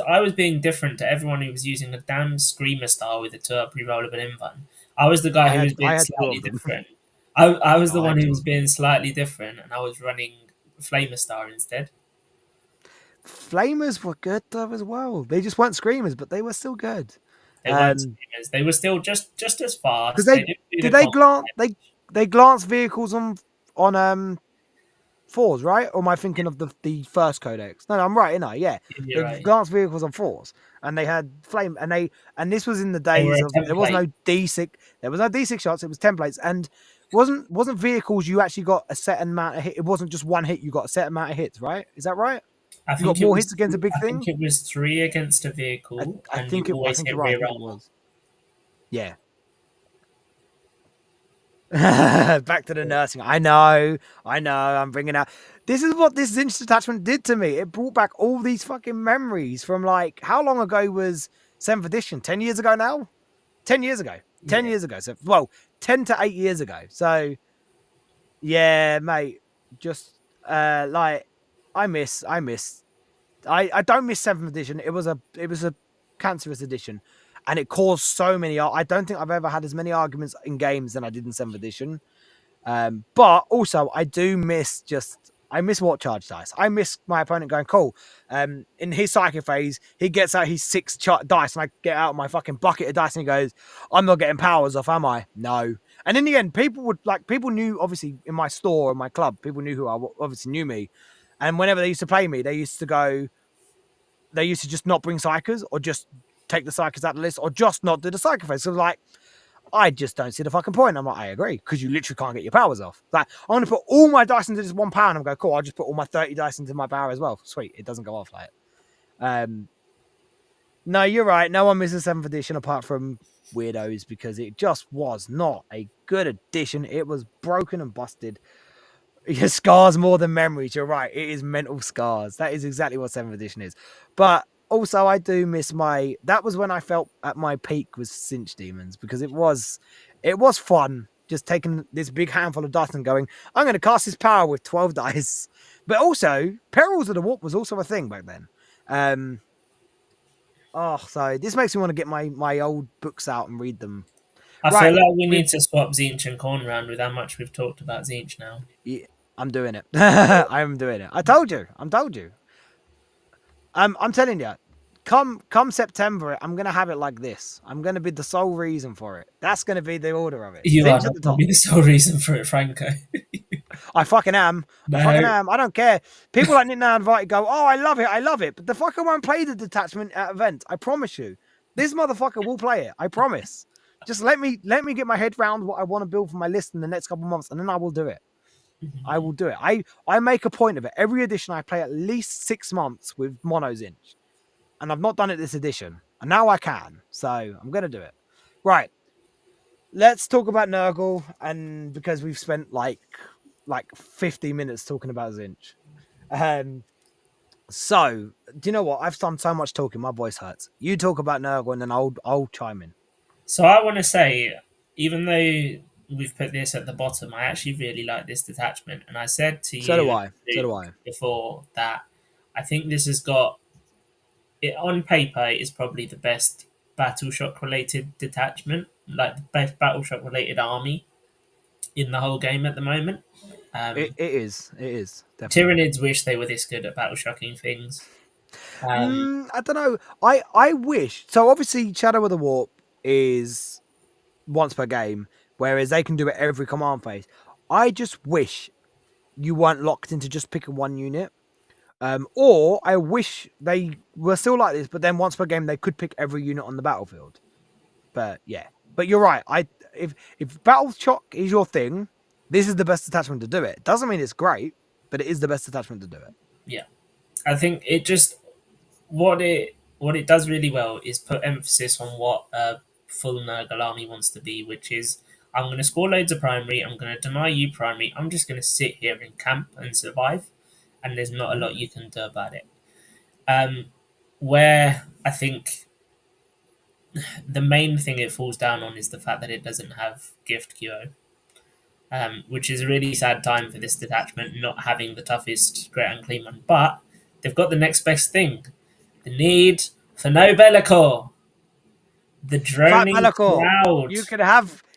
I was being different to everyone who was using a damn screamer style with a 2-up rerollable invuln. I was the guy who was being I had 2 slightly of them. different. I was No, the I one had who 2 was of them. being slightly different, and I was running Flamer Star instead. Flamers were good though as well. They just weren't screamers, but they were still good. They weren't screamers. They were still just as Because fast. They they didn't do did the they combat glance damage. they glance vehicles on 4s, right? Or am I thinking of the first codex? No, I'm right, innit? Yeah. You're They right. glance vehicles on 4s. And they had flame, and this was in the They were days a of there was template. no D6 shots, it was templates. And wasn't vehicles you actually got a set amount of hit. It wasn't just one hit, you got a set amount of hits, right? Is that right? I You got think it more was. hits against a big I think thing? it was 3 against a vehicle, and you I always think hit you're right, I rear think it armor. was. Yeah. Back to the nursing. I know. I'm bringing out. This is what this Tzeentch detachment did to me. It brought back all these fucking memories from, like, how long ago was 7th edition? 10 years ago now? 10 years ago. 10 Yeah. years ago. So, well, 10 to 8 years ago. So, yeah, mate. Just, like, I don't miss 7th edition. It was a cancerous edition, and it caused so many. I don't think I've ever had as many arguments in games than I did in 7th edition. But also I miss what charge dice. I miss my opponent going, cool. In his psychic phase, he gets out his 6 dice, and I get out my fucking bucket of dice, and he goes, I'm not getting powers off, am I? No. And in the end, people knew, obviously, in my store, in my club, people knew obviously knew me. And whenever they used to play me, they used to just not bring psychers, or just take the psychers out of the list, or just not do the psychic phase. So, like, I just don't see the fucking point. I'm like, I agree, because you literally can't get your powers off. Like, I'm going to put all my dice into this one power, and I'm going, cool, I'll just put all my 30 dice into my power as well. Sweet, it doesn't go off like no, you're right. No one misses 7th edition apart from weirdos, because it just was not a good edition. It was broken and busted. Scars more than memories. You're right. It is mental scars. That is exactly what 7th edition is. But also, I do miss that was when I felt at my peak with Tzeentch demons, because it was fun just taking this big handful of dice and going, I'm going to cast this power with 12 dice. But also, Perils of the Warp was also a thing back then. So this makes me want to get my old books out and read them. I Right. feel like we need to swap Tzeentch and Khorne around with how much we've talked about Tzeentch now. Yeah, I'm doing it. I'm doing it. I told you. I'm telling you. Come September, I'm gonna have it like this. I'm gonna be the sole reason for it. That's gonna be the order of it. You are Tzeentch at not the going to top. be the sole reason for it, Franco. I fucking am. No. I don't care. People like Nick Now Invited go, oh, I love it. But the fucker won't play the detachment at events. I promise you. This motherfucker will play it. I promise. Just let me get my head round what I want to build for my list in the next couple of months, and then I will do it. I will do it. I make a point of it. Every edition I play at least 6 months with mono Tzeentch. And I've not done it this edition. And now I can. So I'm gonna do it. Right. Let's talk about Nurgle, and because we've spent like 50 minutes talking about Tzeentch. So do you know what? I've done so much talking, my voice hurts. You talk about Nurgle and then I'll chime in. So I want to say, even though we've put this at the bottom, I actually really like this detachment. And I said to So do you, I. So do I. before that I think this has got it on paper is probably the best battle shock related detachment, like the best battle shock related army in the whole game at the moment. It, Um, it is. It is, definitely. Tyranids wish they were this good at battle shocking things. I don't know. I wish. So obviously Shadow of the Warp is once per game, whereas they can do it every command phase. I just wish you weren't locked into just picking one unit. Or I wish they were still like this, but then once per game they could pick every unit on the battlefield. But yeah, but you're right. If battle shock is your thing, this is the best attachment to do it. Doesn't mean it's great, but it is the best attachment to do it. Yeah, I think it just what it does really well is put emphasis on what a full Nurgle army wants to be, which is I'm going to score loads of primary. I'm going to deny you primary. I'm just going to sit here and camp and survive, and there's not a lot you can do about it. Um, where I think the main thing it falls down on is the fact that it doesn't have gift QO, which is a really sad time for this detachment not having the toughest Great Unclean one. But they've got the next best thing: the need for no Bellicor, the Fat droning Bellicor. crowd.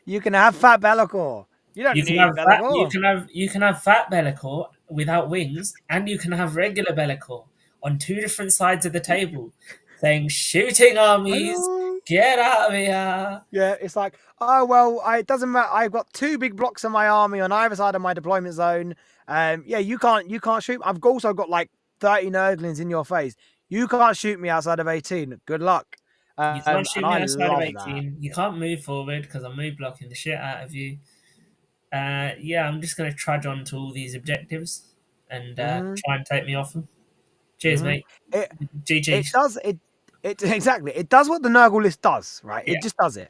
You can have Fat Bellicor. You don't You can need have fat. Bellicor. You can have fat Bellicor without wings, and you can have regular Bellicor on two different sides of the table, saying "shooting I armies, know. get out of here." Yeah, it's like, oh well, it doesn't matter. I've got two big blocks of my army on either side of my deployment zone. Yeah, you can't shoot. I've also got like 30 Nurglings in your face. You can't shoot me outside of 18. Good luck. You can't And shoot me I outside of love that. 18. You can't move forward because I'm move blocking the shit out of you. Yeah, I'm just going to trudge on to all these objectives and Hmm. try and take me off them. Cheers, Hmm. mate. It it GG. does it exactly. It does what the Nurgle list does, right? It Yeah. just does it.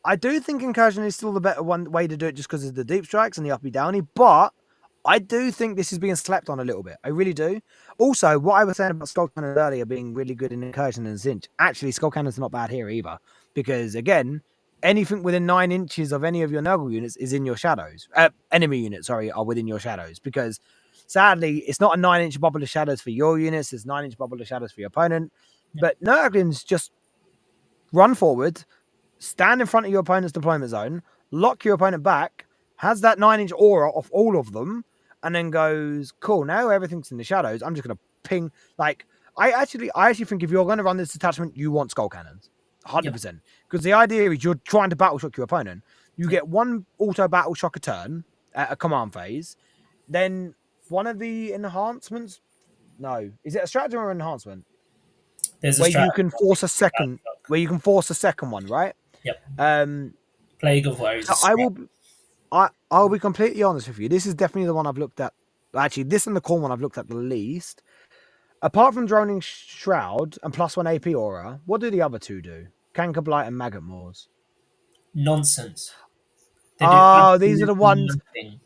I do think Incursion is still the better one way to do it just because of the deep strikes and the uppy downy, but I do think this is being slept on a little bit. I really do. Also, what I was saying about Skull Cannon earlier being really good in Incursion and Tzeentch, actually, Skull Cannon's not bad here either. Because again, anything within 9 inches of any of your Nurgle units is in your shadows. Enemy units, sorry, are within your shadows. Because sadly, it's not a 9 inch bubble of shadows for your units, it's 9 inch bubble of shadows for your opponent. But Nurglings just run forward, stand in front of your opponent's deployment zone, lock your opponent back, has that 9 inch aura of all of them, and then goes, cool, now everything's in the shadows. I'm just gonna ping. Like, I actually think if you're gonna run this attachment, you want skull cannons. Yeah. 100%. Because the idea is you're trying to battle shock your opponent. You Yeah. get one auto battle shock a turn at a command phase, then one of the enhancements. No, is it a stratagem or enhancement? There's a Where strat. you can force a second, one, right? Yep. Um, Plague of Woe is a so I strat. will. I'll be completely honest with you. This is definitely the one I've looked at. Actually, this and the Khorne one I've looked at the least. Apart from droning shroud and +1 AP aura, what do the other two do? Canker blight and maggot maws. Nonsense. They do Oh, these are absolutely the ones. nothing.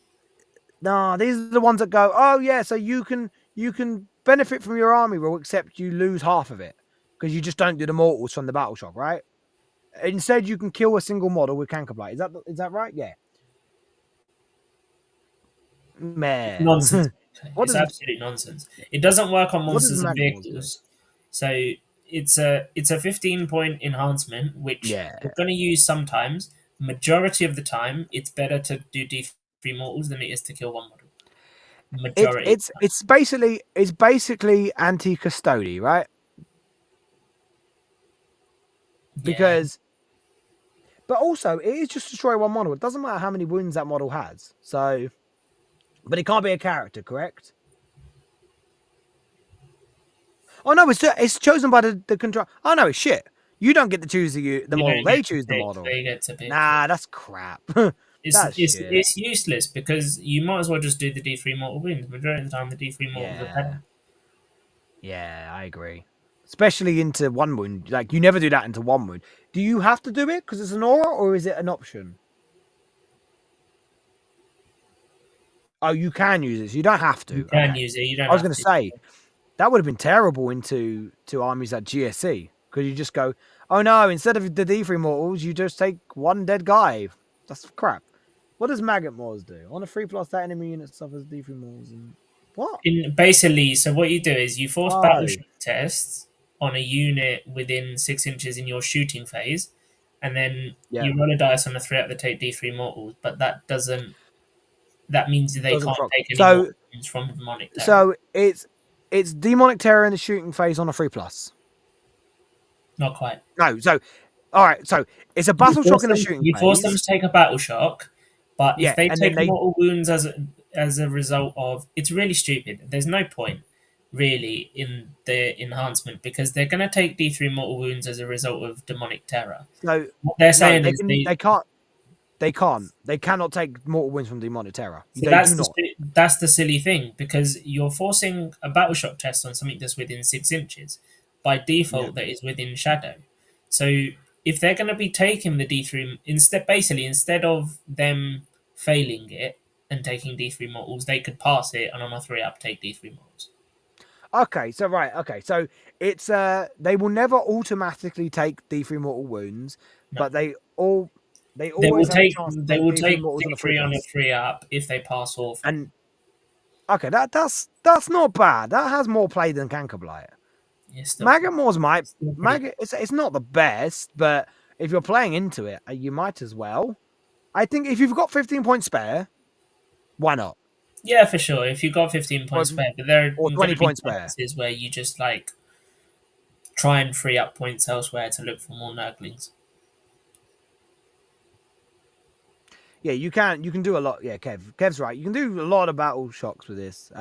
No, these are the ones that go. Oh yeah, so you can benefit from your army rule, except you lose half of it because you just don't do the mortals from the battle shock, right? Instead, you can kill a single model with canker blight. Is that right? Yeah. It's Man, nonsense. what It's does absolute nonsense. It doesn't work on what does monsters and maggot maws do? vehicles. So it's a 15-point enhancement, which Yeah, you're going to use sometimes. Majority of the time, it's better to do D3 mortals than it is to kill one model. it's Majority of it's the time. it's basically anti-custody, right? Yeah. Because but also it is just destroy one model. It doesn't matter how many wounds that model has. So, but it can't be a character, correct? Oh no, it's chosen by the control. Oh no, it's shit. You don't get to choose the You model; don't they get to choose the pick. model. They get to pick. Nah, that's crap. It's That's it's shit. it's useless because you might as well just do the D3 mortal wounds. Majority of the time, the D3 mortals are Yeah, better. yeah, I agree. Especially into one wound. Like you never do that into one wound. Do you have to do it because it's an aura, or is it an option? Oh, you can use it. So you don't have You to. can Okay. use it. You don't I was have going to to. say that would have been terrible into armies at GSC because you just go, oh no, instead of the D3 mortals, you just take one dead guy. That's crap. What does Maggot Moors do? On a 3+, that enemy unit suffers D3 mortals and what? Basically, so what you do is you force battle Oh, shock tests on a unit within 6 inches in your shooting phase, and then yeah, you roll a dice on a threat that take D3 mortals. But that doesn't. That means they doesn't can't proc. take any more So wounds from demonic terror. so it's demonic terror in the shooting phase on a 3+. Not quite. No, so all right, so it's a battle shock in the shooting You force them phase. to take a battle shock, but if Yeah, they and then take they mortal wounds as a result of, it's really stupid. There's no point really in the enhancement because they're going to take D3 mortal wounds as a result of demonic terror. so What they're no, saying is they. they cannot take mortal wounds from demonic terror. So They do not. that's the silly thing because you're forcing a battle shock test on something that's within 6 inches. By Yeah. default, that is within shadow. So if they're going to be taking the D3 instead of them failing it and taking D3 mortals, they could pass it and on a 3 up take D3 mortals. Okay, so right, okay, so it's they will never automatically take D3 mortal wounds, No, but they always have a chance to they take will D3 take mortals on a three D3 on a plus. 3 up if they pass or fail. And okay, that's not bad. That has more play than Cankerblight. It's still Maggot Moors might still pretty. Maggot. It's not the best, but if you're playing into it, you might as well. I think if you've got 15 points spare, why not? Yeah, for sure. If you've got 15 Or points spare, but there are or going 20 to be points spare. instances where you just like try and free up points elsewhere to look for more Nurglings. Yeah, you can do a lot. Yeah, Kev's right. You can do a lot of battle shocks with this.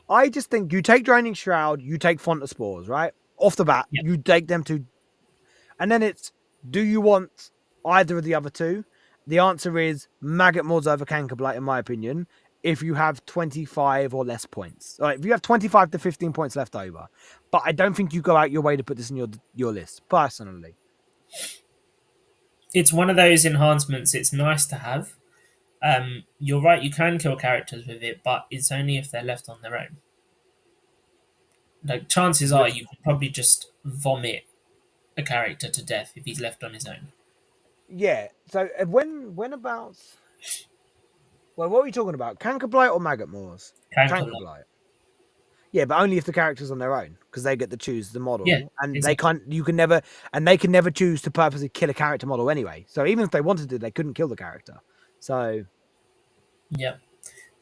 I just think you take Draining Shroud, you take Font of Spores, right? Off the bat, Yeah. you take them to, and then it's, do you want either of the other two? The answer is Maggot Mods over Cankerblight, in my opinion, if you have 25 or less points. Like, if you have 25 to 15 points left over. But I don't think you go out your way to put this in your list, personally. It's one of those enhancements. It's nice to have. You're right. You can kill characters with it, but it's only if they're left on their own. Like chances are, you could probably just vomit a character to death if he's left on his own. Yeah. So when about well, what are we talking about? Cankerblight or Maggot Moors? Can kill them. Cankerblight. Yeah, but only if the character's on their own because they get to choose the Yeah, model, and they exactly. can't. You can never, and they can never choose to purposely kill a character model anyway. So even if they wanted to, they couldn't kill the character. So Yeah.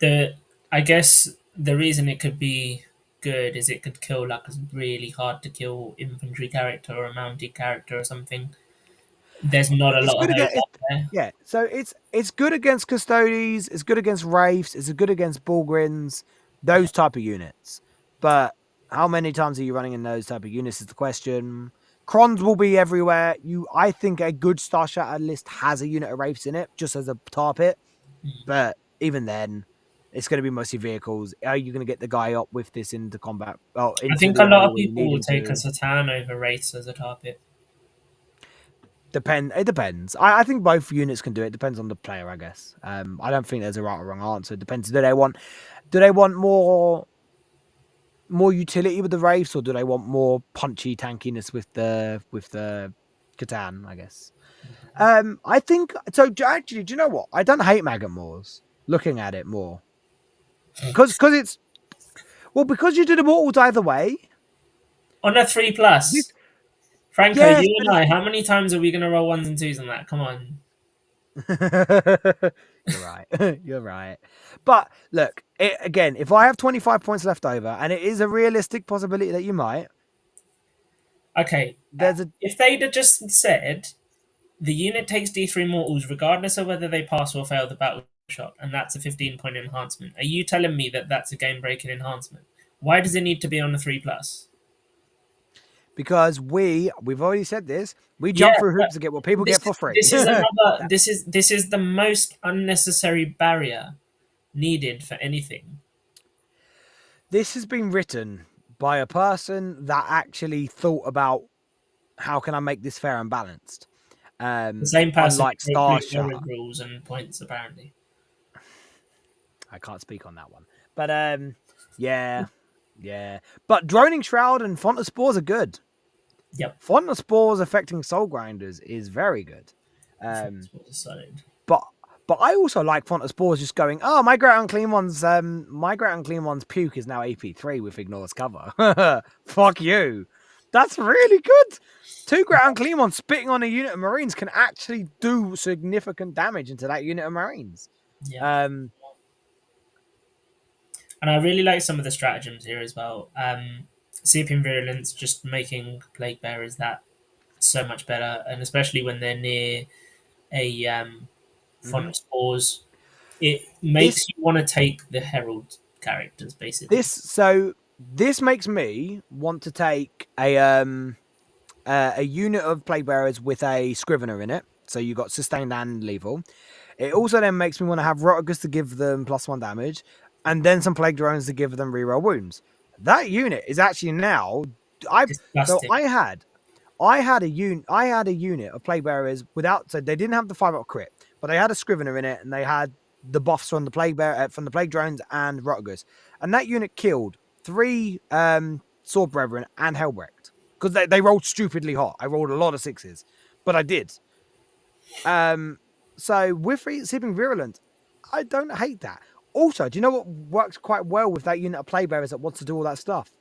The I guess the reason it could be good is it could kill like a really hard to kill infantry character or a mounted character or something. There's not a it's lot of good those against. out there. Yeah, so it's good against Custodes. It's good against Wraiths. It's good against Bullgrins. Yeah. Those type of units. But how many times are you running in those type of units is the question. Crons will be everywhere. I think a good Star Shatter list has a unit of Wraiths in it, just as a tar pit. Mm. But even then, it's going to be mostly vehicles. Are you going to get the guy up with this into combat? Oh, I into think the a lot area of where you people need will him take a to? Satan over Wraiths as a target. It depends. I think both units can do it. Depends on the player, I guess. I don't think there's a right or wrong answer. It depends. Do they want more utility with the Wraiths, or do they want more punchy tankiness with the Catan, I guess. I think so. Actually, do you know what? I don't hate Maggot Moors. Looking at it more, because it's because you do the mortals either way. On a 3 This, plus, Franco, yes, you and I, how many times are we going to roll ones and twos on that? Come on. You're right. You're right. But look, again, if I have 25 points left over, and it is a realistic possibility that you might, Okay, there's a if they'd have just said the unit takes D3 mortals regardless of whether they pass or fail the battle shot, and that's a 15-point enhancement. Are you telling me that that's a game breaking enhancement? Why does it need to be on a 3 plus? because we've already said this. We Yeah, jump through but hoops to get what people this get for is free. this is another this is the most unnecessary barrier needed for anything. This has been written by a person that actually thought about how can I make this fair and balanced. The same person Unlike who wrote Blue Starsha, Mirror rules and points, apparently. I can't speak on that one. But yeah, yeah. But Droning Shroud and Font of Spores are good. Yep. Font of Spores affecting Soul Grinders is very good. Um, Decided. but but I also like Font of Spores just going, oh, my Great Unclean One's puke is now AP3 with Ignores Cover. Fuck you. That's really good. Two Great Unclean Ones spitting on a unit of Marines can actually do significant damage into that unit of Marines. Yeah. Um, And I really like some of the stratagems here as well. Seeping Virulence, just making Plague Bearers that so much better, and especially when they're near a Font mhm. of Spores, it makes This you want to take the Herald characters, this basically. so this makes me want to take a unit of Plague Bearers with a Scrivener in it. So you got sustained and lethal. It also then makes me want to have Rotigus to give them +1 damage, and then some Plague Drones to give them reroll wounds. That unit is actually now I so Disgusting. I had a unit of Plague Bearers without, so they didn't have the 5-up crit, but they had a Scrivener in it, and they had the buffs from the from the Plague Drones and Rotigus, and that unit killed 3 Sword Brethren and Hellbrecht because they rolled stupidly hot. I rolled a lot of 6s, but I did. So with Sipping Virulent, I don't hate that. Also, do you know what works quite well with that unit of Plague Bearers that wants to do all that stuff?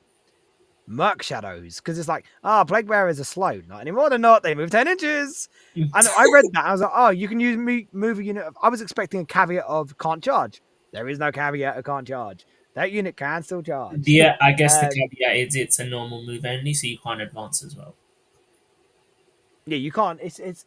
Merc Shadows, because it's like, Plague Bearers are slow. Not anymore, they're not. They move 10 inches. And I read that. I was like, oh, you can move a unit of. I was expecting a caveat of can't charge. There is no caveat of can't charge. That unit can still charge. Yeah, I guess the um, caveat is it's a normal move only, so you can't advance as well. yeah, you can't. You can't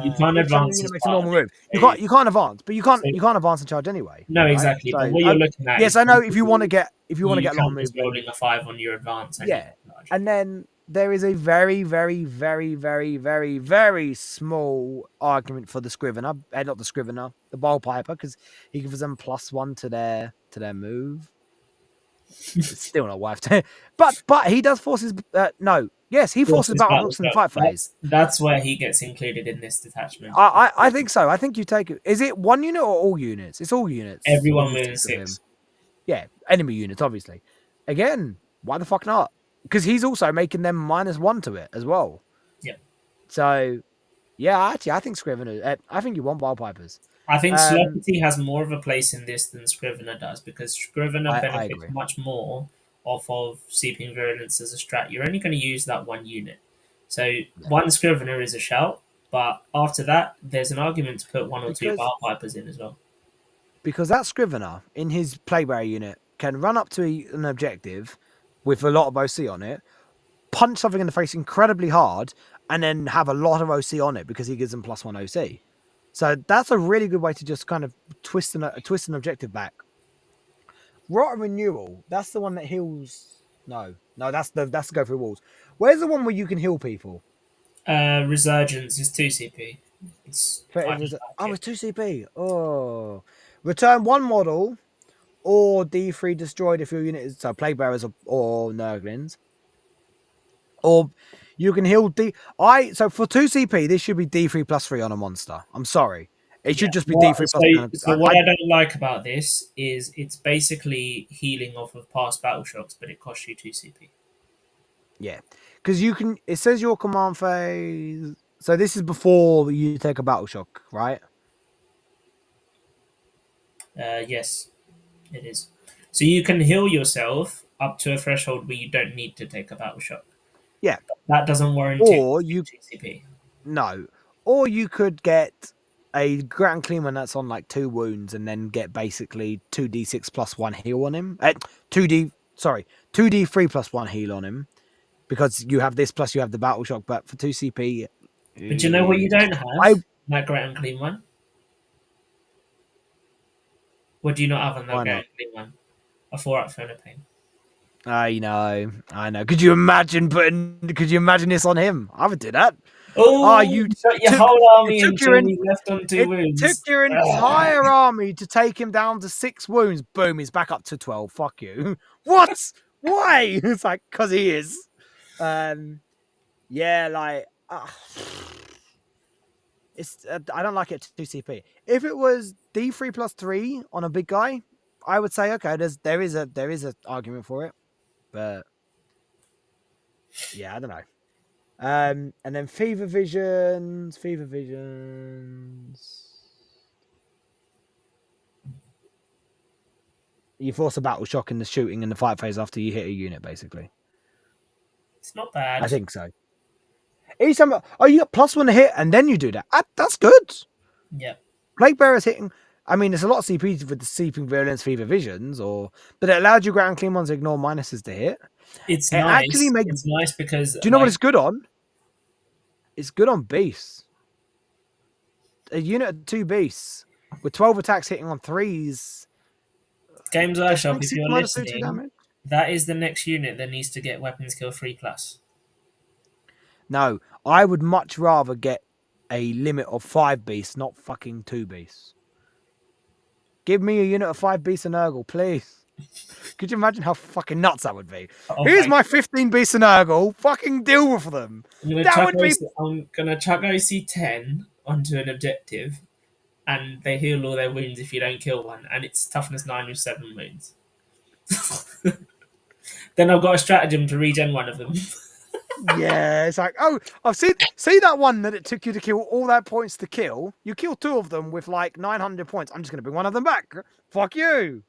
Each time the advance unit as makes a part of normal it. move. You can't advance, but So, you can't advance and charge anyway, no, right? exactly. But So what you're looking at yes, is I know if you want to get you a lot of count as movement, rolling a 5 on your advance and you yeah. can charge. And then there is a very, very, very, very, very, very small argument for the Scrivener, not the Scrivener, the Bowl Piper, because he gives them +1 to their move. It's still not worth it. But he does force his no. Yes, he forces Forces battle battle hooks in the shock. fight phase. That's where he gets included in this detachment. I think so. I think you take it. Is it one unit or all units? It's all units when Everyone he within sticks with him. 6. Yeah, enemy units, obviously. Again, why the fuck not? Because he's also making them -1 to it as well. Yep. So yeah, actually, I think Scrivener. I think you want Wild Pipers. I think Um, Slopity has more of a place in this than Scrivener does because Scrivener I benefits agree. much more off of Seeping Virulence as a strat. You're only going to use that one unit. So Yeah, one Scrivener is a shout, but after that, there's an argument to put 1 or 2 because Bile Pipers in as well. that Scrivener in his Playbearer unit can run up to an objective with a lot of OC on it, punch something in the face incredibly hard, and then have a lot of OC on it because he gives them +1 OC. So that's a really good way to just kind of twist an objective back. Rot and Renewal, that's the one that heals. No, that's the go through walls. Where's the one where you can heal people? Resurgence is 2 CP. I don't like Oh, it. it's 2 CP. Oh, return one model or D3 destroyed if your unit is so Plague Bearers or Nurglings. Or you can heal D. So for 2 CP, this should be D3 +3 on a monster. I'm sorry, it Yeah. should just be What, D3 so, +3. so what I don't like about this is it's basically healing off of past battle shocks, but it costs you 2 CP. Yeah, because you can. It says your command phase. So this is before you take a battle shock, right? Yes, it is. So you can heal yourself up to a threshold where you don't need to take a battle shock. Yeah. That doesn't warranty Or you 2 CP. no, or you could get a Grand Clean that's on like 2 wounds, and then get basically 2d6 +1 heal on him. 2d3 +1 heal on him because you have this plus you have the battle shock. But for 2 CP, But you know what you don't I have? That great and clean one. What do you not have on that why great not? and clean one? A 4-up Phone of Pain. I know. Could you imagine this on him? I would do that. Oh, Oh, you shut your took whole it army took until your he's left on two it took wounds. your Ugh. entire army to take him down to 6 wounds. Boom, he's back up to 12. Fuck you. What? Why? It's like because he is. Um, yeah, like it's I don't like it 2 CP. If it was D3+3 on a big guy, I would say okay. There is a argument for it, but yeah, I don't know. And then Fever Visions. You force a battle shock in the shooting in the fight phase after you hit a unit, basically. It's not I bad. think so. Each time, oh, you got +1 hit, and then you do that. That's good. Yeah, Plague Bearer's hitting. I mean, there's a lot of CP with the Seeping Virulence Fever Visions, but it allowed you ground clean ones to ignore minuses to hit. it's It actually nice. makes. It's nice because Do you know what like it's good on? It's good on beasts. A unit of 2 beasts with 12 attacks hitting on threes. Games Does Workshop, make if 6 you're minus 2 listening, damage. that is the next unit that needs to get weapon skill 3+. No, I would much rather get a limit of 5 beasts, not fucking 2 beasts. Give me a unit of 5 beasts and Nurgle, please. Could you imagine how fucking nuts that would be? Oh Here's my! my 15 beasts and Nurgle. Fucking deal with them. That would be. I'm gonna chuck OC 10 onto an objective, and they heal all their wounds if you don't kill one, and it's toughness 9 with 7 wounds. Then I've got a stratagem to regen one of them. Yeah, it's like, oh, I've seen see that one that it took you to kill all that points to kill. You kill 2 of them with like 900 points. I'm just gonna bring one of them back. Fuck you.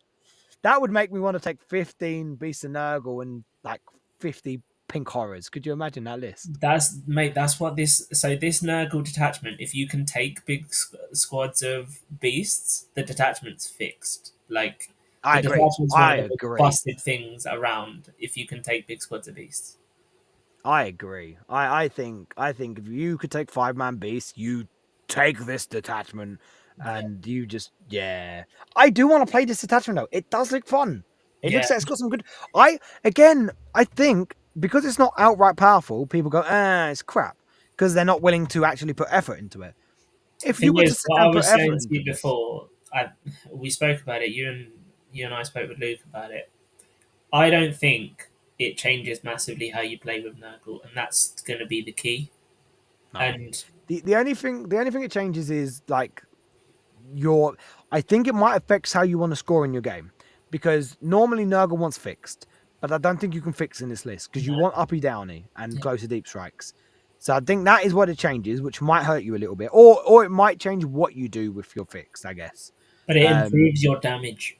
That would make me want to take 15 Beasts of Nurgle and like 50 pink horrors. Could you imagine that list? That's what this. So this Nurgle detachment, if you can take big squads of beasts, the detachment's fixed. Like I the agree. detachment's one I of the most agree. busted things around. If you can take big squads of beasts. I agree. I think if you could take 5-man beasts, you take this detachment Yeah, and you just yeah. I do want to play this detachment though. It does look fun. It yeah. looks like it's got some good I think because it's not outright powerful, people go, it's crap. Because they're not willing to actually put effort into it. If you Thing were to is, sit what down I and put was effort saying to into you this, before, we spoke about it. You and I spoke with Luke about it. I don't think it changes massively how you play with Nurgle, and that's going to be the key. no. And The only thing it changes is like your I think it might affect how you want to score in your game because normally Nurgle wants fixed, but I don't think you can fix in this list because you no, want uppy downy and yeah. closer deep strikes. So I think that is what it changes, which might hurt you a little bit, or it might change what you do with your fixed. I guess. But it Um, improves your damage.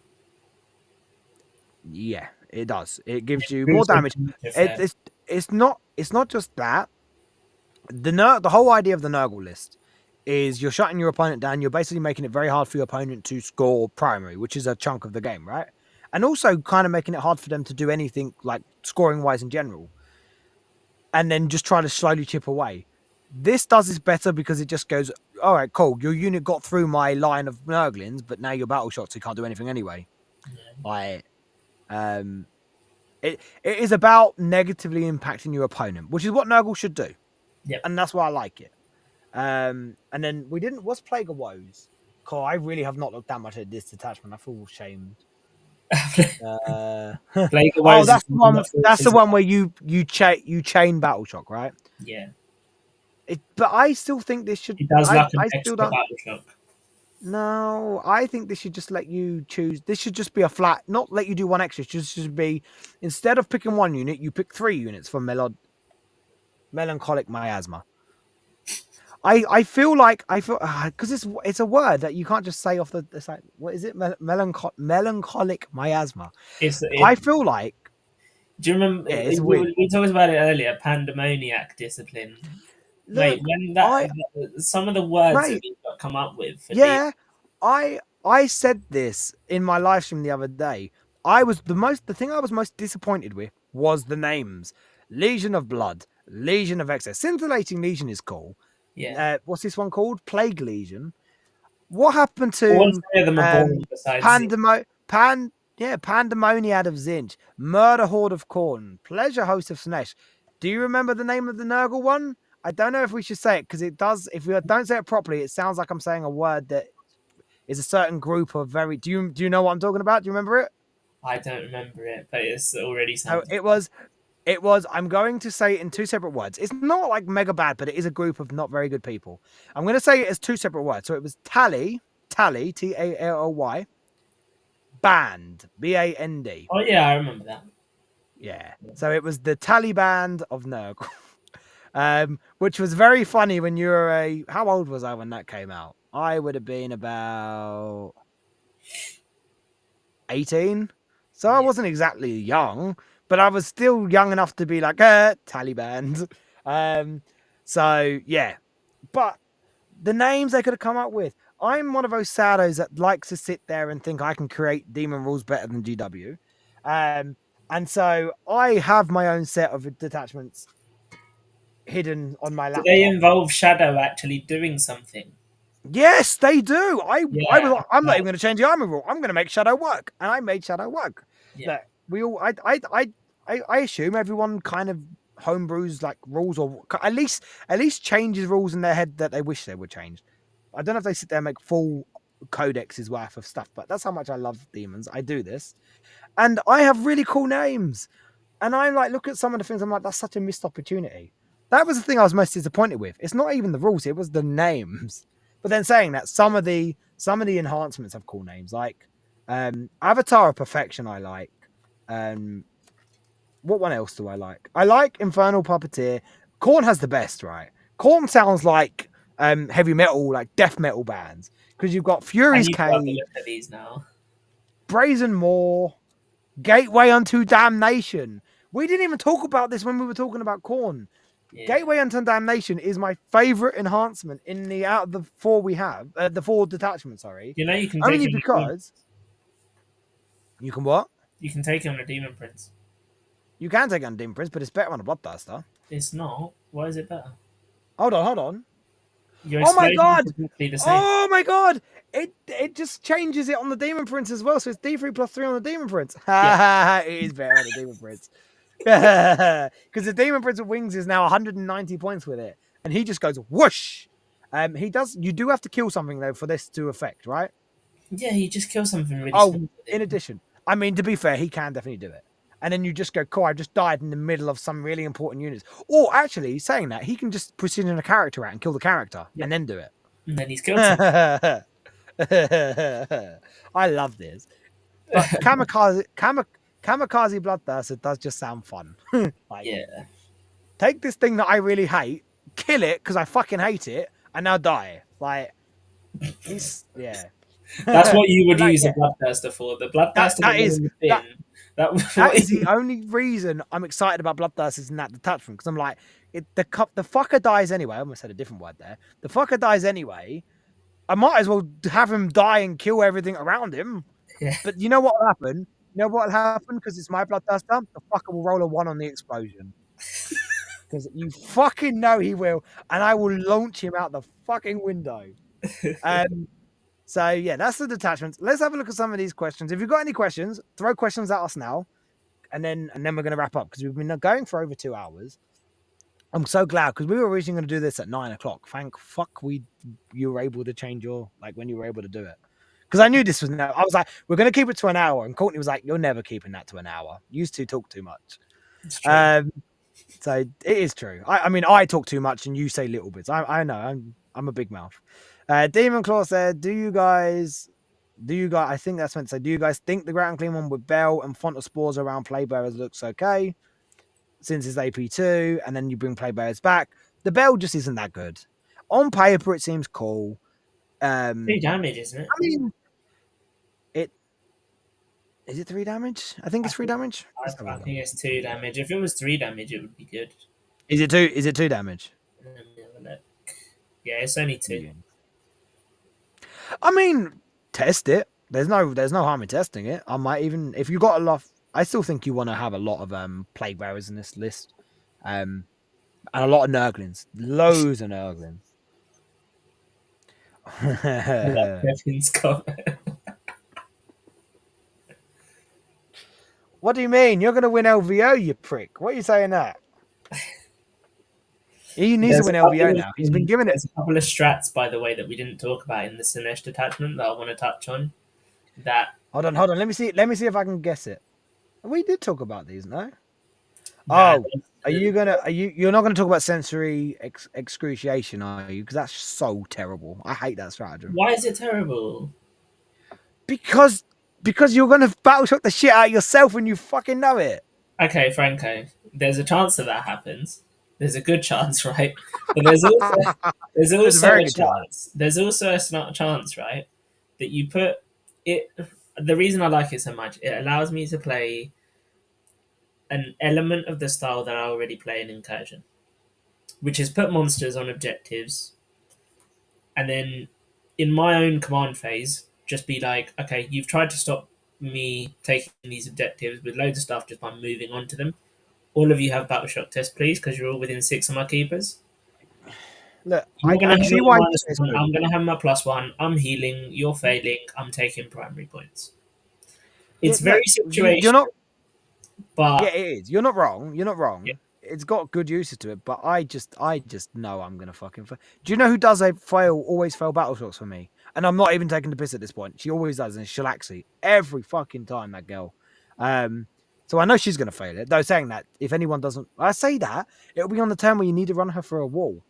yeah, it does. It gives It you more improves your damage. damage It, effect. it's not just that. The whole idea of the Nurgle list is you're shutting your opponent down. You're basically making it very hard for your opponent to score primary, which is a chunk of the game, right? And also kind of making it hard for them to do anything like scoring wise in general, and then just try to slowly chip away. This does this better because it just goes, all right, cool. Your unit got through my line of Nurglings, but now you're battle shocked, so you can't do anything anyway. Yeah. Like, um, it is about negatively impacting your opponent, which is what Nurgle should do, Yep. and that's why I like it. And then we didn't. What's Plague of Woes? Cool. I really have not looked that much at this detachment. I feel shamed. Uh, Plague of oh, Woes is that's the something one. that That's the forces. one where you chain battle shock, right? Yeah, But I still think this should. it does I like an I still extra don't. battle shock. No, I think this should just let you choose. This should just be a flat. Not let you do one extra. It should be instead of picking one unit, you pick 3 units for melancholic miasma. I feel like because it's a word that you can't just say off the it's like what is it melancholic miasma. It's I it. feel like Do you remember yeah, it's weird. we talked about it earlier? Pandemoniac discipline. Mate, Look, when I some of the words that mate, we got come up with for D, yeah, I said this in my live stream the other day. The thing I was most disappointed with was the names. Legion of Blood, Legion of Excess. Scintillating Legion is cool. yeah, What's this one called? Plague Legion. What happened all to three of them are boring besides Z. Pandemo Pan? Yeah, Pandemoniad of Tzeentch, Murder Horde of Khorne, Pleasure Host of Slaanesh. Do you remember the name of the Nurgle one? I don't know if we should say it because it does. If we don't say it properly, it sounds like I'm saying a word that is a certain group of very. Do you know what I'm talking about? Do you remember it? I don't remember it, but it's already So sounded. it was. I'm going to say it in two separate words. It's not like mega bad, but it is a group of not very good people. I'm going to say it as two separate words. So it was Tally, Tally, Band, Band. Oh yeah, I remember that. Yeah. So it was the Taliban of Nurgle. Which was very funny when you were how old was I when that came out? I would have been about 18. So I Yeah. wasn't exactly young, but I was still young enough to be like, Taliban. Um, so yeah. But the names they could have come up with. I'm one of those saddos that likes to sit there and think I can create demon rules better than GW. Um, and so I have my own set of detachments hidden on my Do they laptop. involve Shadow actually doing something? Yes, they do. I was Yeah, like, I'm not even that, going to change the armor rule. I'm going to make shadow work, and I made shadow work. yeah. Look, we all. I assume everyone kind of homebrews like rules, or at least changes rules in their head that they wish they would change. I don't know if they sit there and make full codexes worth of stuff, but that's how much I love demons. I do this, and I have really cool names. And I'm like, look at some of the things. I'm like, that's such a missed opportunity. That was the thing I was most disappointed with. It's not even the rules; it was the names. But then saying that, some of the enhancements have cool names, like Avatar of Perfection. I like. Um, what one else do I like? I like Infernal Puppeteer. Khorne has the best, right? Khorne sounds like heavy metal, like death metal bands, because you've got I Fury's need to have a Cave, look at these now. Brazen Maw, Gateway unto Damnation. We didn't even talk about this when we were talking about Khorne. Yeah. Gateway unto Damnation is my favorite enhancement in the out of the four we have, the four detachments. Sorry, You know you can take only him on a demon. because you can what You can take him on a demon prince. you can take on Demon Prince, but it's better on a Bloodthirster. It's not. Why is it better? Hold on. Your Oh my explosion god! is exactly the same. Oh my god! It just changes it on the Demon Prince as well, so it's D3+3 on the Demon Prince. Yeah. It is better on the Demon Prince. Because the Demon Prince of Wings is now 190 points with it, and he just goes whoosh. He does. You do have to kill something though for this to affect, right? Yeah, you just kill something really Oh, small with in him. addition, I mean, to be fair, he can definitely do it. And then you just go, cool, I just died in the middle of some really important units. Or actually, saying that, he can just precision a character out and kill the character Yep. and then do it. And then he's killed someone. I love this. But Kamikaze Bloodthirster does just sound fun. Like, Yeah. take this thing that I really hate, kill it because I fucking hate it, and now die. Like, it's, yeah. That's what you would Like, use a yeah, bloodthirster for. The that, bloodthirster that that went is, in the that, bin. That was That what is the you, only reason I'm excited about Bloodthirsters in that detachment because I'm like, the fucker dies anyway. I almost said a different word there. The fucker dies anyway. I might as well have him die and kill everything around him. yeah. But you know what will happen? You know what will happen because it's my Bloodthirster? The fucker will roll a 1 on the explosion because you fucking know he will, and I will launch him out the fucking window. Um. So yeah, that's the detachments. Let's have a look at some of these questions. If you've got any questions, throw questions at us now. And then we're going to wrap up because we've been going for over 2 hours. I'm so glad because we were originally going to do this at 9 o'clock. Thank fuck you were able to change your like when you were able to do it because I knew this was now. I was like, we're going to keep it to an hour, and Courtney was like, you're never keeping that to an hour. You used to talk too much. It's true. Um, so it is true. I mean, I talk too much and you say little bits. I know. I'm a big mouth. Demon Claw said, I think that's meant to say, do you guys think the Ground Clean one with Bell and Font of Spores around Playbearers looks okay? Since it's AP2, and then you bring Playbearers back. The Bell just isn't that good. On paper, it seems cool. 3 damage, isn't it? I mean, it is it 3 damage? I think I it's three think, damage. Let's have a I look. think it's 2 damage. If it was 3 damage, it would be good. Is it two? Is it 2 damage? Let me have a look. Yeah, it's only 2. Yeah. I mean, test it. There's no harm in testing it. I might even if you got a lot. I still think you want to have a lot of plague bearers in this list, and a lot of Nurglings, loads of Nurglings. I love Kevin's comment. What do you mean? You're going to win LVO, you prick. What are you saying that? He needs to There's win a LVO couple of now. He's been given it. there's a couple of strats, by the way, that we didn't talk about in the Slaanesh detachment that I want to touch on. That Hold on, hold on. Let me see. Let me see if I can guess it. We did talk about these, no? nah, Oh, are you gonna? Are you? You're not gonna talk about sensory excruciation, are you? Because that's so terrible. I hate that stratagem. why is it terrible? Because because you're gonna battle shock the shit out of yourself when you fucking know it. Okay, Franco, there's a chance that that happens. There's a good chance, right? But there's also there's There's a also very a good chance. chance. There's also a chance, right, that you put it. The reason I like it so much, it allows me to play an element of the style that I already play in Incursion, which is put monsters on objectives, and then in my own command phase, just be like, okay, you've tried to stop me taking these objectives with loads of stuff just by moving on to them. All of you have battle shock test, please, because you're all within 6 of my keepers. Look, You're I gonna can have see your why you think minus it's one. good. I'm gonna have my plus one. I'm healing. You're failing. I'm taking primary points. Yeah, It's look, very you're not. situational, Yeah, but it is. You're not wrong. You're not yeah. wrong. It's got good uses to it, but I just know I'm gonna fucking. Do you know who does a always fail battle shocks for me? And I'm not even taking the piss at this point. She always does, and it's Shalaxi every fucking time. That girl. Um, so I know she's gonna fail it. Though saying that, if anyone doesn't, I say that it'll be on the turn where you need to run her for a wall.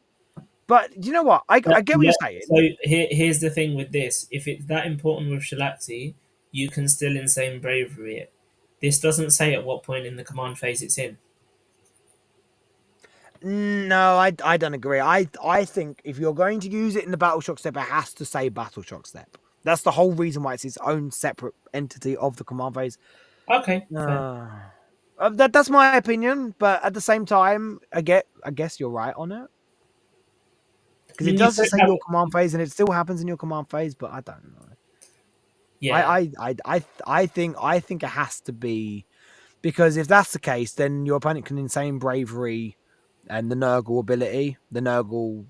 But do you know what? I get what you're So saying. here's the thing with this: if it's that important with Shalaxi, you can still insane bravery it. This doesn't say at what point in the command phase it's in. No, I don't agree. I think if you're going to use it in the battle shock step, it has to say battle shock step. That's the whole reason why it's its own separate entity of the command phase. Okay, fair. Uh, that's my opinion, but at the same time, I guess you're right on it I because it mean, you does could just say have your command phase, and it still happens in your command phase. But I don't know. yeah. I think it has to be because if that's the case, then your opponent can insane bravery and the Nurgle ability, the Nurgle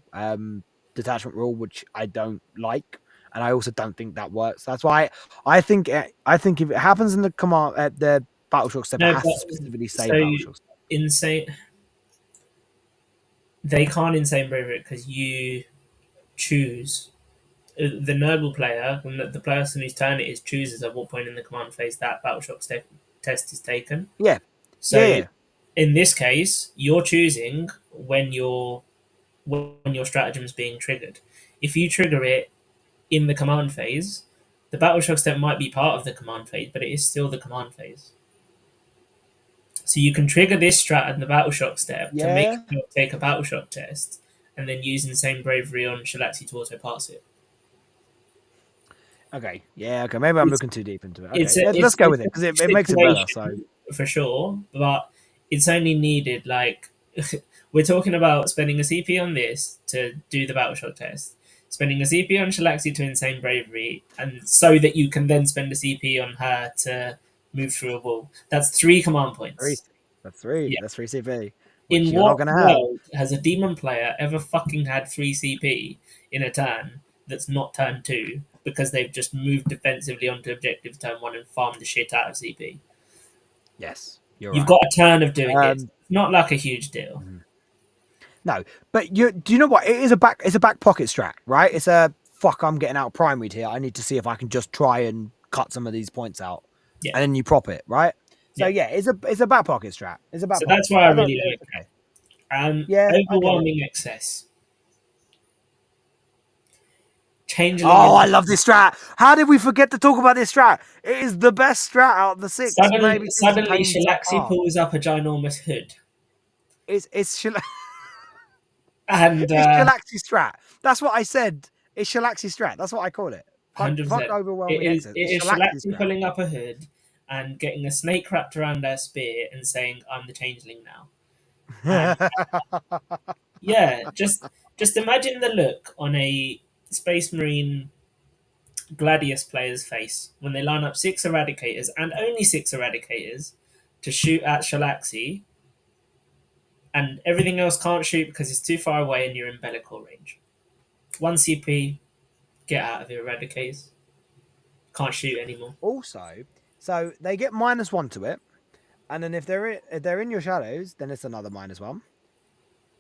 detachment rule, which I don't like, and I also don't think that works. That's why I think if it happens in the command at the battle shock step, it No, has but to specifically say so battle shock step. insane. They can't insane bravery because you choose the Nurgle player, the person whose turn it is, chooses at what point in the command phase that battle shock test is taken. Yeah, yeah, So yeah. in this case, you're choosing when your stratagem is being triggered. If you trigger it in the command phase, the battle shock step might be part of the command phase, but it is still the command phase. So you can trigger this strat and the battle shock step to make Yeah. you take a battle shock test, and then use insane bravery on Shalaxi to auto pass it. Okay. Yeah. Okay. Maybe I'm It's looking too deep into it. it's Okay. a Let's it's, go it's with a it because it makes it better. So situation for sure, but it's only needed like we're talking about spending a CP on this to do the battle shock test, spending a CP on Shalaxi to insane bravery, and so that you can then spend a CP on her to move through a wall. That's 3 command three. points. That's three. Yeah. That's three CP, which In you're not what gonna have. world has a demon player ever fucking had 3 CP in a turn that's not turn 2 because they've just moved defensively onto objective turn 1 and farmed the shit out of CP? Yes, you're You've right. got a turn of doing this. Um. It's not like a huge deal. Mhm. No, but do you know what? It is a back pocket strat, right? It's a fuck. I'm getting out primary here. I need to see if I can just try and cut some of these points out, Yeah, and then you prop it, right? So yeah. yeah, it's a back pocket strat. It's a back So pocket that's why strat. I I don't. really like It's okay. it. Yeah, I get it. Overwhelming excess. Changeling Oh, is I love this strat. How did we forget to talk about this strat? It is the best strat out of the six, maybe since suddenly Pain Shalaxi Subpar. pulls up a ginormous hood. It's And it's Shalaxi strat. That's what I said. It's Shalaxi strat. That's what I call it. Fuck 100%. overwhelming excess. It It's is Shalaxi Shalaxi strat. pulling up a hood and getting a snake wrapped around their spear and saying, "I'm the changeling now." And yeah, just imagine the look on a Space Marine Gladius player's face when they line up 6 Eradicators and only 6 Eradicators to shoot at Shalaxi, and everything else can't shoot because it's too far away and you're in Bellicor range. 1 CP, get out of here, Eradicators. Can't shoot anymore. Also, so they get -1 to it. And then if they're in your shadows, then it's another -1.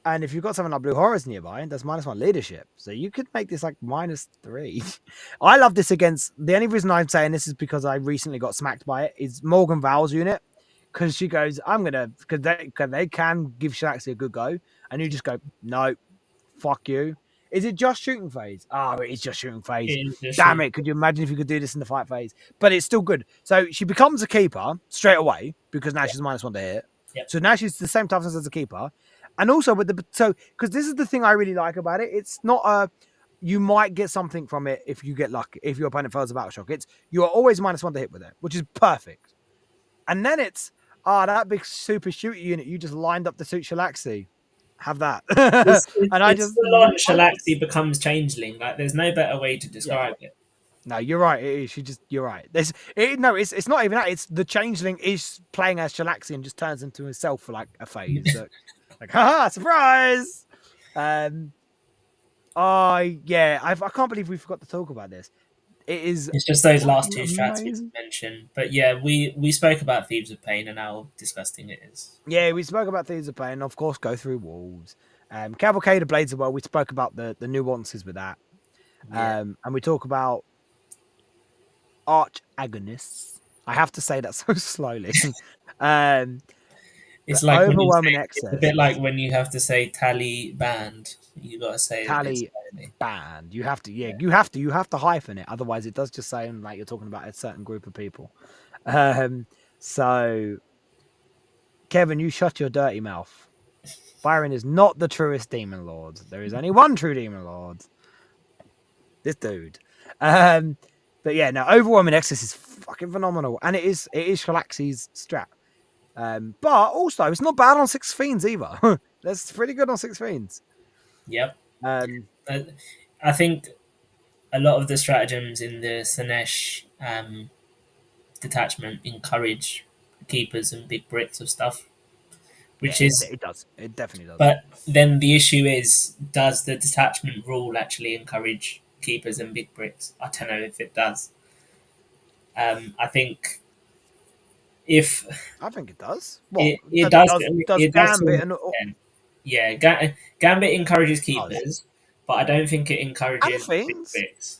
And if you've got something like Blue Horrors nearby, that's -1 leadership. So you could make this like -3. I love this against the only reason I'm saying this is because I recently got smacked by it. Is Morgan Val's unit. Because she goes, I'm gonna because they can give Shalaxi a good go, and you just go, no, fuck you. Is it just shooting phase? Oh, it is just shooting phase. It is just Damn shooting. it. Could you imagine if you could do this in the fight phase? But it's still good. So she becomes a keeper straight away because now Yeah. she's -1 to hit. Yep. So now she's the same toughness as a keeper. And also with the so because this is the thing I really like about it. It's not a you might get something from it if you get lucky, if your opponent fails a battle shock. It's you are always -1 to hit with it, which is perfect. And then it's that big super shooter unit you just lined up to suit Shalaxi. Have that. And I It's just full on I Shalaxi becomes changeling. Like there's no better way to yeah. describe it. No, you're right. It is. You're right. It's not even that. It's the changeling is playing as Shalaxi and just turns into himself for like a phase. So, like, haha, surprise! Um, I can't believe we forgot to talk about this. It is It's just those last fucking two strats we amazing. mentioned. But yeah, we spoke about Thieves of Pain and how disgusting it is. Yeah, we spoke about Thieves of Pain, of course, go through walls. Cavalcade of Blades of Well, we spoke about the nuances with that. Yeah. And we talk about arch agonists. I have to say that so slowly. um, It's but like when you overwhelming say it's a bit excesses. like when you have to say tally band. You gotta say it a bit Tally slowly. band. You have to, Yeah. you have to hyphen it. Otherwise, it does just sound like you're talking about a certain group of people. So Kevin, you shut your dirty mouth. Byron is not the truest demon lord. There is only one true demon lord. This dude. Um, but yeah, no, overwhelming excess is fucking phenomenal, and it is Shalaxi's strat. But also it's not bad on Six Fiends either. That's pretty good on Six Fiends. Yep. Um, Uh, I think a lot of the stratagems in the Slaanesh detachment encourage keepers and big bricks of stuff, yeah, which is. it does. It definitely does. But then the issue is, does the detachment rule actually encourage keepers and big bricks? I don't know if it does. I think if I think it does. What it does does it does to an Gambit extent. Yeah, Gambit encourages does keepers, but I don't think it and encourages big Fiends? bricks.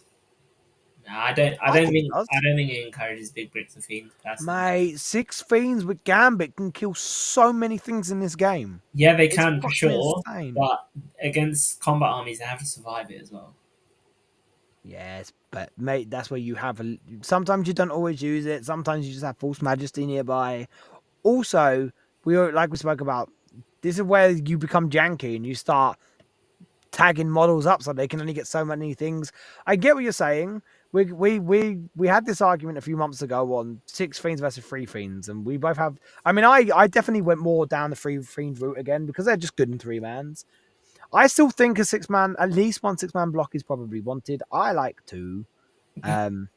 No, I don't. I think it I does. don't think it encourages big bricks of fiends personally. Mate, Six Fiends with Gambit can kill so many things in this game. Yeah, they It's can for fucking sure, insane. but against combat armies, they have to survive it as well. Yes, but mate, that's where you have sometimes you don't always use it. Sometimes you just have False Majesty nearby. Also, like we spoke about. This is where you become janky and you start tagging models up so they can only get so many things. I get what you're saying. We had this argument a few months ago on Six Fiends versus Three Fiends, and we both have. I mean, I definitely went more down the Three Fiend route again because they're just good in 3-mans. I still think a 6-man, at least one 6-man block is probably wanted. I like two. Um,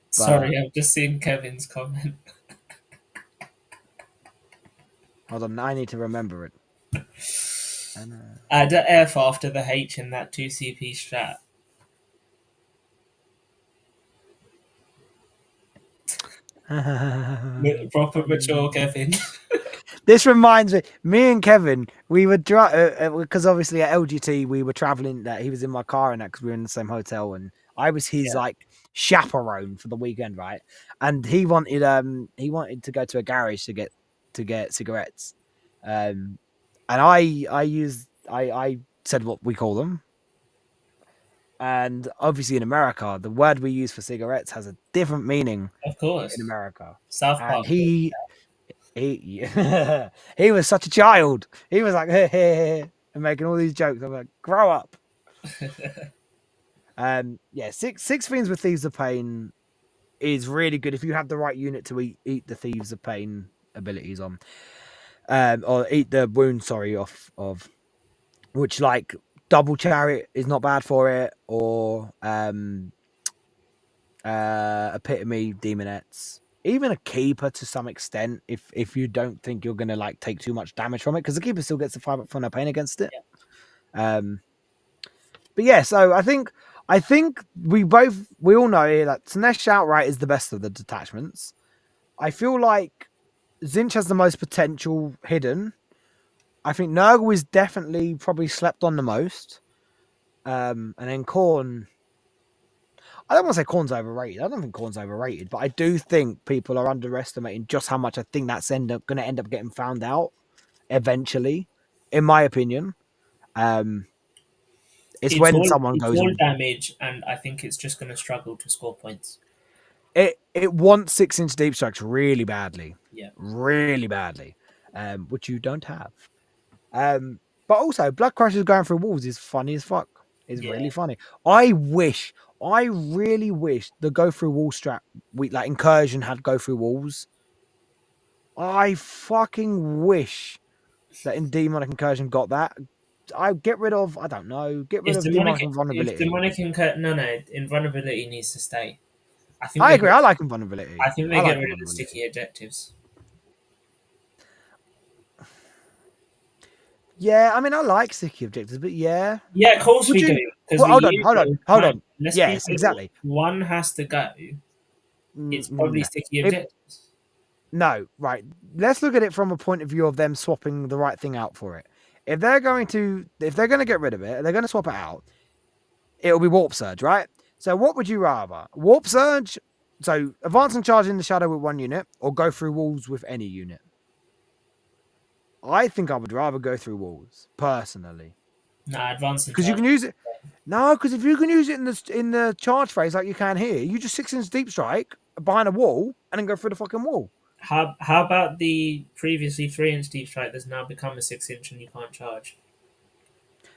but Sorry, I've just seen Kevin's comment. hold on, I need to remember it. Add an F after the H in that 2 CP strat. Proper mature Kevin. This reminds me and Kevin, we were because obviously at LGT we were traveling. That he was in my car and that because we were in the same hotel, and I was his Yeah, like chaperone for the weekend, right? And he wanted to go to a garage to get cigarettes, and I said what we call them, and obviously in America the word we use for cigarettes has a different meaning of in course. America, South and Park. he he was such a child. He was like and making all these jokes. I'm like, grow up. Yeah, six Fiends with Thieves of Pain is really good if you have the right unit to eat the Thieves of Pain abilities on. Or eat the wound, sorry, off of which like double chariot is not bad for it, or epitome demonettes, even a keeper to some extent if you don't think you're gonna like take too much damage from it, because the keeper still gets the 5 up for no pain against it. Yeah. um but yeah, so I think we all know here that Slaanesh outright is the best of the detachments. I feel like Tzeentch has the most potential hidden. I think Nurgle is definitely probably slept on the most. And then Khorne. I don't want to say Khorne's overrated. I don't think Khorne's overrated, but I do think people are underestimating just how much I think that's going to end up getting found out eventually, in my opinion. Um, it's when someone It's goes all and damage, and I think it's just going to struggle to score points. it wants 6-inch deep strikes Yeah, really badly, which you don't have. But also, Blood Crusher's going through walls is funny as fuck. It's yeah. really funny. I really wish the go through wall strat, we like Incursion had go through walls. I fucking wish that in Demonic Incursion got that. I get rid of, I don't know, get rid of Demonic If Invulnerability. demonic incur no, invulnerability needs to stay. I think I they agree. get I like Invulnerability. I think I they get like rid of the Invulnerability. sticky objectives. Yeah, I mean, I like sticky objectives, but yeah. Yeah, of course Would we do you? because Well, we use it all the hold time. on. Let's be Yes, real. exactly. One has to go. It's probably No. sticky If objectives. no, right. Let's look at it from a point of view of them swapping the right thing out for it. If they're going to get rid of it, they're going to swap it out. It'll be Warp Surge, right? So, what would you rather? Warp Surge. So, advance and charge in the shadow with one unit, or go through walls with any unit. I think I would rather go through walls personally Nah, advance and because you charge. can use it. No, because if you can use it in the charge phase like you can here, you just 6-inch deep strike behind a wall and then go through the fucking wall. How about the previously 3-inch deep strike that's now become a 6-inch and you can't charge?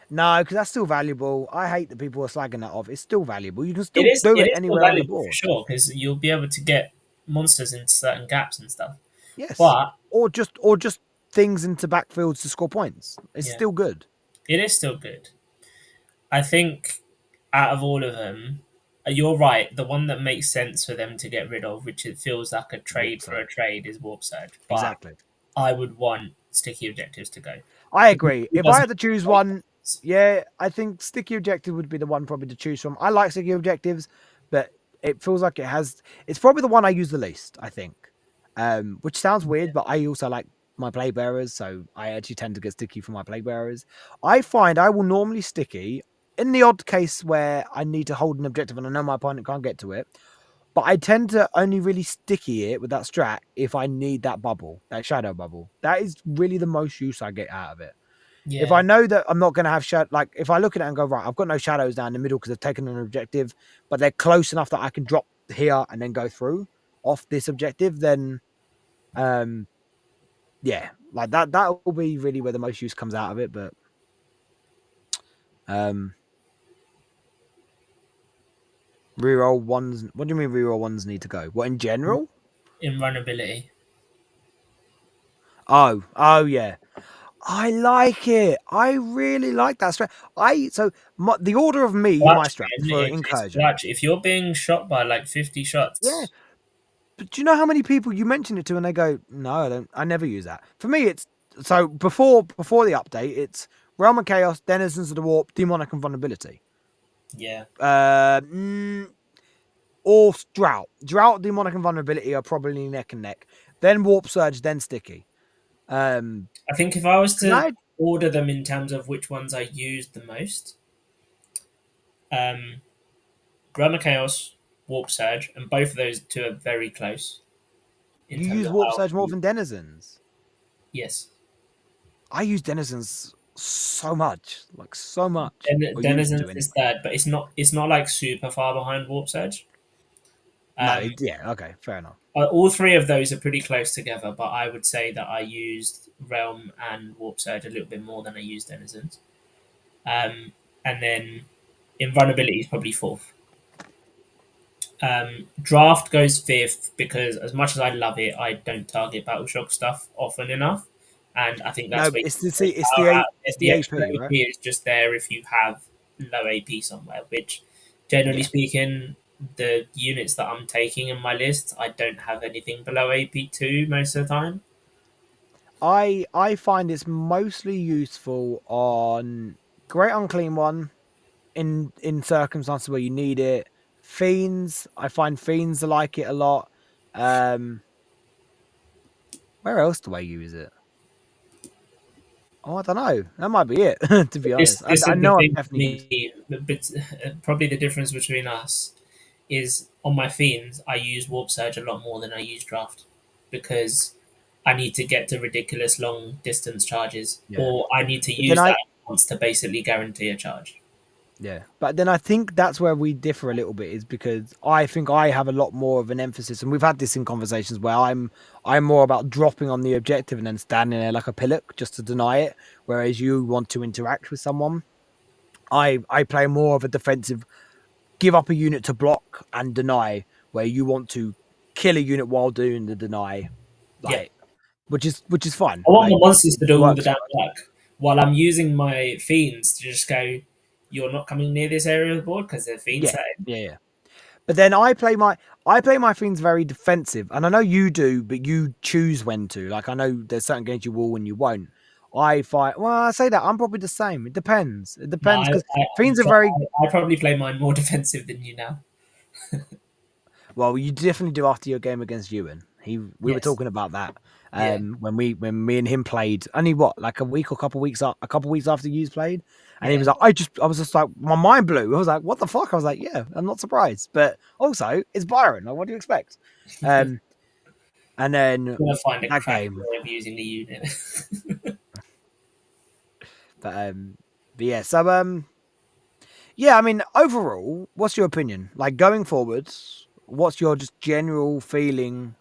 No, because that's still valuable. I hate that people are slagging that off. It's still valuable. You can still do It it is still anywhere on the valuable for board. sure because you'll be able to get monsters in certain gaps and stuff. Yes, But or just things into backfields to score points. It's yeah, still good. it is still good. I think out of all of them, you're right. The one that makes sense for them to get rid of, which it feels like a Warp trade for a surge. trade, is Warp Surge. But Exactly. I would want sticky objectives to go I because agree. it If I doesn't. had to choose one, yeah, I think sticky objective would be the one probably to choose from. I like sticky objectives, but it feels like it's probably the one I use the least, I think. Which sounds weird, but I also like my play bearers, so I actually tend to get sticky for my play bearers. I find I will normally sticky in the odd case where I need to hold an objective and I know my opponent can't get to it. But I tend to only really sticky it with that strat if I need that bubble, that shadow bubble. That is really the most use I get out of it. If I Yeah, know that I'm not going to have shadow, like if I look at it and go, right, I've got no shadows down the middle because they've taken an objective, but they're close enough that I can drop here and then go through off this objective, then um yeah, like that will be really where the most use comes out of it. But um reroll ones, what do you mean reroll ones need to go? What in general? invulnerability. Oh yeah. I like it. I really like that strat. The order of me, my Clutch, strat man. for It's incursion. clutch. If you're being shot by like 50 Yeah, shots, but do you know how many people you mention it to and they go, "No, I don't. I never use that." For me, it's so before the update, it's Realm of Chaos, Denizens of the Warp, Demonic and Vulnerability. yeah. Uh, mm, or Drought, Demonic and Vulnerability are probably neck and neck. Then Warp Surge, then Sticky. Um, I think if I was because to I order them in terms of which ones I used the most, um, Grammar Chaos, Warp Surge, and both of those two are very close in you terms use of Warp how. Surge more than Denizens. Yes. I use Denizens so much, like so much, or used to Denizens anyway. is third, but it's not like super far behind Warp Surge. No, Um, yeah, okay, fair enough. all three of those are pretty close together, but I would say that I used Realm and Warp Surge a little bit more than I used Denizens. And then Invulnerability is probably fourth. Draft goes fifth because, as much as I love it, I don't target Battle Shock stuff often enough, and I think that's No, where you it's the get the see, most power out of it's it. the The extra AP, right? AP is just there if you have low AP somewhere. Which, generally Yeah. speaking, the units that I'm taking in my list, I don't have anything below AP 2 most of the time. I find it's mostly useful on Great Unclean One in circumstances where you need it. Fiends, I find Fiends like it a lot. Um Where else do I use it? Oh, I don't know. That might be it. To be This honest, this I is the know I've thing for definitely used. me. But probably the difference between us is on my fiends, I use Warp Surge a lot more than I use Draft because I need to get to ridiculous long distance charges, Yeah, or I need to but then use that once to basically guarantee a charge. yeah, but then I think that's where we differ a little bit is because I think I have a lot more of an emphasis, and we've had this in conversations where I'm more about dropping on the objective and then standing there like a pillock just to deny it, whereas you want to interact with someone. I play more of a defensive, give up a unit to block and deny, where you want to kill a unit while doing the deny, Yeah, like which is fine. I want Like my monsters it to do all the works damn for us. work while I'm using my fiends to just go. You're not coming near this area of the board because they're fiend Yeah, setting. yeah, yeah. But then I play my things very defensive, and I know you do, but you choose when to. Like I know there's certain games you will and you won't. I fight. Well, I say that I'm probably the same. It depends. It No, depends because fiends are very I probably play mine more defensive than you now. well. You definitely do after your game against Ewan. We were Yes. talking about that Yeah. when me and him played. Only what like a week or a couple weeks after you played, and he Yeah. was like, I was just like my mind blew. I was like, what the fuck? I was like, yeah, I'm not surprised, but also it's Byron. Like, what do you expect? Um, And then Gonna find a that cracking game, way of using the unit. but but yeah. So yeah. I mean, overall, what's your opinion? Like going forwards, what's your just general feeling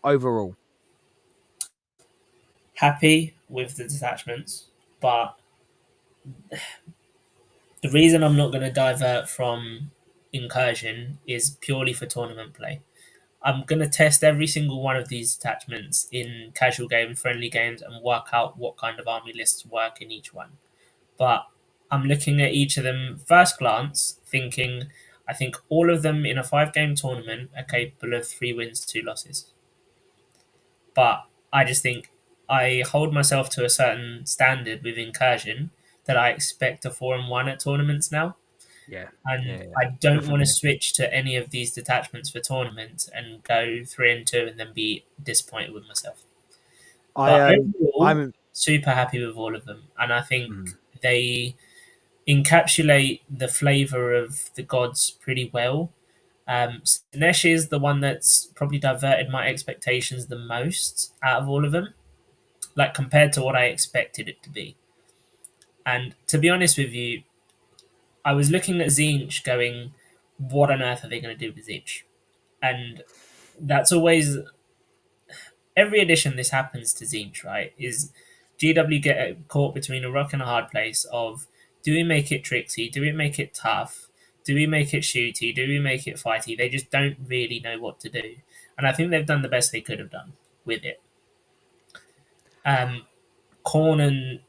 overall? Happy with the detachments, but the reason I'm not going to divert from Incursion is purely for tournament play. I'm going to test every single one of these detachments in casual game, friendly games, and work out what kind of army lists work in each one. But I'm looking at each of them first glance, thinking I think all of them in a 5 game tournament are capable of 3 wins, 2 losses. But I just think I hold myself to a certain standard with Incursion that I expect a 4-1 at tournaments now. Yeah, yeah, And yeah. I don't want to Definitely. switch to any of these detachments for tournaments and go 3-2 and then be disappointed with myself. I But overall, I'm super happy with all of them. And I think mm, they encapsulate the flavor of the gods pretty well. Slaanesh is the one that's probably diverted my expectations the most out of all of them, like compared to what I expected it to be. And to be honest with you, I was looking at Tzeentch going, what on earth are they going to do with Tzeentch? And that's always every edition this happens to Tzeentch, right? Is GW get caught between a rock and a hard place of do we make it tricksy? Do we make it tough? Do we make it shooty? Do we make it fighty? They just don't really know what to do. And I think they've done the best they could have done with it. Um, Khorne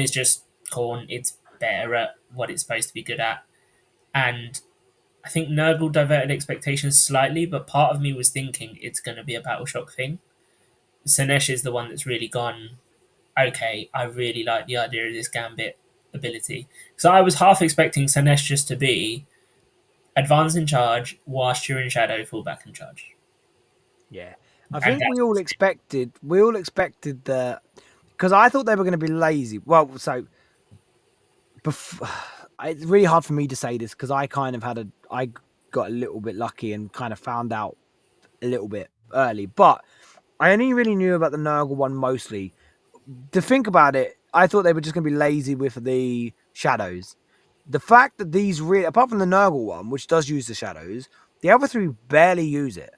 is just Khorne. It's better at what it's supposed to be good at. And I think Nurgle diverted expectations slightly, but part of me was thinking it's going to be a Battle Shock thing. Slaanesh is the one that's really gone, okay, I really like the idea of this Gambit ability. So I was half expecting Slaanesh just to be advance in charge whilst you're in shadow, fall back and charge. yeah. I And think that's we all expected that because I thought they were going to be lazy. Well, so it's really hard for me to say this because I got a little bit lucky and kind of found out a little bit early, but I only really knew about the Nurgle one mostly. To think about it, I thought they were just going to be lazy with the shadows. The fact that these really, apart from the Nurgle one, which does use the shadows, the other three barely use it,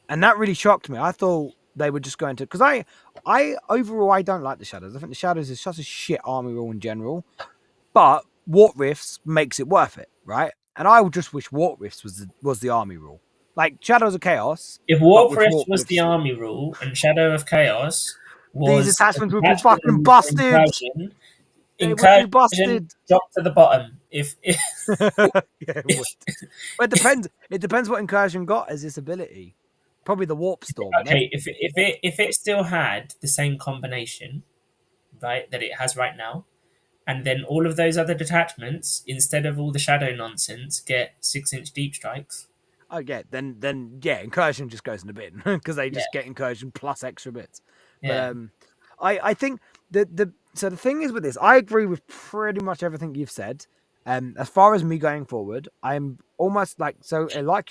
and that really shocked me. I thought they were just going to because I overall I don't like the shadows. I think the shadows is such a shit army rule in general. But Warp Rifts makes it worth it, right? And I would just wish Warp Rifts was the army rule, like Shadows of Chaos, if but Warp with Rift Warp was the Rifts. army rule and Shadow of Chaos These was a attachments would be fucking detachment for busted. incursion, They would be incursion busted. dropped to the bottom. If Yeah, it would. if But it depends. It depends what Incursion got as this ability. Probably the Warp Storm, innit? okay, if it still had the same combination, right, that it has right now, and then all of those other detachments, instead of all the shadow nonsense, get 6-inch deep strikes. Oh yeah, then yeah, Incursion just goes in the bin because they Yeah, just get Incursion plus extra bits. But Yeah. I think the thing is with this, I agree with pretty much everything you've said. As far as me going forward, I'm almost like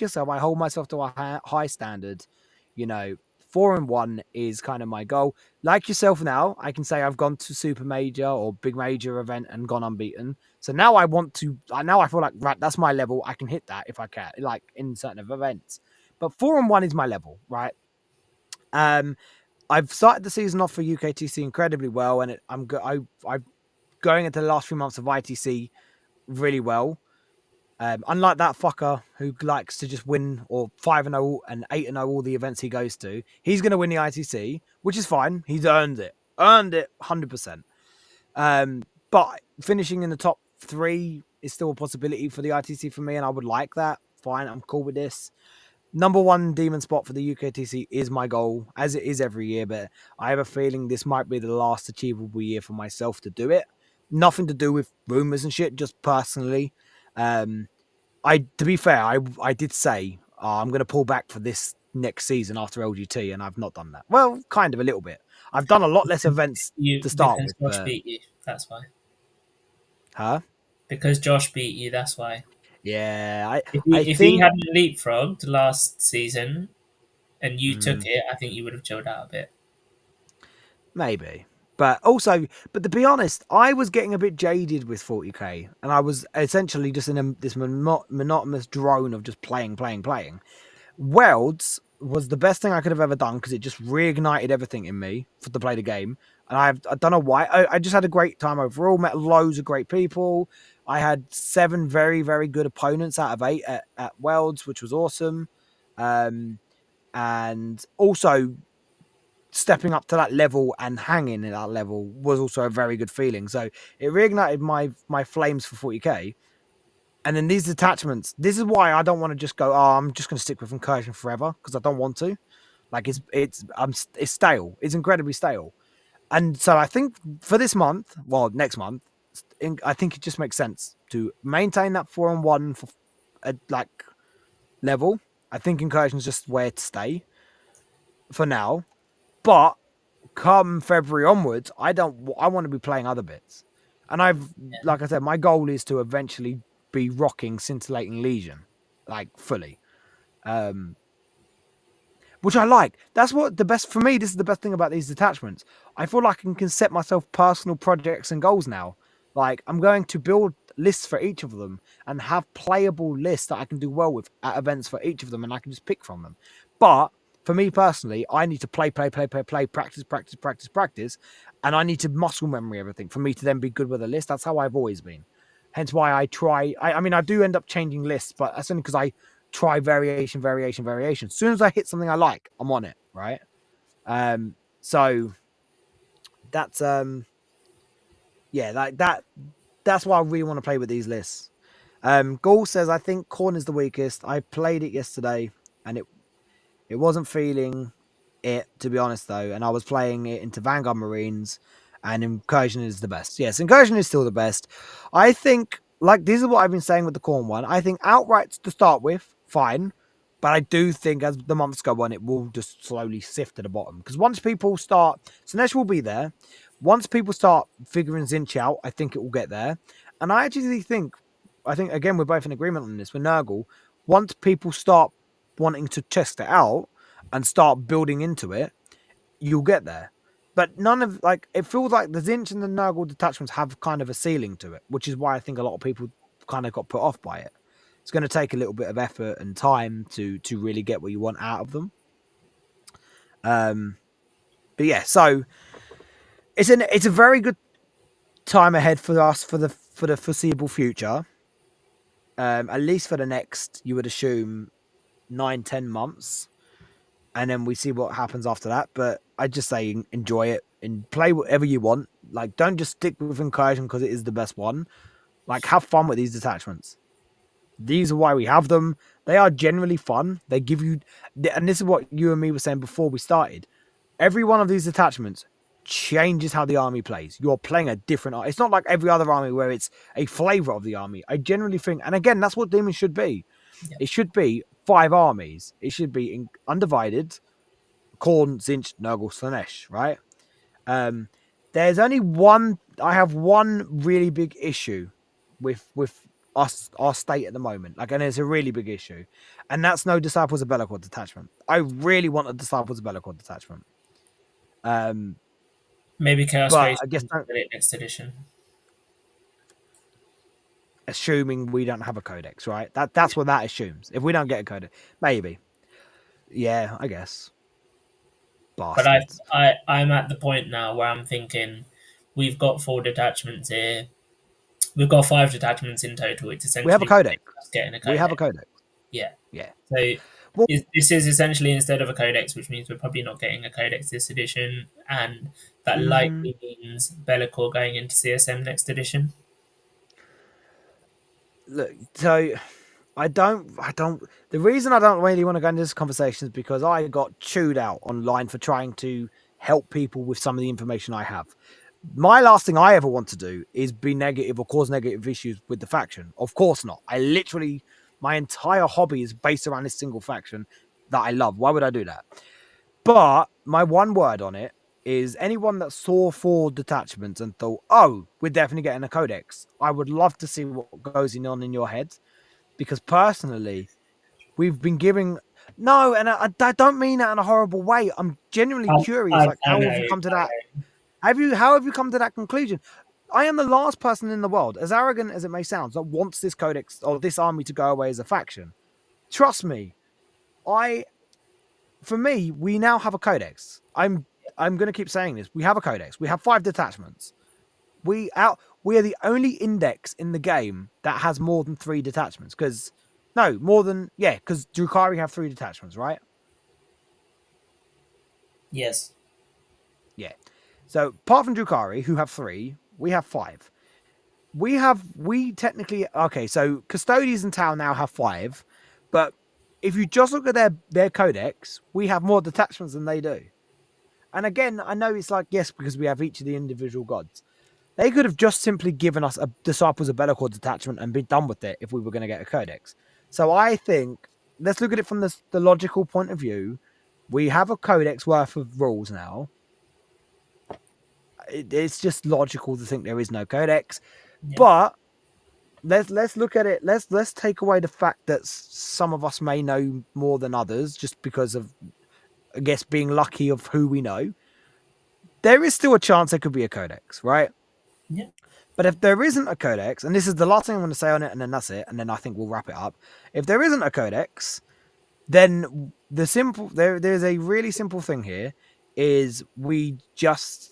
yourself. I hold myself to a high standard. You know, 4-1 is kind of my goal. Like yourself, now I can say I've gone to super major or big major event and gone unbeaten. So now I want to. Now I feel like right, that's my level. I can hit that if I can, like in certain events. But 4-1 is my level, right? Um, I've started the season off for UKTC incredibly well, and I'm going into the last few months of ITC really well. Unlike that fucker who likes to just win or 5-0 and 8-0 all the events he goes to, he's going to win the ITC, which is fine. He's earned it 100%. But finishing in the top 3 is still a possibility for the ITC for me, and I would like that. Fine, I'm cool with this. Number 1 demon spot for the UKTC is my goal, as it is every year, but I have a feeling this might be the last achievable year for myself to do it. Nothing to do with rumors and shit, just personally. To be fair, I did say I'm going to pull back for this next season after LGT, and I've not done that. Well, kind of a little bit. I've done a lot less events You to start because with, Josh but beat you. That's why. huh? Because Josh beat you. That's why. Yeah, I If he think. hadn't leapfrogged last season and you took Mm, it, I think you would have chilled out a bit. Maybe. But to be honest, I was getting a bit jaded with 40k, and I was essentially just in this monotonous drone of just playing. Worlds was the best thing I could have ever done because it just reignited everything in me to play the game. And I don't know why. I just had a great time overall, met loads of great people. I had 7 very, very good opponents out of 8 at Worlds, which was awesome. And also stepping up to that level and hanging at that level was also a very good feeling. So it reignited my flames for 40k. And then these detachments, this is why I don't want to just go, oh, I'm just going to stick with Incursion forever, because I don't want to. Like it's stale. It's incredibly stale. And so I think for this month, well, next month, I think it just makes sense to maintain that 4-1 for like level. I think Incursion is just where to stay for now. But come February onwards, I want to be playing other bits. And Yeah. like I said, my goal is to eventually be rocking Scintillating Legion, like fully. Um, which I like. That's what the best for me. This is the best thing about these detachments. I feel like I can set myself personal projects and goals now. Like I'm going to build lists for each of them and have playable lists that I can do well with at events for each of them, and I can just pick from them. But for me personally, I need to play, practice, and I need to muscle memory everything for me to then be good with a list. That's how I've always been. Hence why I try. I mean, I do end up changing lists, but that's only because I try variation. As soon as I hit something I like, I'm on it, right? So that's yeah, like that's why I really want to play with these lists. Gaul says I think Khorne is the weakest. I played it yesterday and it wasn't feeling it, to be honest, though. And I was playing it into Vanguard Marines, and Incursion is the best. Yes, Incursion is still the best. I think, like, this is what I've been saying with the Khorne one. I think outright to start with, fine. But I do think as the months go on, it will just slowly sift to the bottom. Because once people start, Slaanesh will be there. Once people start figuring Tzeentch out, I think it will get there. And I think, again, we're both in agreement on this with Nurgle. Once people start wanting to test it out and start building into it, you'll get there. But none of it feels like the Tzeentch and the Nurgle detachments have kind of a ceiling to it, which is why I think a lot of people kind of got put off by it. It's going to take a little bit of effort and time to really get what you want out of them. But yeah, so it's a very good time ahead for us for the foreseeable future. At least for the next, you would assume 9-10 months, and then we see what happens after that. But I just say enjoy it and play whatever you want. Like, don't just stick with Incursion because it is the best one. Like, have fun with these detachments. These are why we have them. They are generally fun. They give you, and this is what you and me were saying before we started. Every one of these detachments changes how the army plays. You're playing a different army. It's not like every other army where it's a flavor of the army. I generally think, and again, that's what Demon should be. Yeah. It should be 5 armies. It should be undivided, Khorne, Tzeentch, Nurgle, Slaanesh, right? Um, there's only one. I have one really big issue with us our state at the moment. Like, and it's a really big issue, and that's no Disciples of Be'lakor detachment. I really want a Disciples of Be'lakor detachment. Um, Maybe Chaos but Grace I guess will don't, get it next edition. assuming we don't have a codex, right? That's what that assumes. If we don't get a codex, maybe. Yeah, I guess. But Bastards. I'm at the point now where I'm thinking we've got 4 detachments here. We've got 5 detachments in total. It's We have a essentially codex. us getting a We have a codex. codex. Yeah. Yeah. So Well, this is essentially instead of a codex, which means we're probably not getting a codex this edition, and that mhm. likely means Bellicor going into CSM next edition. Look, so I don't. The reason I don't really want to go into this conversation is because I got chewed out online for trying to help people with some of the information I have. My last thing I ever want to do is be negative or cause negative issues with the faction. Of course not. I literally, my entire hobby is based around this single faction that I love. Why would I do that? But my one word on it is anyone that saw 4 detachments and thought, oh, we're definitely getting a codex. I would love to see what goes on in your head because personally, we've been giving no, and I don't mean that in a horrible way. I'm genuinely curious. Like, I how know. have you come to that? Have you? How have you come to that conclusion? I am the last person in the world, as arrogant as it may sound, that wants this codex or this army to go away as a faction. Trust me, I. For me, we now have a codex. I'm going to keep saying this. We have a codex. We have 5 detachments. We are the only index in the game that has more than 3 detachments. Because no, more than because Drukhari have 3 detachments, right? Yes. Yeah. So apart from Drukhari, who have 3, we have 5. We technically okay. So Custodians and Tau now have 5, but if you just look at their codex, we have more detachments than they do. And again, I know it's like yes, because we have each of the individual gods. They could have just simply given us a Disciples of Be'lakor detachment and be done with it if we were going to get a codex. So I think let's look at it from the logical point of view. We have a codex worth of rules now. It's just logical to think there is no codex, Yeah. but let's look at it. Let's take away the fact that some of us may know more than others just because of I guess being lucky of who we know. There is still a chance there could be a codex, right? Yeah. But if there isn't a codex, and this is the last thing I'm going to say on it, and then that's it, and then I think we'll wrap it up. If there isn't a codex, then there's a really simple thing here is we just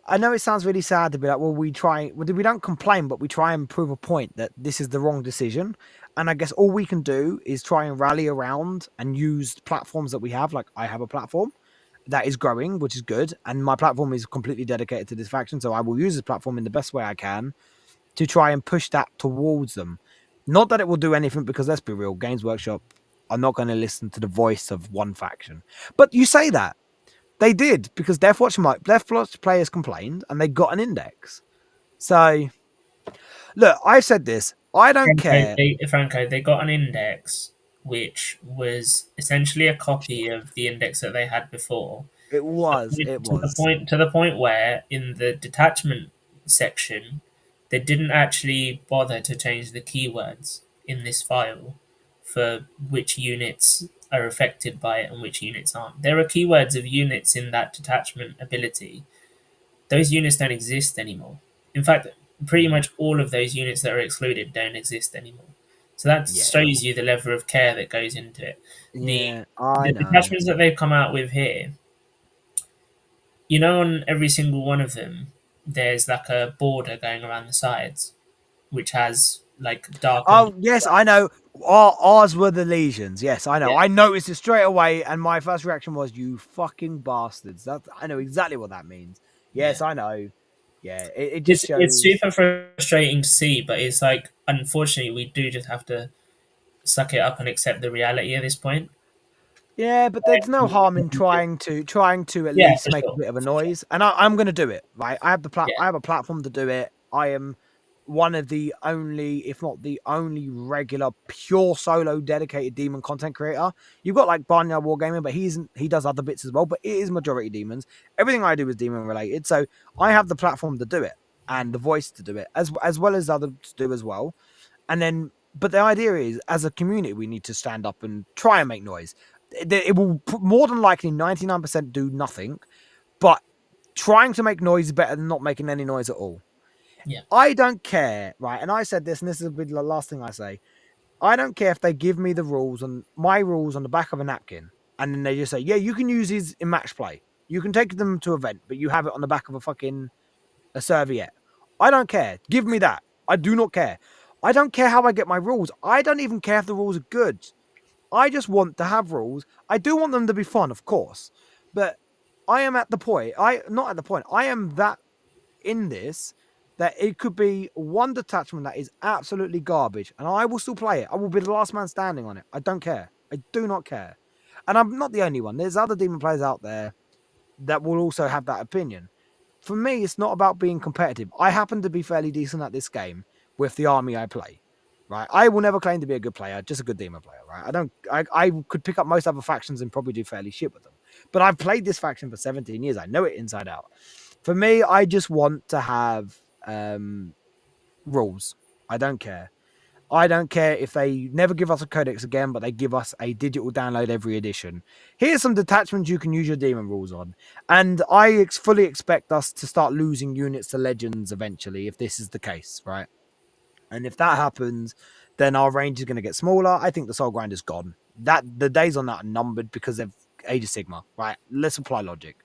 I know it sounds really sad to be like, well, we don't complain, but we try and prove a point that this is the wrong decision. And I guess all we can do is try and rally around and use platforms that we have. Like I have a platform that is growing, which is good. And my platform is completely dedicated to this faction. So I will use this platform in the best way I can to try and push that towards them. Not that it will do anything because let's be real, Games Workshop are not going to listen to the voice of one faction. But you say that. They did because Deathwatch players complained and they got an index. So look, I've said this. I don't care. Franco, they got an index which was essentially a copy of the index that they had before. It was. It was. To the point where in the detachment section they didn't actually bother to change the keywords in this file for which units are affected by it and which units aren't. There are keywords of units in that detachment ability. Those units don't exist anymore. In fact, pretty much all of those units that are excluded don't exist anymore. So that Yeah. shows you the level of care that goes into it. The Yeah. I the know. detachments that they've come out with here, you know, on every single one of them, there's like a border going around the sides, which has like dark and Oh yes, I know. Ours were the lesions. Yes, I know. yeah, I noticed it straight away, and my first reaction was, "You fucking bastards!" I know exactly what that means. yeah. Yes, I know. Yeah, it just It's shows. super frustrating to see, but it's like unfortunately we do just have to suck it up and accept the reality at this point. Yeah, but there's no harm in trying to at Yeah, least for make a sure, bit of a for sure. noise, and I'm going to do it. Right, I have Yeah, I have a platform to do it. I am. one of the only, if not the only, regular pure solo dedicated demon content creator. You've got like Barnyard Wargaming, but he does other bits as well. But it is majority demons. Everything I do is demon related, so I have the platform to do it and the voice to do it, as well as others do as well. And then, but the idea is, as a community, we need to stand up and try and make noise. It will more than likely 99% do nothing, but trying to make noise is better than not making any noise at all. Yeah. I don't care, right? And I said this, and this will be the last thing I say. I don't care if they give me the rules and my rules on the back of a napkin, and then they just say, "Yeah, you can use these in match play. You can take them to event, but you have it on the back of a serviette." I don't care. Give me that. I do not care. I don't care how I get my rules. I don't even care if the rules are good. I just want to have rules. I do want them to be fun, of course, but I am at the point. I not at the point. I am that in this that it could be one detachment that is absolutely garbage, and I will still play it. I will be the last man standing on it. I don't care. I do not care. And I'm not the only one. There's other demon players out there that will also have that opinion. For me, it's not about being competitive. I happen to be fairly decent at this game with the army I play. Right. I will never claim to be a good player, just a good demon player, right? I could pick up most other factions and probably do fairly shit with them. But I've played this faction for 17 years. I know it inside out. For me, I just want to have rules. I don't care. I don't care if they never give us a codex again, but they give us a digital download every edition. Here's some detachments you can use your demon rules on. And I fully expect us to start losing units to legends eventually if this is the case, right? And if that happens, then our range is going to get smaller. I think the soul grind is gone. That the days on that are numbered because of Age of Sigma, right? Let's apply logic.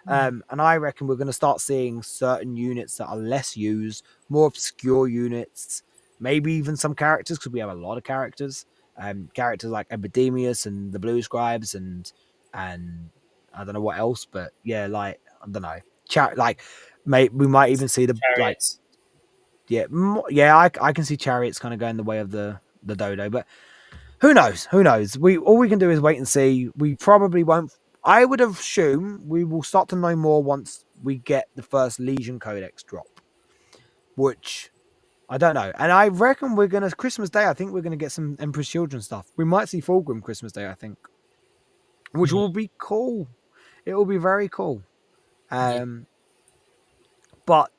And I reckon we're going to start seeing certain units that are less used, more obscure units, maybe even some characters, because we have a lot of characters. Characters like Epidemius and the Blue Scribes and I don't know what else, but yeah, like I don't know. Like we might even see the like Chariots. yeah, I can see chariots kind of going the way of the dodo, but who knows? Who knows? We all we can do is wait and see. We probably won't. I would assume we will start to know more once we get the first Legion Codex drop, which I don't know. And I reckon we're gonna Christmas Day. I think we're gonna get some Emperor's Children stuff. We might see Fulgrim Christmas Day. I think, which Mm, will be cool. It will be very cool. yeah. Um, but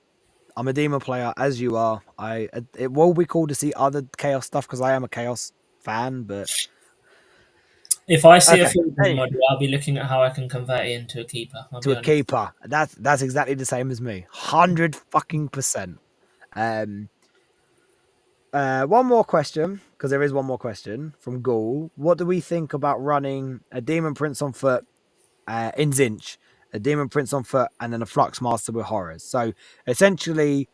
I'm a demon player, as you are. It will be cool to see other chaos stuff because I am a chaos fan. But If I see a okay, Fulcrum hey, model, I'll be looking at how I can convert it into a keeper. I'll to be a honest. keeper. That's exactly the same as me. 100%. Um, one more question because there is one more question from Ghoul. What do we think about running a demon prince on foot in Tzeentch, a demon prince on foot, and then a flux master with horrors? So essentially,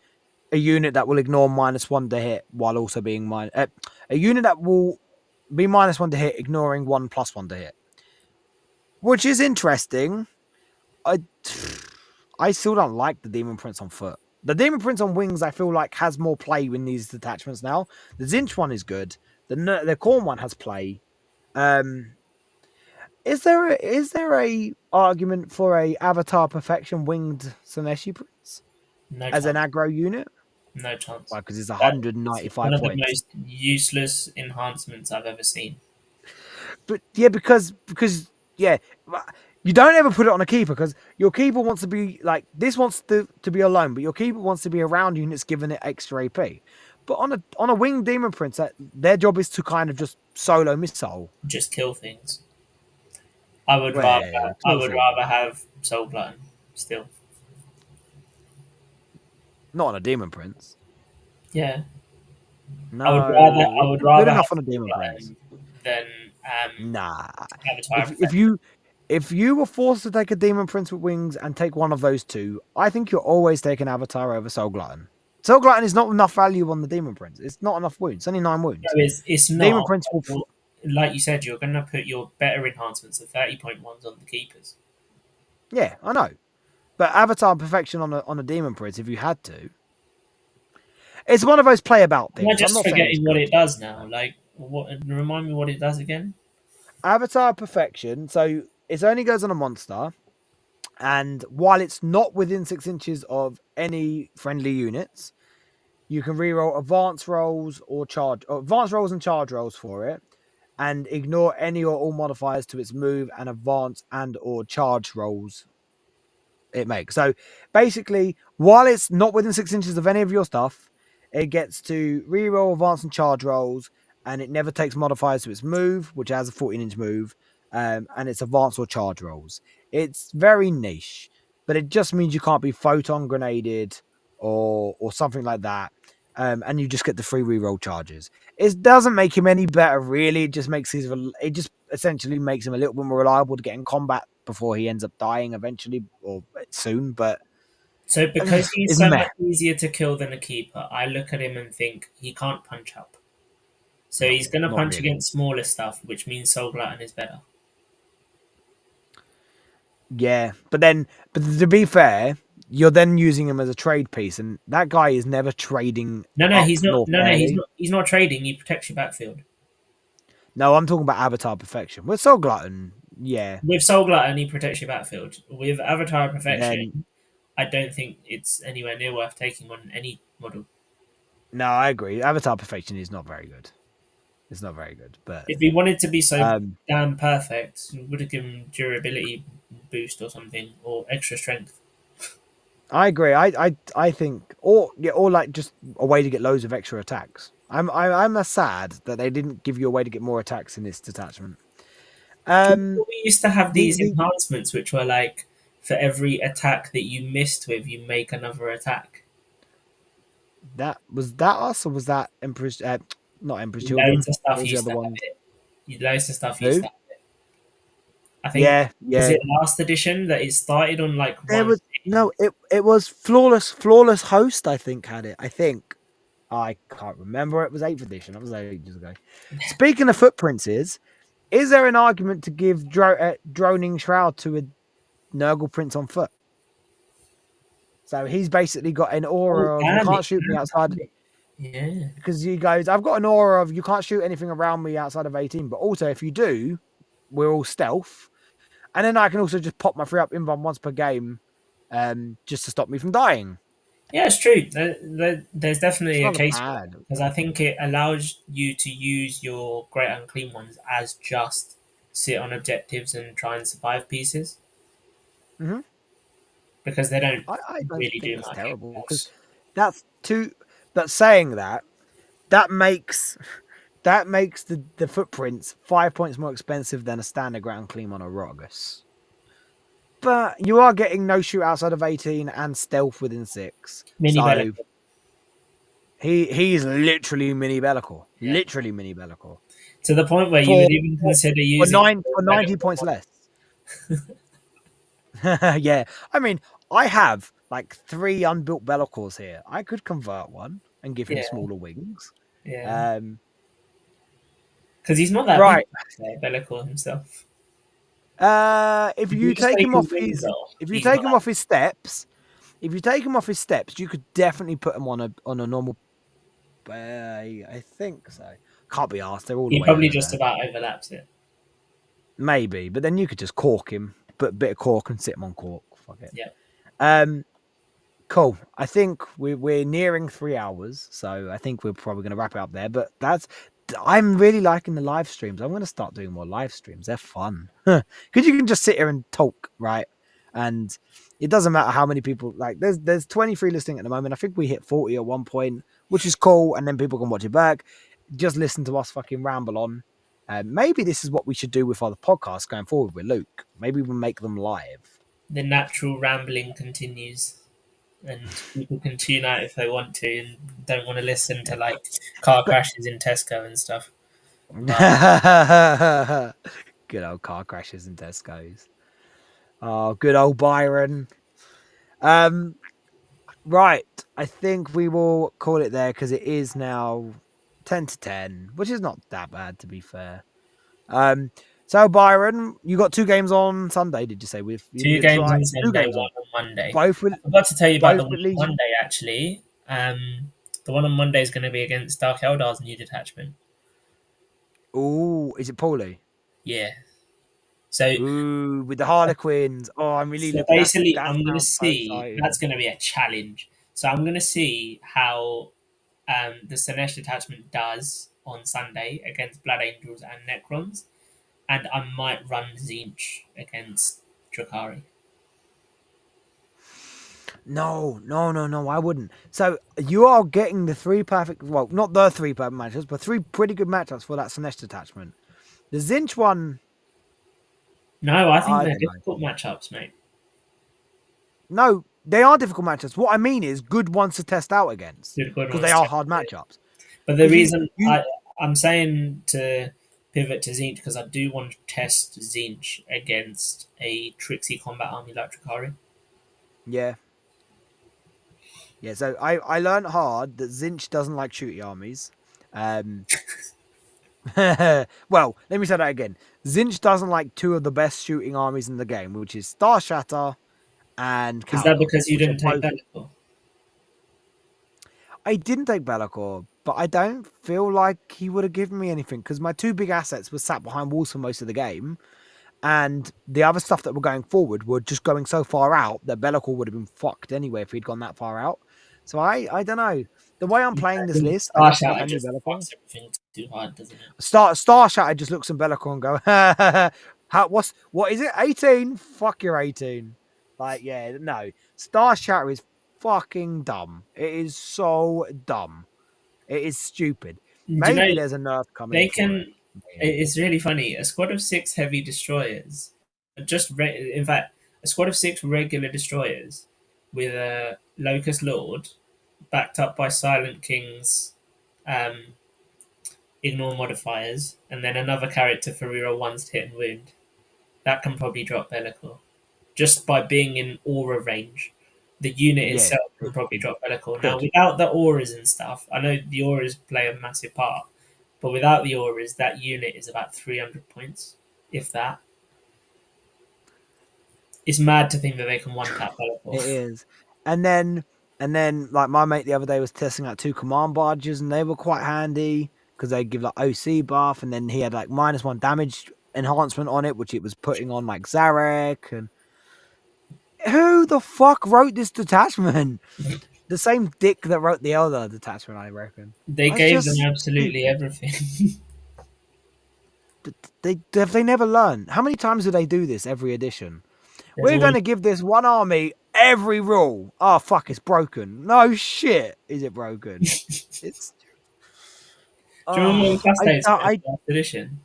a unit that will ignore -1 to hit while also being a unit that will be -1 to hit, ignoring 1+1 to hit, which is interesting. I I still don't like the Demon Prince on foot. The Demon Prince on wings, I feel like, has more play in these detachments now. The Tzeentch one is good. The Khorne one has play. Um, is there a argument for a Avatar Perfection winged Slaanesh Prince No as an chance. aggro unit? No chance. Why? Because it's That's one 195 of the points. most useless enhancements I've ever seen. But yeah, because yeah, you don't ever put it on a keeper because your keeper wants to be like this wants to be alone, but your keeper wants to be around units giving it extra AP. But on a winged demon prince, their job is to kind of just solo missile. Just kill things. I would rather Well, I kill would thing. rather have Soul Glutton still. Not on a demon prince. Yeah. I No, would good rather have enough on a Soul demon prince. Glutton than Nah. Avatar If Perfection. you were forced to take a demon prince with wings and take one of those two, I think you're always taking Avatar over Soul Glutton. Soul Glutton is not enough value on the demon prince. It's not enough wounds. It's only 9 wounds. No, it's Demon not. prince will. Like you said, you're going to put your better enhancements, the 30.1s, on the keepers. Yeah, I know. But Avatar perfection on a demon prince, if you had to, it's one of those play about Am I things. I'm just not saying it's forgetting what good. it does now? Like, what? Remind me what it does again. Avatar perfection. So it only goes on a monster, and while it's not within 6 inches of any friendly units, You can reroll advanced rolls or advanced rolls and charge rolls for it, and ignore any or all modifiers to its move and advance and or charge rolls it makes. So basically, while it's not within 6 inches of any of your stuff, it gets to reroll advance and charge rolls, and it never takes modifiers to its move, which has a 14-inch move, and it's advance or charge rolls. It's very niche, but it just means you can't be photon grenaded or something like that. And you just get the free reroll charges. It doesn't make him any better, really. It just essentially makes him a little bit more reliable to get in combat before he ends up dying eventually or soon. But So because he's it's so meh. much easier to kill than a keeper, I look at him and think he can't punch up. So No, he's going to not punch really. against smaller stuff, which means Soul Glutton is better. Yeah, but to be fair, you're then using him as a trade piece, and that guy is never trading No, no, up he's not. nor No, no, he's fairly. not. He's not trading. He protects your backfield. No, I'm talking about Avatar Perfection. With Soul Glutton, yeah. With Soul Glutton, he protects your backfield. With Avatar Then Perfection, I don't think it's anywhere near worth taking on any model. no, I agree. Avatar Perfection is not very good. It's not very good, but If he wanted to be so um, damn perfect, we would have given him durability boost or something, or extra strength. I agree. I think, or like just a way to get loads of extra attacks. I'm sad that they didn't give you a way to get more attacks in this detachment. Um, We used to have the these the enhancements, which were like for every attack that you missed with, you make another attack. that was that us or was that Emperor's? Not Emperor's Loads Children. of What stuff was the used other to have one? it. Loads of stuff used Who? to have it. I think Yeah, was yeah. it last edition that it started on like There one was thing. no. It was flawless host. I think had it. I think I can't remember. It was 8th edition. That was 8 years ago. Speaking of footprints, is there an argument to give droning shroud to a Nurgle prince on foot? So he's basically got an Oh aura of you damn can't it! shoot me outside Yeah. because he goes, I've got an aura of you can't shoot anything around me outside of 18, but also if you do, we're all stealth. And then I can also just pop my free up invom once per game, just to stop me from dying. Yeah, it's true. There's It's definitely a not a case for it bad. because I think it allows you to use your great unclean ones as just sit on objectives and try and survive pieces Mm-hmm. because they don't I don't really think do that's much terrible because else. that's too. But saying that, that makes the footprints 5 points more expensive than a standard ground clean on a Rogus. But you are getting no shoot outside of 18 and stealth within 6. Mini Bellic. So he's literally mini Bellicor. Yeah. Literally mini Bellicor. To the point where you For would even for, consider for using nine for 90 points less. Yeah. I mean, I have like 3 unbuilt Bellicors here. I could convert one and give him Yeah, smaller wings. yeah. Um Because he's not that big, right. Bellicle himself. If If you you just take take him his off wings his off, if you he's not take him off that. his steps, if you take him off his steps, you could definitely put him on a normal. I think so. Can't be asked. They're all the He way probably over just there. about overlaps it. Maybe, but then you could just cork him, put a bit of cork and sit him on cork. Fuck it. Yeah. Um, cool. I think we're nearing 3 hours, so I think we're probably going to wrap it up there. But I'm really liking the live streams. I'm going to start doing more live streams. They're fun because you can just sit here and talk, right? And it doesn't matter how many people. Like there's 23 listening at the moment. I think we hit 40 at one point, which is cool. And then people can watch it back. Just listen to us fucking ramble on. Maybe this is what we should do with other podcasts going forward with Luke. Maybe we'll make them live. The natural rambling continues, and people can tune out if they want to and don't want to listen to like car But crashes in Tesco and stuff. But good old car crashes and Tesco's. Oh, good old Byron. Um, right. I think we will call it there because it is now 10 to 10, which is not that bad to be fair. So Byron, you got 2 games on Sunday, did you say? With two it's games right, on two Sunday, games on. one on Monday. Both with I forgot to tell you about the both one with on Legion. Monday actually. The one on Monday is going to be against Dark Eldar's new detachment. Oh, is it Paulie? Yeah. So Ooh, with the Harlequins. Oh, I'm really so look. basically, That I'm going to sounds so see. exciting. That's going to be a challenge. So I'm going to see how the Slaanesh detachment does on Sunday against Blood Angels and Necrons, and I might run Tzeentch against Drakari. No, no, no, no, I wouldn't. So you are getting the three perfect, well, not the three perfect matchups, but three pretty good matchups for that Slaanesh detachment. The Tzeentch one, No, I think I they're don't know. difficult matchups, mate. No, they are difficult matchups. What I mean is good ones to test out against Good, good because they ones are to hard matchups. But the Because reason you, I'm saying to pivot to Tzeentch because I do want to test Tzeentch against a tricksy combat army like Drakari. yeah, yeah. So I learned hard that Tzeentch doesn't like shooty armies. Um, well, let me say that again. Tzeentch doesn't like two of the best shooting armies in the game, which is Star Shatter and Is that Calico, because you which are didn't take both. Be'lakor? I didn't take Be'lakor, but I don't feel like he would have given me anything because my two big assets were sat behind walls for most of the game, and the other stuff that were going forward were just going so far out that Be'lakor would have been fucked anyway if he'd gone that far out. So I don't know. The way I'm Yeah, playing I this think list, I Star don't feel like Shatter I need just Be'lakor. fucks everything too hard, doesn't it? Star Shatter just looks at Be'lakor and go, what is it? 18? Fuck your 18. Like, yeah, no. Star Shatter is fucking dumb. It is so dumb. It is stupid. Do you know Maybe there's a nerf coming they for it. can? Maybe. It's really funny. A squad of 6 heavy destroyers, in fact, a squad of 6 regular destroyers with a Locust Lord backed up by Silent King's um, ignore modifiers, and then another character for reroll ones to hit and wound. That can probably drop Be'lakor just by being in aura range. The unit Yeah, itself can it probably drop Be'lakor. Now, could. without the auras and stuff, I know the auras play a massive part, but without the auras, that unit is about 300 points, if that. It's mad to think that they can one tap It Be'lakor. is. And then like my mate the other day was testing out two command barges and they were quite handy because they give like OC buff and then he had like -1 damage enhancement on it, which it was putting on like Zarek. And who the fuck wrote this detachment? The same dick that wrote the other detachment, I reckon. They That's gave them just absolutely stupid. everything. They never learn. How many times do they do this every edition? There's We're going always. to give this one army every rule. Oh, fuck, it's broken. No shit. Is it broken? It's. Do you remember when Oh, Castade's finished last edition?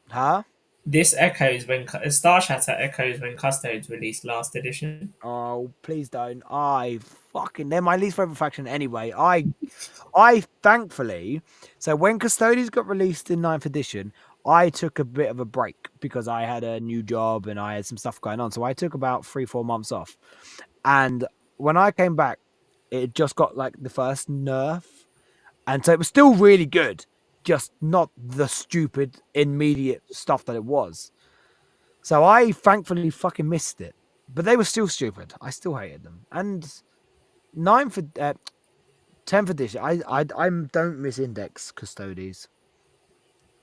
huh? This echoes when Star Shatter echoes when Custodes released last edition. Oh, please don't. They're my least favorite faction anyway. I thankfully, so when Custodians got released in ninth edition, I took a bit of a break because I had a new job and I had some stuff going on. So I took about 3-4 months off. And when I came back, it just got like the first nerf. And so it was still really good, just not the stupid immediate stuff that it was. So I thankfully fucking missed it. But they were still stupid. I still hated them. And ninth, 10th edition, I don't miss Index Custodes.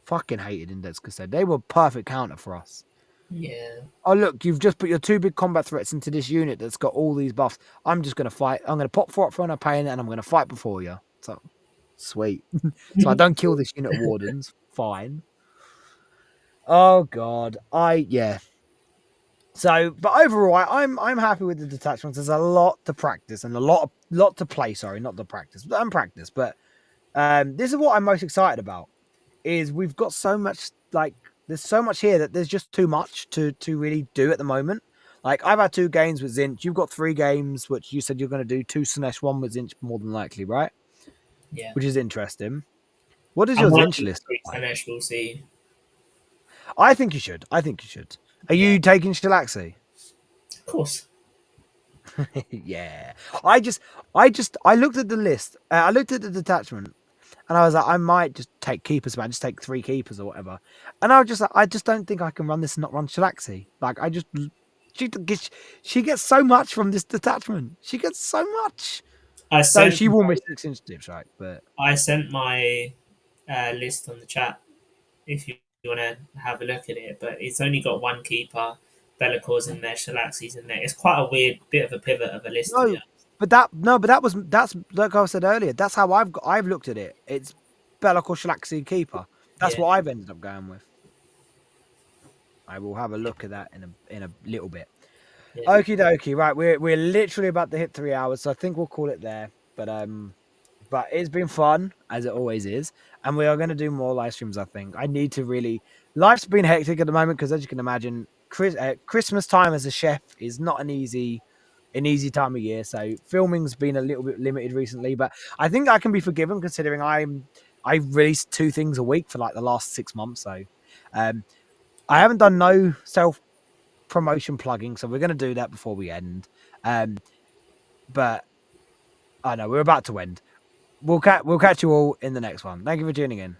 Fucking hated Index Custodes. They were perfect counter for us. Yeah. Oh look, you've just put your two big combat threats into this unit that's got all these buffs. I'm just gonna fight. I'm gonna pop 4 up for a pain, and I'm gonna fight before you. So sweet. So I don't kill this unit of wardens. Fine. Oh god. Yeah. So, but overall, I'm happy with the detachments. There's a lot to practice and a lot to play. Sorry, not to practice, but and practice. But this is what I'm most excited about. Is we've got so much like there's so much here that there's just too much to really do at the moment. Like I've had 2 games with Tzeentch. You've got 3 games, which you said you're going to do 2 Slaanesh, one with Tzeentch, more than likely, right? Yeah. Which is interesting. What is I your might Tzeentch do list three like? Slaanesh, we'll see. I think you should. I think you should. Are Yeah. you taking Shalaxi? Of course. Yeah. I looked at the list. I looked at the detachment, and I was like, I might just take keepers, man. Just take 3 keepers or whatever. And I was just like, I just don't think I can run this and not run Shalaxi. Like, she she gets so much from this detachment. She gets so much. I Though sent she will miss 6-inch dips, right? But I sent my list on the chat if you want to have a look at it, but it's only got one keeper. Bellacor's in there, Shalaxi's in there. It's quite a weird bit of a pivot of a list, to be no, honest. But that's like I said earlier. That's how I've looked at it. It's Belloc or Shalaxi Keeper. That's Yeah, what I've ended up going with. I will have a look at that in a little bit. yeah, Okie dokie. Right, we're literally about to hit 3 hours, so I think we'll call it there. But it's been fun as it always is, and we are going to do more live streams. I think I need to really. Life's been hectic at the moment because, as you can imagine, Christmas time as a chef is not an easy time of year. So filming's been a little bit limited recently, but I think I can be forgiven considering I released 2 things a week for like the last 6 months. So um, I haven't done no self promotion plugging, so we're going to do that before we end. But I know we're about to end. We'll catch you all in the next one. Thank you for tuning in.